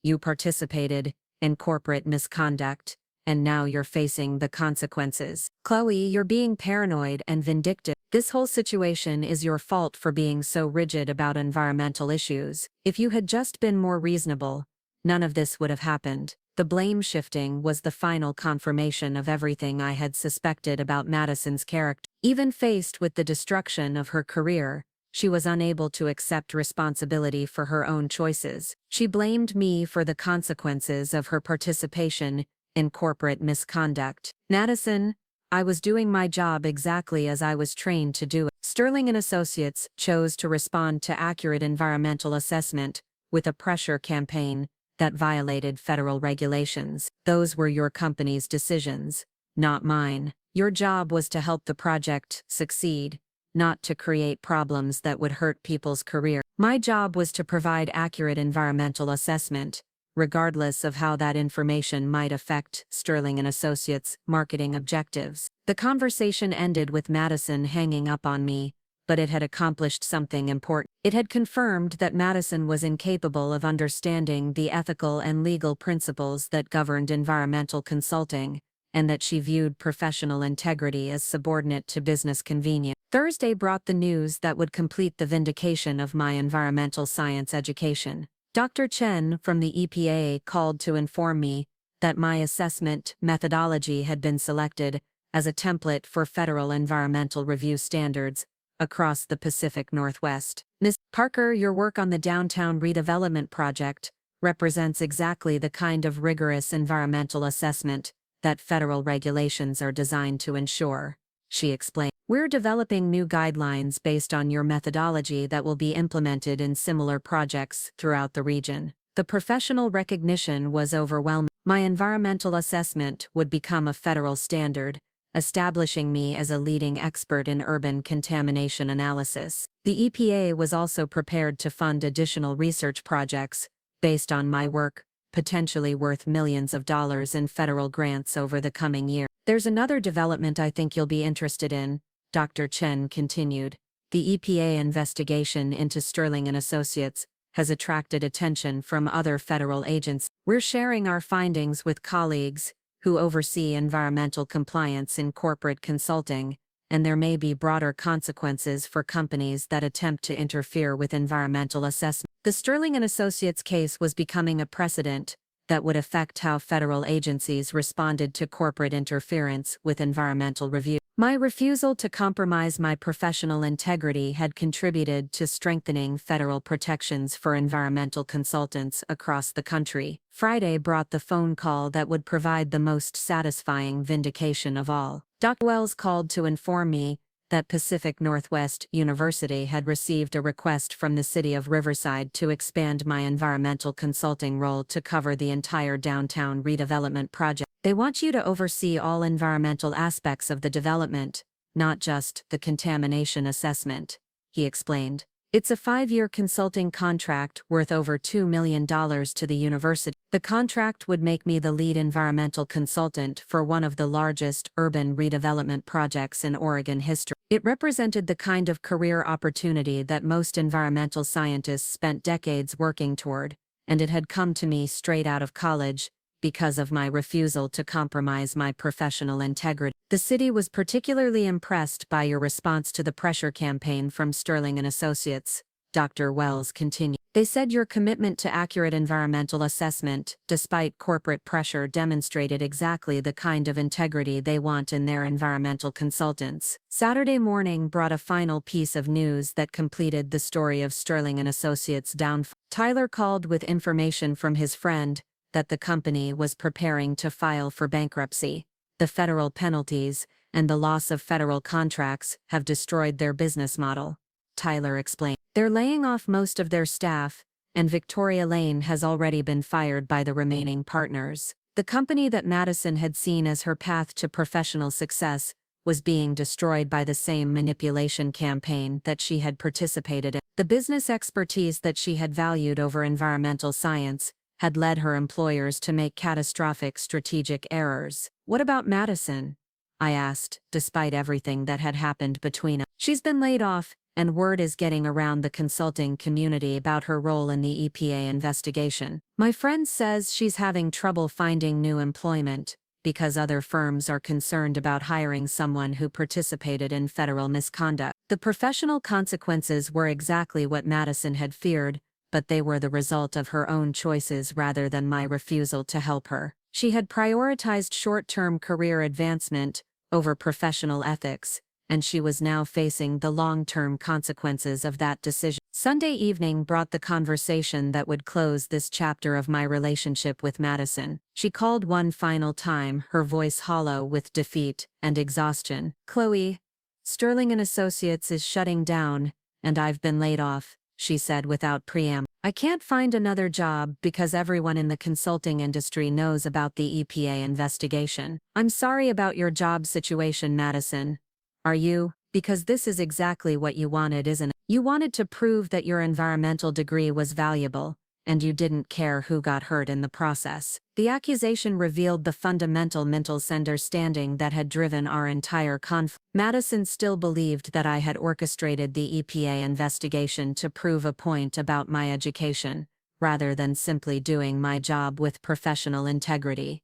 You participated in corporate misconduct, and now you're facing the consequences. Chloe, you're being paranoid and vindictive. This whole situation is your fault for being so rigid about environmental issues. If you had just been more reasonable, none of this would have happened. The blame shifting was the final confirmation of everything I had suspected about Madison's character. Even faced with the destruction of her career, she was unable to accept responsibility for her own choices. She blamed me for the consequences of her participation in corporate misconduct. Madison, I was doing my job exactly as I was trained to do it. Sterling and Associates chose to respond to accurate environmental assessment with a pressure campaign that violated federal regulations. Those were your company's decisions, not mine. Your job was to help the project succeed, not to create problems that would hurt people's career. My job was to provide accurate environmental assessment, regardless of how that information might affect Sterling and Associates' marketing objectives. The conversation ended with Madison hanging up on me, but it had accomplished something important. It had confirmed that Madison was incapable of understanding the ethical and legal principles that governed environmental consulting, and that she viewed professional integrity as subordinate to business convenience. Thursday brought the news that would complete the vindication of my environmental science education. Dr. Chen from the EPA called to inform me that my assessment methodology had been selected as a template for federal environmental review standards across the Pacific Northwest. Ms. Parker, your work on the downtown redevelopment project represents exactly the kind of rigorous environmental assessment that federal regulations are designed to ensure, she explained. We're developing new guidelines based on your methodology that will be implemented in similar projects throughout the region. The professional recognition was overwhelming. My environmental assessment would become a federal standard, establishing me as a leading expert in urban contamination analysis. The EPA was also prepared to fund additional research projects based on my work, potentially worth millions of dollars in federal grants over the coming year. There's another development I think you'll be interested in, Dr. Chen continued. The EPA investigation into Sterling and Associates has attracted attention from other federal agents. We're sharing our findings with colleagues who oversee environmental compliance in corporate consulting, and there may be broader consequences for companies that attempt to interfere with environmental assessment. The Sterling and Associates case was becoming a precedent that would affect how federal agencies responded to corporate interference with environmental review. My refusal to compromise my professional integrity had contributed to strengthening federal protections for environmental consultants across the country. Friday brought the phone call that would provide the most satisfying vindication of all. Dr. Wells called to inform me that Pacific Northwest University had received a request from the city of Riverside to expand my environmental consulting role to cover the entire downtown redevelopment project. They want you to oversee all environmental aspects of the development, not just the contamination assessment, he explained. It's a 5-year consulting contract worth over $2 million to the university. The contract would make me the lead environmental consultant for one of the largest urban redevelopment projects in Oregon history. It represented the kind of career opportunity that most environmental scientists spent decades working toward, and it had come to me straight out of college because of my refusal to compromise my professional integrity. The city was particularly impressed by your response to the pressure campaign from Sterling and Associates, Dr. Wells continued. They said your commitment to accurate environmental assessment, despite corporate pressure, demonstrated exactly the kind of integrity they want in their environmental consultants. Saturday morning brought a final piece of news that completed the story of Sterling and Associates' downfall. Tyler called with information from his friend that the company was preparing to file for bankruptcy. The federal penalties and the loss of federal contracts have destroyed their business model, Tyler explained. They're laying off most of their staff, and Victoria Lane has already been fired by the remaining partners. The company that Madison had seen as her path to professional success was being destroyed by the same manipulation campaign that she had participated in. The business expertise that she had valued over environmental science had led her employers to make catastrophic strategic errors. What about Madison? I asked, despite everything that had happened between us. She's been laid off, and word is getting around the consulting community about her role in the EPA investigation. My friend says she's having trouble finding new employment because other firms are concerned about hiring someone who participated in federal misconduct. The professional consequences were exactly what Madison had feared, but they were the result of her own choices rather than my refusal to help her. She had prioritized short-term career advancement over professional ethics, and she was now facing the long-term consequences of that decision. Sunday evening brought the conversation that would close this chapter of my relationship with Madison. She called one final time, her voice hollow with defeat and exhaustion. "Chloe, Sterling and Associates is shutting down, and I've been laid off," she said without preamble. "I can't find another job because everyone in the consulting industry knows about the EPA investigation. I'm sorry about your job situation, Madison. Are you? Because this is exactly what you wanted, isn't it? You wanted to prove that your environmental degree was valuable, and you didn't care who got hurt in the process." The accusation revealed the fundamental misunderstanding that had driven our entire conflict. Madison still believed that I had orchestrated the EPA investigation to prove a point about my education, rather than simply doing my job with professional integrity.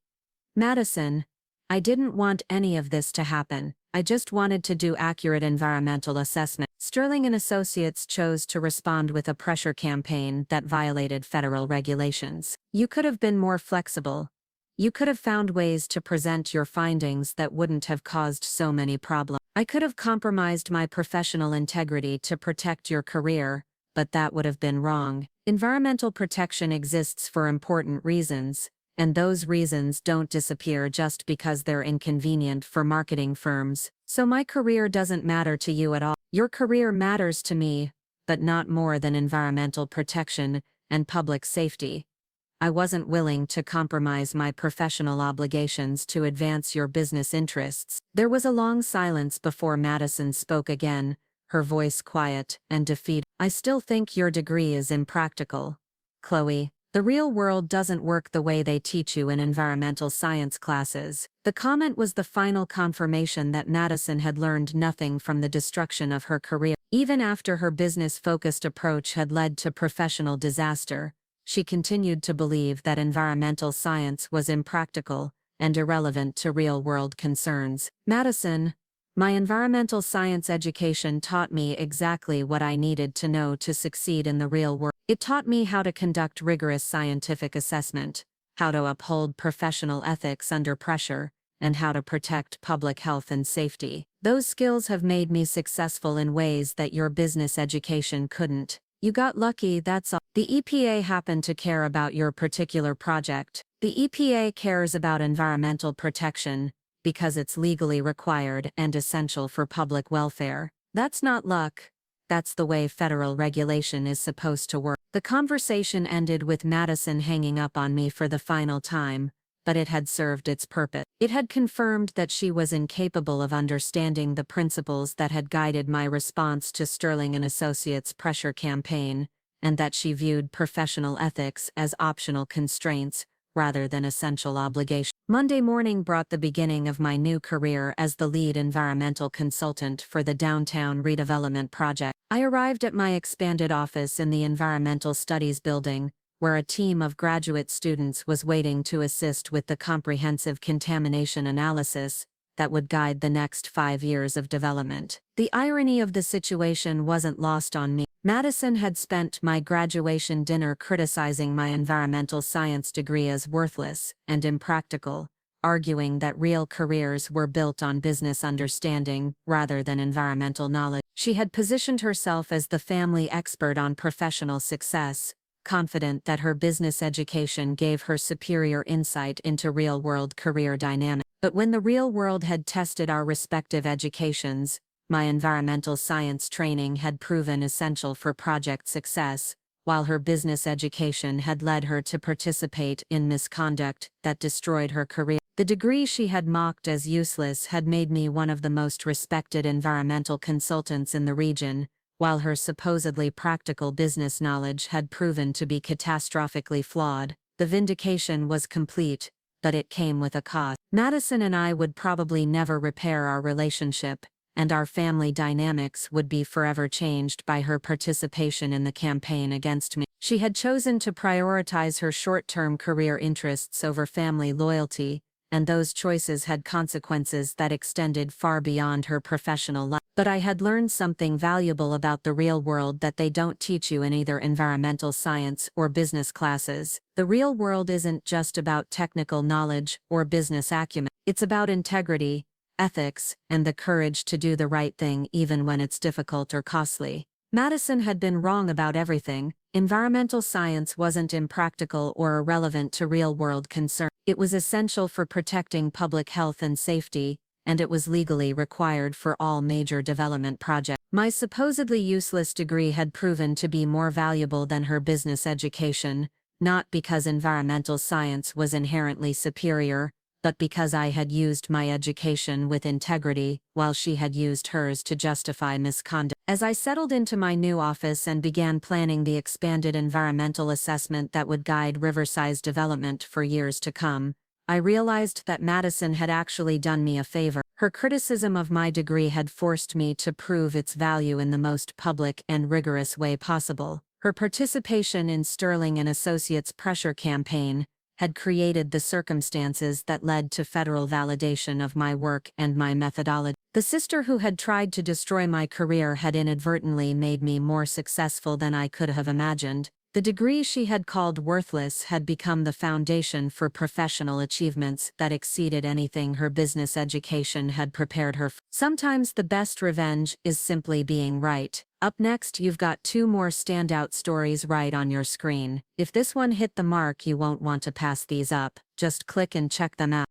"Madison, I didn't want any of this to happen. I just wanted to do accurate environmental assessment." Sterling and Associates chose to respond with a pressure campaign that violated federal regulations. "You could have been more flexible. You could have found ways to present your findings that wouldn't have caused so many problems. I could have compromised my professional integrity to protect your career, but that would have been wrong. Environmental protection exists for important reasons, and those reasons don't disappear just because they're inconvenient for marketing firms. So my career doesn't matter to you at all. Your career matters to me, but not more than environmental protection and public safety. I wasn't willing to compromise my professional obligations to advance your business interests." There was a long silence before Madison spoke again, her voice quiet and defeated. "I still think your degree is impractical, Chloe. The real world doesn't work the way they teach you in environmental science classes." The comment was the final confirmation that Madison had learned nothing from the destruction of her career. Even after her business-focused approach had led to professional disaster, she continued to believe that environmental science was impractical and irrelevant to real-world concerns. "Madison, my environmental science education taught me exactly what I needed to know to succeed in the real world. It taught me how to conduct rigorous scientific assessment, how to uphold professional ethics under pressure, and how to protect public health and safety. Those skills have made me successful in ways that your business education couldn't. You got lucky, that's all. The EPA happened to care about your particular project. The EPA cares about environmental protection because it's legally required and essential for public welfare. That's not luck. That's the way federal regulation is supposed to work." The conversation ended with Madison hanging up on me for the final time, but it had served its purpose. It had confirmed that she was incapable of understanding the principles that had guided my response to Sterling and Associates' pressure campaign, and that she viewed professional ethics as optional constraints rather than essential obligations. Monday morning brought the beginning of my new career as the lead environmental consultant for the downtown redevelopment project. I arrived at my expanded office in the Environmental Studies building, where a team of graduate students was waiting to assist with the comprehensive contamination analysis that would guide the next 5 years of development. The irony of the situation wasn't lost on me. Madison had spent my graduation dinner criticizing my environmental science degree as worthless and impractical, arguing that real careers were built on business understanding rather than environmental knowledge. She had positioned herself as the family expert on professional success, confident that her business education gave her superior insight into real-world career dynamics. But when the real world had tested our respective educations, my environmental science training had proven essential for project success, while her business education had led her to participate in misconduct that destroyed her career. The degree she had mocked as useless had made me one of the most respected environmental consultants in the region, while her supposedly practical business knowledge had proven to be catastrophically flawed. The vindication was complete, but it came with a cost. Madison and I would probably never repair our relationship, and our family dynamics would be forever changed by her participation in the campaign against me. She had chosen to prioritize her short-term career interests over family loyalty, and those choices had consequences that extended far beyond her professional life. But I had learned something valuable about the real world that they don't teach you in either environmental science or business classes. The real world isn't just about technical knowledge or business acumen. It's about integrity, ethics, and the courage to do the right thing even when it's difficult or costly. Madison had been wrong about everything. Environmental science wasn't impractical or irrelevant to real-world concerns. It was essential for protecting public health and safety, and it was legally required for all major development projects. My supposedly useless degree had proven to be more valuable than her business education, not because environmental science was inherently superior, but because I had used my education with integrity, while she had used hers to justify misconduct. As I settled into my new office and began planning the expanded environmental assessment that would guide Riverside's development for years to come, I realized that Madison had actually done me a favor. Her criticism of my degree had forced me to prove its value in the most public and rigorous way possible. Her participation in Sterling and Associates' pressure campaign had created the circumstances that led to federal validation of my work and my methodology. The sister who had tried to destroy my career had inadvertently made me more successful than I could have imagined. The degree she had called worthless had become the foundation for professional achievements that exceeded anything her business education had prepared her for. Sometimes the best revenge is simply being right. Up next, you've got 2 more standout stories right on your screen. If this one hit the mark, you won't want to pass these up. Just click and check them out.